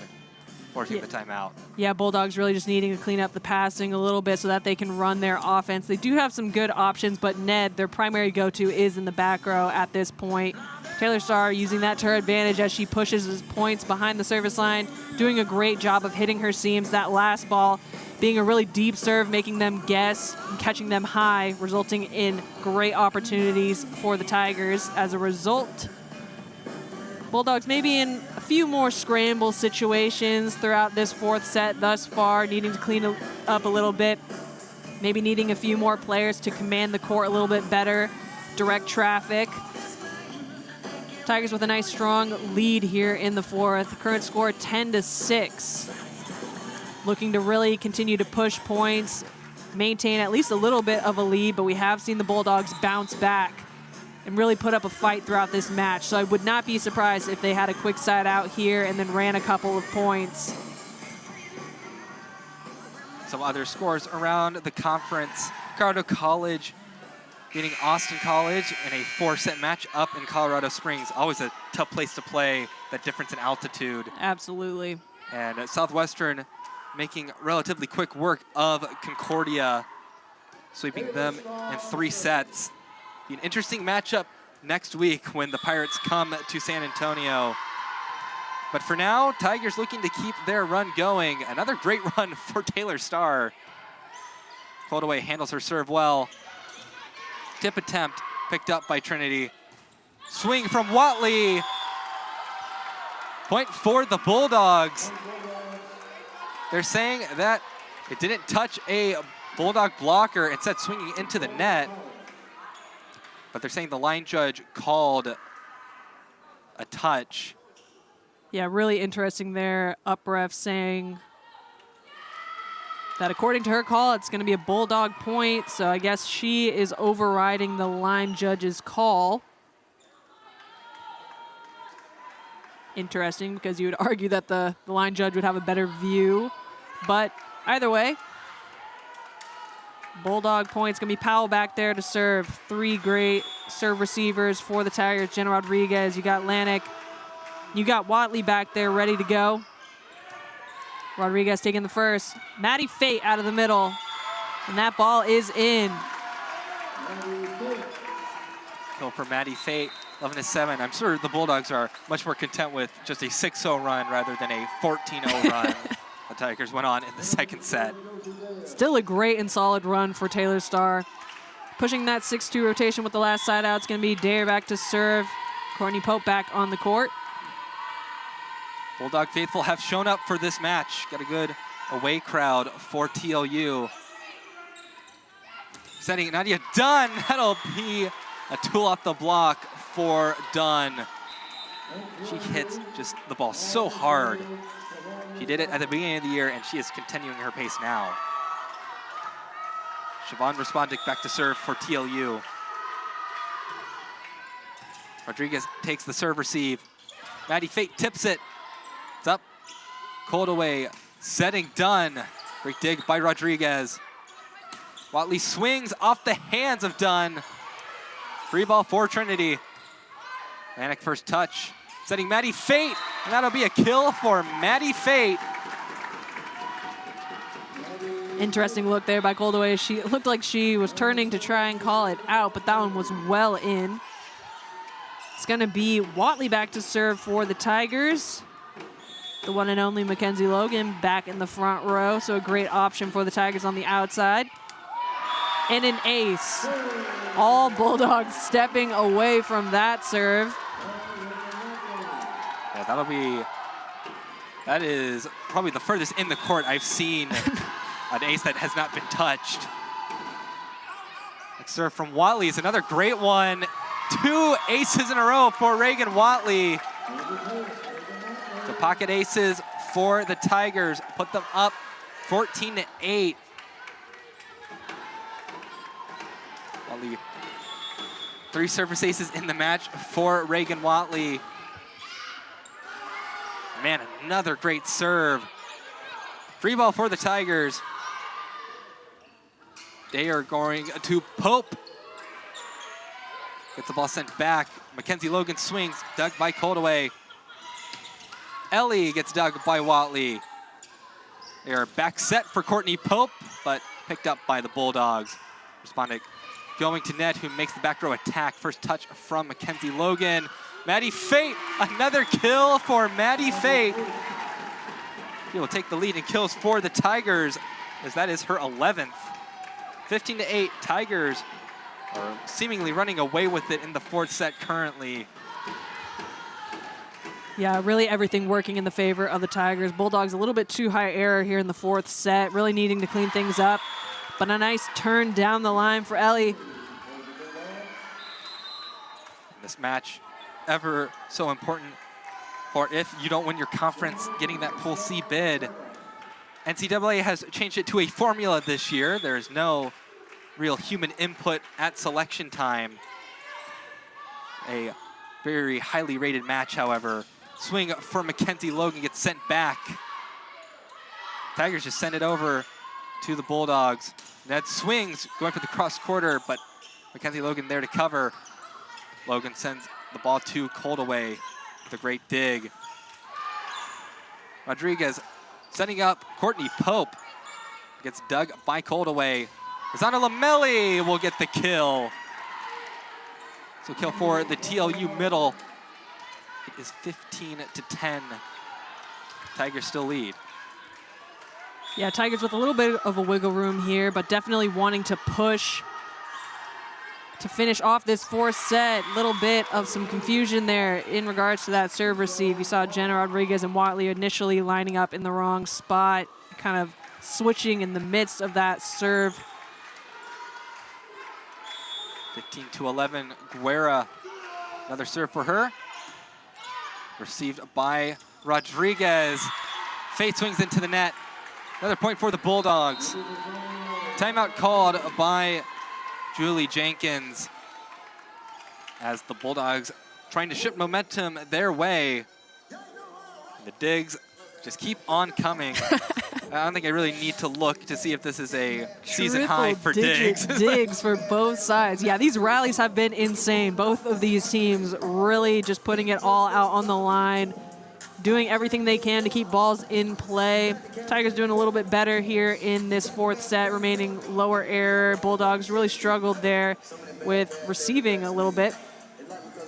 forcing the timeout. Yeah, Bulldogs really just needing to clean up the passing a little bit so that they can run their offense. They do have some good options, but Ned, their primary go-to, is in the back row at this point. Taylor Starr using that to her advantage as she pushes his points behind the service line, doing a great job of hitting her seams. That last ball being a really deep serve, making them guess and catching them high, resulting in great opportunities for the Tigers. As a result, Bulldogs maybe in a few more scramble situations throughout this 4th set thus far, needing to clean up a little bit, maybe needing a few more players to command the court a little bit better, direct traffic. Tigers with a nice strong lead here in the 4th. Current score 10-6. Looking to really continue to push points, maintain at least a little bit of a lead, but we have seen the Bulldogs bounce back and really put up a fight throughout this match. So I would not be surprised if they had a quick side out here and then ran a couple of points. Some other scores around the conference. Colorado College beating Austin College in a 4-set match up in Colorado Springs. Always a tough place to play, that difference in altitude. Absolutely. And Southwestern making relatively quick work of Concordia, sweeping them in 3 sets. Be an interesting matchup next week when the Pirates come to San Antonio. But for now, Tigers looking to keep their run going. Another great run for Taylor Starr. Coldaway handles her serve well. Tip attempt picked up by Trinity. Swing from Watley. Point for the Bulldogs. They're saying that it didn't touch a Bulldog blocker, instead swinging into the net. But they're saying the line judge called a touch. Yeah, really interesting there. Up ref saying that according to her call, it's going to be a Bulldog point. So I guess she is overriding the line judge's call. Interesting, because you would argue that the line judge would have a better view. But either way, Bulldog points. Going to be Powell back there to serve. 3 great serve receivers for the Tigers. Jenna Rodriguez, you got Lanik. You got Watley back there ready to go. Rodriguez taking the first. Maddie Fate out of the middle. And that ball is in. Kill for Maddie Fate, 11-7. I'm sure the Bulldogs are much more content with just a 6-0 run rather than a 14-0 run the Tigers went on in the 2nd set. Still a great and solid run for Taylor Starr. Pushing that 6-2 rotation with the last side out. It's going to be Dare back to serve. Courtney Pope back on the court. Bulldog faithful have shown up for this match. Got a good away crowd for TLU. Setting Nadia Dunn. That'll be a tool off the block for Dunn. She hits just the ball so hard. She did it at the beginning of the year, and she is continuing her pace now. Siobhan Respondic back to serve for TLU. Rodriguez takes the serve receive. Maddie Fate tips it. It's up. Coldaway setting Dunn. Great dig by Rodriguez. Watley swings off the hands of Dunn. Free ball for Trinity. Lanik first touch. Setting Maddie Fate. And that'll be a kill for Maddie Fate. Interesting look there by Coldaway. It looked like she was turning to try and call it out, but that one was well in. It's going to be Watley back to serve for the Tigers. The one and only Mackenzie Logan back in the front row, so a great option for the Tigers on the outside. And an ace. All Bulldogs stepping away from that serve. Yeah, that is probably the furthest in the court I've seen an ace that has not been touched. Next serve from Watley is another great one. 2 aces in a row for Reagan Watley. The pocket aces for the Tigers put them up 14-8. Watley, 3 service aces in the match for Reagan Watley. Man, another great serve. Free ball for the Tigers. They are going to Pope. Gets the ball sent back. Mackenzie Logan swings, dug by Coldaway. Ellie gets dug by Watley. They are back set for Courtney Pope, but picked up by the Bulldogs. Respondent going to net, who makes the back row attack. First touch from Mackenzie Logan. Maddie Fate, another kill for Maddie Fate. She will take the lead in kills for the Tigers, as that is her 11th. 15-8, Tigers are seemingly running away with it in the 4th set currently. Yeah, really everything working in the favor of the Tigers. Bulldogs a little bit too high error here in the 4th set, really needing to clean things up. But a nice turn down the line for Ellie. This match, ever so important for if you don't win your conference, getting that Pool C bid. NCAA has changed it to a formula this year. There is no real human input at selection time. A very highly rated match, however. Swing for Mackenzie Logan gets sent back. Tigers just send it over to the Bulldogs. Ned swings, going for the cross quarter, but Mackenzie Logan there to cover. Logan sends the ball to Coldaway with a great dig. Rodriguez setting up Courtney Pope. Gets dug by Coldaway. Rosanna Lamelli will get the kill. So kill for the TLU middle. It is 15-10. Tigers still lead. Yeah, Tigers with a little bit of a wiggle room here, but definitely wanting to push to finish off this 4th set. Little bit of some confusion there in regards to that serve receive. You saw Jenna Rodriguez and Watley initially lining up in the wrong spot, kind of switching in the midst of that serve. 15-11, Guerra. Another serve for her. Received by Rodriguez. Fate swings into the net. Another point for the Bulldogs. Timeout called by Julie Jenkins, as the Bulldogs trying to shift momentum their way. The digs just keep on coming. I don't think I really need to look to see if this is a season high for digs. Digs for both sides. Yeah, these rallies have been insane. Both of these teams really just putting it all out on the line, doing everything they can to keep balls in play. Tigers doing a little bit better here in this 4th set, remaining lower error. Bulldogs really struggled there with receiving a little bit.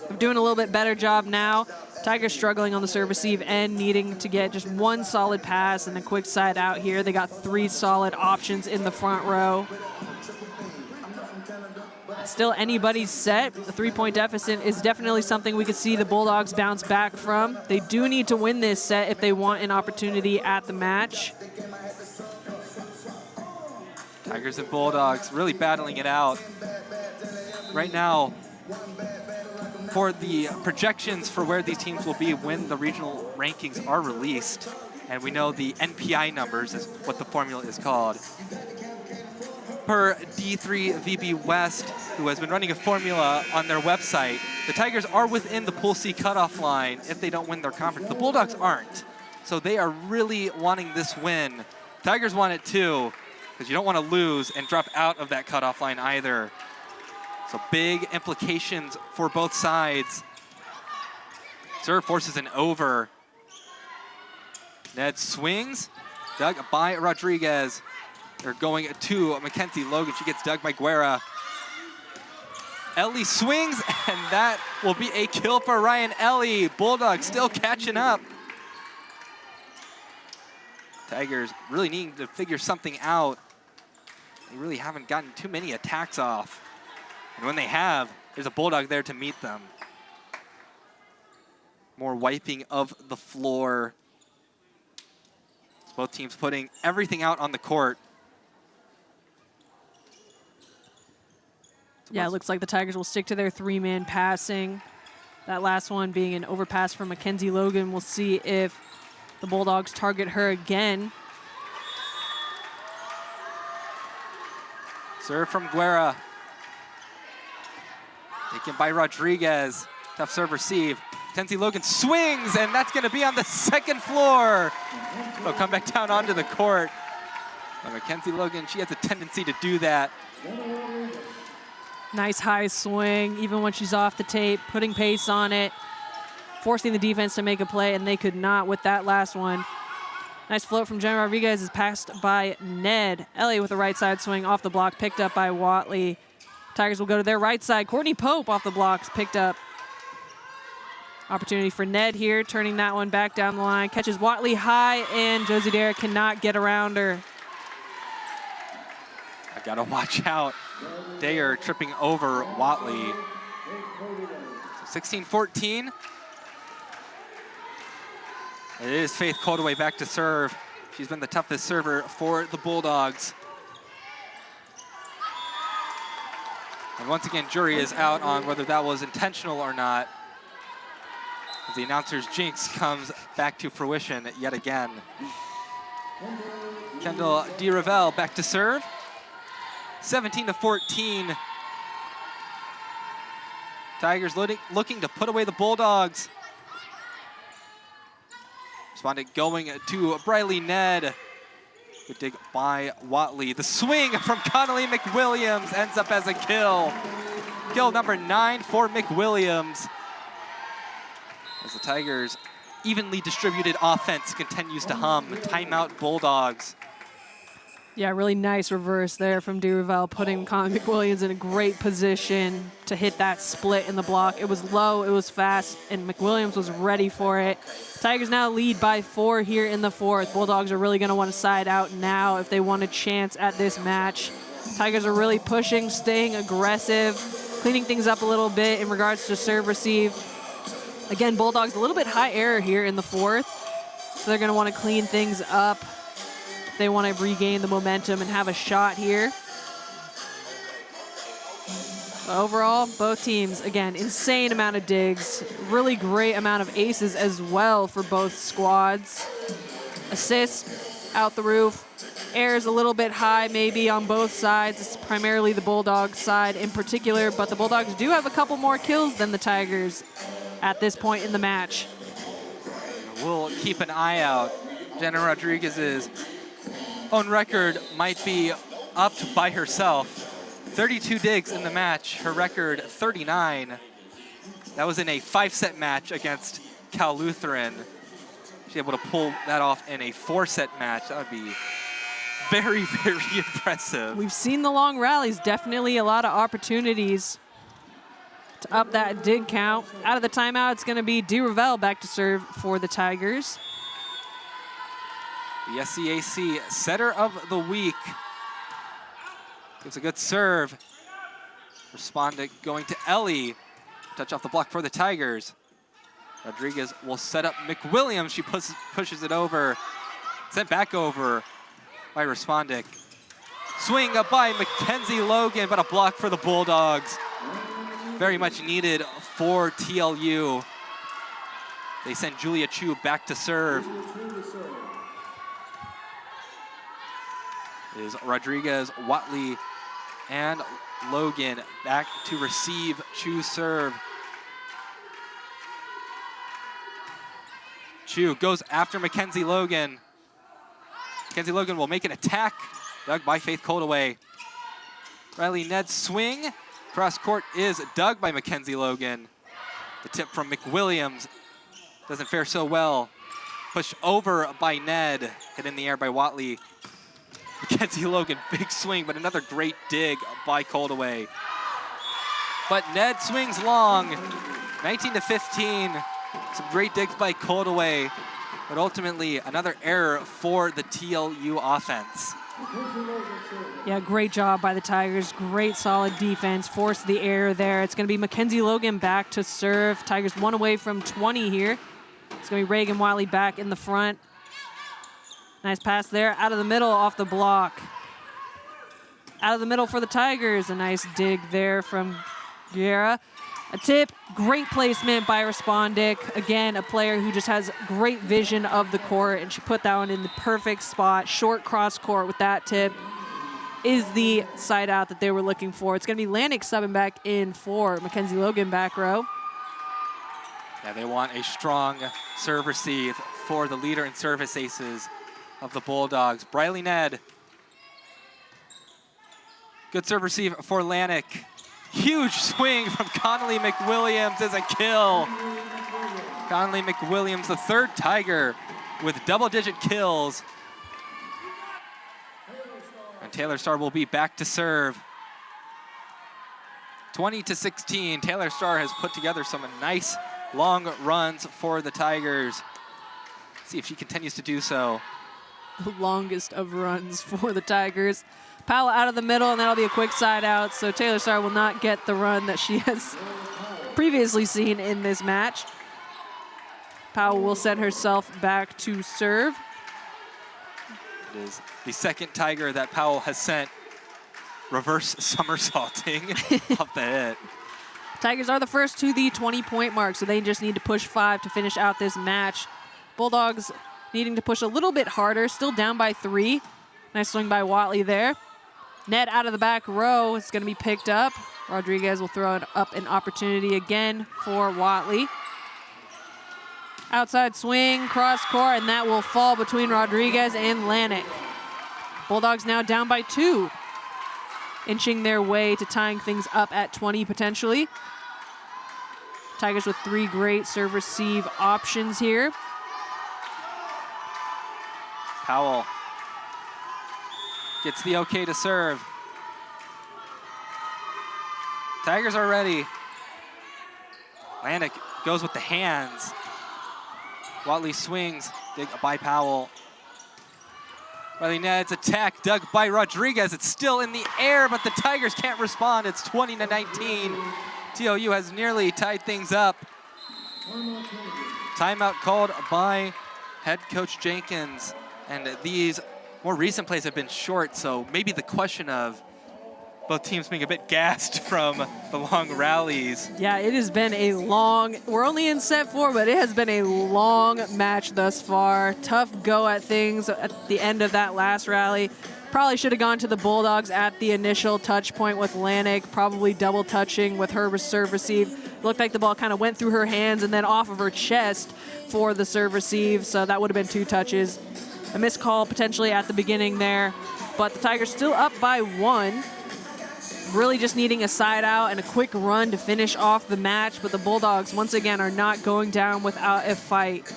They're doing a little bit better job now. Tigers struggling on the serve receive end, needing to get just one solid pass and a quick side out here. They got 3 solid options in the front row. Still anybody's set. The 3-point deficit is definitely something we could see the Bulldogs bounce back from. They do need to win this set if they want an opportunity at the match. Tigers and Bulldogs really battling it out. Right now, for the projections for where these teams will be when the regional rankings are released, and we know the NPI numbers is what the formula is called. Per D3 VB West, who has been running a formula on their website, the Tigers are within the Pool C cutoff line if they don't win their conference. The Bulldogs aren't. So they are really wanting this win. Tigers want it too, because you don't want to lose and drop out of that cutoff line either. So big implications for both sides. Serve forces an over. Ned swings, dug by Rodriguez. or going to Mackenzie Logan. She gets dug by Guerra. Ellie swings, and that will be a kill for Ryan Ellie. Bulldogs still catching up. Tigers really needing to figure something out. They really haven't gotten too many attacks off. And when they have, there's a Bulldog there to meet them. More wiping of the floor. So both teams putting everything out on the court. Yeah, it looks like the Tigers will stick to their three-man passing. That last one being an overpass from Mackenzie Logan. We'll see if the Bulldogs target her again. Serve from Guerra. Taken by Rodriguez. Tough serve receive. Mackenzie Logan swings, and that's going to be on the second floor. They'll come back down onto the court. And Mackenzie Logan, she has a tendency to do that. Nice high swing, even when she's off the tape, putting pace on it, forcing the defense to make a play, and they could not with that last one. Nice float from Jen Rodriguez is passed by Ned. Ellie with a right side swing off the block, picked up by Watley. Tigers will go to their right side. Courtney Pope off the blocks, picked up. Opportunity for Ned here, turning that one back down the line. Catches Watley high, and Josie Derrick cannot get around her. I gotta watch out. Dayer tripping over Watley. 16-14. It is Faith Coldaway back to serve. She's been the toughest server for the Bulldogs. And once again, jury is out on whether that was intentional or not, as the announcer's jinx comes back to fruition yet again. Kendall DeRavel back to serve. 17-14. Tigers looking to put away the Bulldogs. Respondent going to Briley Ned. Good dig by Watley. The swing from Connolly McWilliams ends up as a kill. Kill number 9 for McWilliams. As the Tigers' evenly distributed offense continues to hum. Timeout Bulldogs. Yeah, really nice reverse there from DeRavel, putting Connolly McWilliams in a great position to hit that split in the block. It was low, it was fast, and McWilliams was ready for it. Tigers now lead by 4 here in the fourth. Bulldogs are really going to want to side out now if they want a chance at this match. Tigers are really pushing, staying aggressive, cleaning things up a little bit in regards to serve receive. Again, Bulldogs a little bit high error here in the fourth, so they're going to want to clean things up. They want to regain the momentum and have a shot here. But overall, both teams, again, insane amount of digs, really great amount of aces as well for both squads. Assists out the roof, errors a little bit high maybe on both sides. It's primarily the Bulldogs side in particular, but the Bulldogs do have a couple more kills than the Tigers at this point in the match. We'll keep an eye out. Jenna Rodriguez's own record might be upped by herself. 32 digs in the match, her record 39. That was in a 5-set match against Cal Lutheran. She's able to pull that off in a 4-set match. That would be very, very impressive. We've seen the long rallies, definitely a lot of opportunities to up that dig count. Out of the timeout, it's going to be DeRavel back to serve for the Tigers. The SCAC setter of the week. Gives a good serve. Respondent going to Ellie. Touch off the block for the Tigers. Rodriguez will set up McWilliams. She pushes it over. Sent back over by Respondent. Swing up by Mackenzie Logan, but a block for the Bulldogs. Very much needed for TLU. They send Julia Chu back to serve. Is Rodriguez, Watley, and Logan back to receive Chu's serve. Chu goes after Mackenzie Logan. Mackenzie Logan will make an attack. Dug by Faith Coldaway. Riley Ned's swing. Cross court is dug by Mackenzie Logan. The tip from McWilliams doesn't fare so well. Pushed over by Ned. Hit in the air by Watley. Mackenzie Logan, big swing, but another great dig by Coldaway. But Ned swings long, 19-15. Some great digs by Coldaway, but ultimately another error for the TLU offense. Yeah, great job by the Tigers. Great solid defense. Forced the error there. It's going to be Mackenzie Logan back to serve. Tigers 1 away from 20 here. It's going to be Reagan Wiley back in the front. Nice pass there. Out of the middle, off the block. Out of the middle for the Tigers. A nice dig there from Guerra. A tip, great placement by Respondic. Again, a player who just has great vision of the court, and she put that one in the perfect spot. Short cross court with that tip is the side out that they were looking for. It's going to be Lanik subbing back in for Mackenzie Logan back row. Yeah, they want a strong serve receive for the leader in service aces of the Bulldogs. Briley Ned. Good serve receive for Lanik. Huge swing from Connolly McWilliams is a kill. Connolly McWilliams, the third Tiger with double-digit kills. And Taylor Starr will be back to serve. 20-16, Taylor Starr has put together some nice long runs for the Tigers. See if she continues to do so. The longest of runs for the Tigers. Powell out of the middle, and that'll be a quick side out, so Taylor Starr will not get the run that she has previously seen in this match. Powell will send herself back to serve. It is the second Tiger that Powell has sent reverse somersaulting off the hit. Tigers are the first to the 20-point mark, so they just need to push 5 to finish out this match. Bulldogs needing to push a little bit harder, still down by 3. Nice swing by Watley there. Net out of the back row is going to be picked up. Rodriguez will throw it up an opportunity again for Watley. Outside swing, cross court, and that will fall between Rodriguez and Lanik. Bulldogs now down by 2, inching their way to tying things up at 20 potentially. Tigers with 3 great serve receive options here. Powell gets the okay to serve. Tigers are ready. Lanik goes with the hands. Watley swings, dig by Powell. Riley Ned's attack dug by Rodriguez. It's still in the air, but the Tigers can't respond. It's 20-19. TLU has nearly tied things up. Timeout called by head coach Jenkins. And these more recent plays have been short, so maybe the question of both teams being a bit gassed from the long rallies. Yeah, it has been a long, we're only in set 4, but it has been a long match thus far. Tough go at things at the end of that last rally. Probably should have gone to the Bulldogs at the initial touch point with Lanik, probably double touching with her serve receive. Looked like the ball kind of went through her hands and then off of her chest for the serve receive, so that would have been 2 touches. A missed call potentially at the beginning there, but the Tigers still up by 1. Really just needing a side out and a quick run to finish off the match, but the Bulldogs once again are not going down without a fight.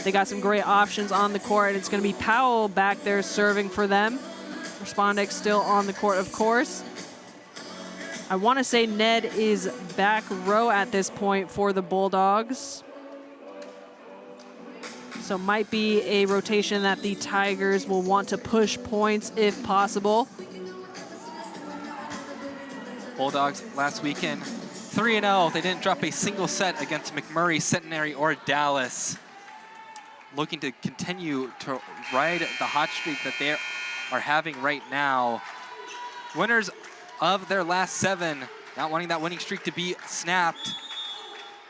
They got some great options on the court. It's going to be Powell back there serving for them. Respondic still on the court, of course. I want to say Ned is back row at this point for the Bulldogs. So might be a rotation that the Tigers will want to push points if possible. Bulldogs last weekend, 3-0. They didn't drop a single set against McMurray, Centenary, or Dallas. Looking to continue to ride the hot streak that they are having right now. Winners of their last 7, not wanting that winning streak to be snapped.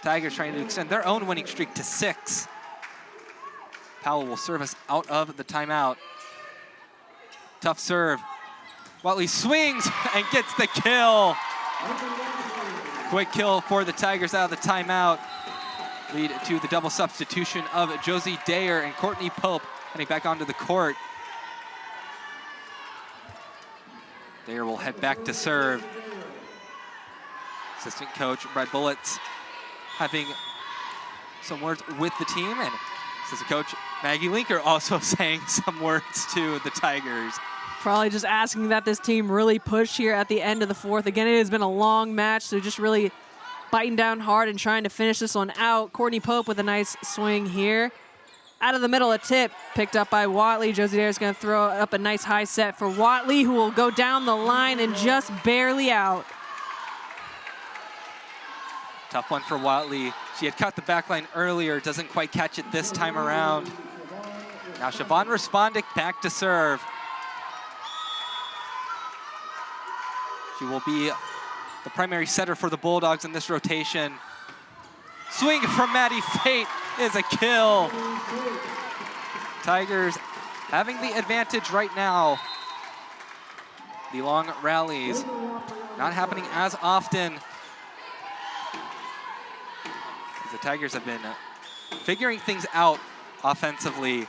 Tigers trying to extend their own winning streak to 6. Powell will serve us out of the timeout. Tough serve. Watley swings and gets the kill. Quick kill for the Tigers out of the timeout. Lead to the double substitution of Josie Dayer and Courtney Pope heading back onto the court. Dayer will head back to serve. Assistant coach Brad Bullets having some words with the team, and assistant coach Maggie Linker also saying some words to the Tigers. Probably just asking that this team really push here at the end of the fourth. Again, it has been a long match, so just really biting down hard and trying to finish this one out. Courtney Pope with a nice swing here. Out of the middle, a tip picked up by Watley. Josie Dare is going to throw up a nice high set for Watley, who will go down the line and just barely out. Tough one for Watley. She had cut the back line earlier, doesn't quite catch it this time around. Now Siobhan Respondic back to serve. She will be the primary setter for the Bulldogs in this rotation. Swing from Maddie Fate is a kill. Tigers having the advantage right now. The long rallies not happening as often. The Tigers have been figuring things out offensively.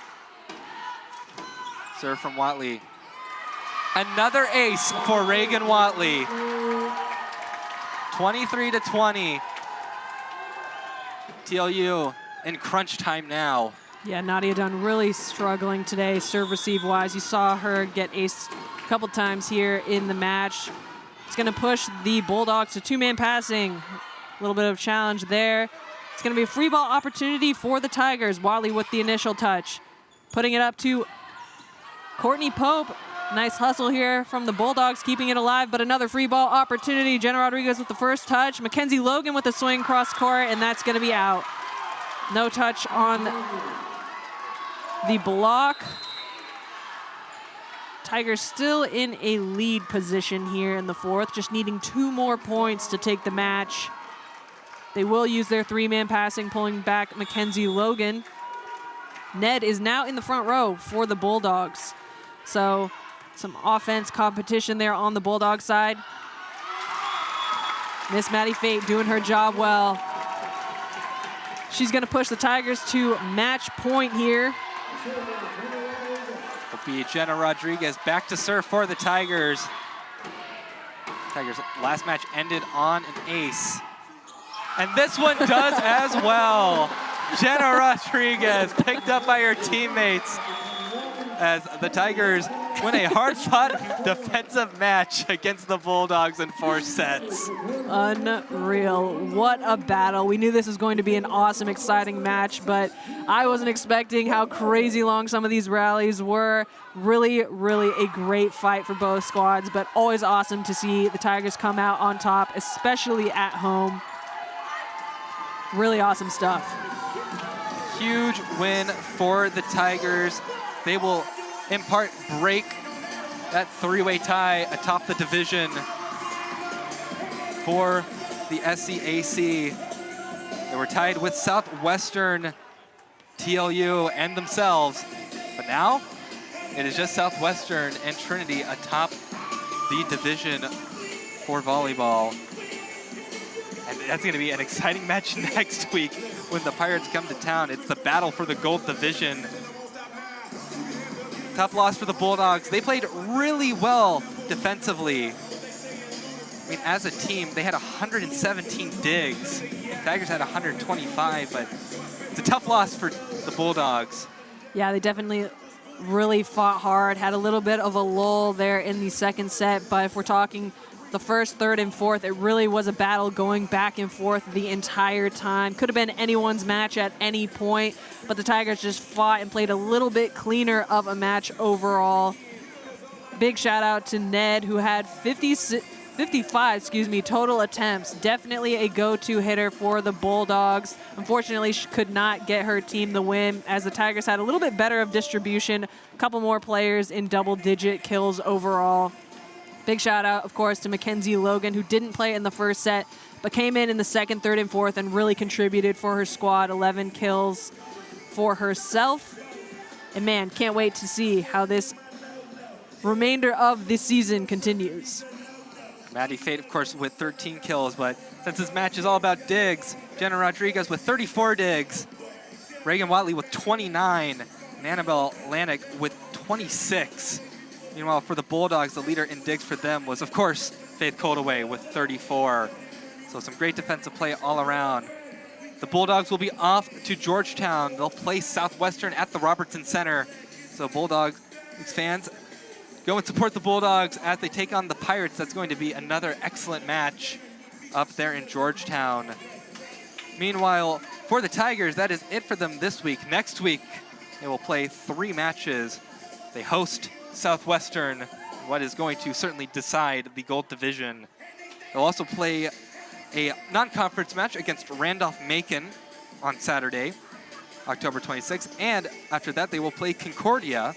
Serve from Watley. Another ace for Reagan Watley. 23-20. TLU in crunch time now. Yeah, Nadia Dunn really struggling today, serve receive wise. You saw her get aced a couple times here in the match. It's going to push the Bulldogs to two-man passing. A little bit of challenge there. It's going to be a free ball opportunity for the Tigers. Watley with the initial touch. Putting it up to Courtney Pope. Nice hustle here from the Bulldogs, keeping it alive, but another free ball opportunity. Jenna Rodriguez with the first touch. Mackenzie Logan with the swing cross court, and that's going to be out. No touch on the block. Tigers still in a lead position here in the fourth, just needing 2 more points to take the match. They will use their three-man passing, pulling back Mackenzie Logan. Ned is now in the front row for the Bulldogs. So some offense competition there on the Bulldog side. Miss Maddie Fate doing her job well. She's going to push the Tigers to match point here. Will be Jenna Rodriguez back to serve for the Tigers. Tigers' last match ended on an ace. And this one does as well. Jenna Rodriguez picked up by her teammates as the Tigers win a hard-fought defensive match against the Bulldogs in 4 sets. Unreal. What a battle. We knew this was going to be an awesome, exciting match, but I wasn't expecting how crazy long some of these rallies were. Really, really a great fight for both squads, but always awesome to see the Tigers come out on top, especially at home. Really awesome stuff. Huge win for the Tigers. They will, in part, break that 3-way tie atop the division for the SCAC. They were tied with Southwestern, TLU, and themselves. But now, it is just Southwestern and Trinity atop the division for volleyball. And that's going to be an exciting match next week when the Pirates come to town. It's the battle for the gold division. Tough loss for the Bulldogs. They played really well defensively. I mean, as a team, they had 117 digs. The Tigers had 125, but it's a tough loss for the Bulldogs. Yeah, they definitely really fought hard, had a little bit of a lull there in the second set, but if we're talking the first, third, and fourth, it really was a battle going back and forth the entire time. Could have been anyone's match at any point, but the Tigers just fought and played a little bit cleaner of a match overall. Big shout out to Ned, who had 55 total attempts. Definitely a go-to hitter for the Bulldogs. Unfortunately, she could not get her team the win, as the Tigers had a little bit better of distribution, a couple more players in double-digit kills overall. Big shout out, of course, to Mackenzie Logan, who didn't play in the first set, but came in the second, third, and fourth and really contributed for her squad. 11 kills for herself. And man, can't wait to see how this remainder of this season continues. Maddie Fate, of course, with 13 kills, but since this match is all about digs, Jenna Rodriguez with 34 digs, Reagan Watley with 29, and Annabelle Lanik with 26. Meanwhile, for the Bulldogs, the leader in digs for them was, of course, Faith Coldaway with 34. So some great defensive play all around. The Bulldogs will be off to Georgetown. They'll play Southwestern at the Robertson Center. So Bulldogs fans, go and support the Bulldogs as they take on the Pirates. That's going to be another excellent match up there in Georgetown. Meanwhile, for the Tigers, that is it for them this week. Next week, they will play 3 matches. They host Southwestern, what is going to certainly decide the Gold Division. They'll also play a non-conference match against Randolph-Macon on Saturday, October 26th. And after that, they will play Concordia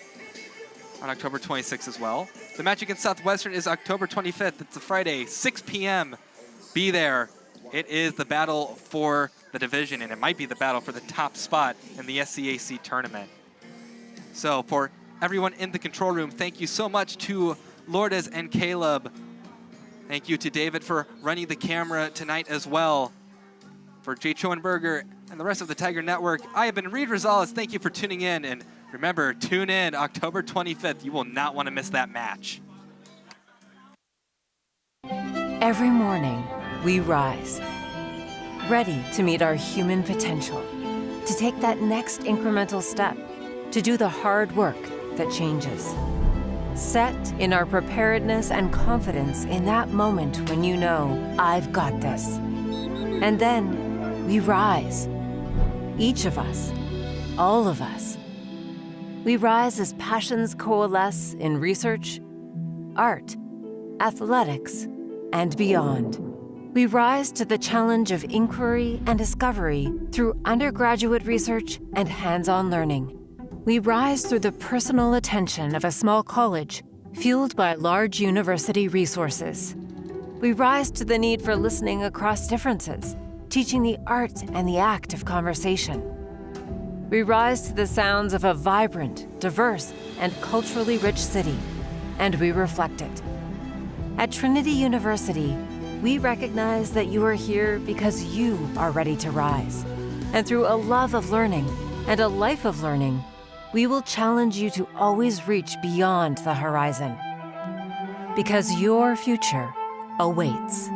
on October 26th as well. The match against Southwestern is October 25th. It's a Friday, 6 p.m. Be there. It is the battle for the division, and it might be the battle for the top spot in the SCAC tournament. So for everyone in the control room, thank you so much to Lourdes and Caleb. Thank you to David for running the camera tonight as well. For Jay Schoenberger and the rest of the Tiger Network, I have been Reed Rosales. Thank you for tuning in, and remember, tune in October 25th. You will not want to miss that match. Every morning, we rise, ready to meet our human potential, to take that next incremental step, to do the hard work that changes. Set in our preparedness and confidence in that moment when you know, I've got this. And then we rise. Each of us, all of us. We rise as passions coalesce in research, art, athletics, and beyond. We rise to the challenge of inquiry and discovery through undergraduate research and hands-on learning. We rise through the personal attention of a small college fueled by large university resources. We rise to the need for listening across differences, teaching the art and the act of conversation. We rise to the sounds of a vibrant, diverse, and culturally rich city, and we reflect it. At Trinity University, we recognize that you are here because you are ready to rise. And through a love of learning and a life of learning, we will challenge you to always reach beyond the horizon. Because your future awaits.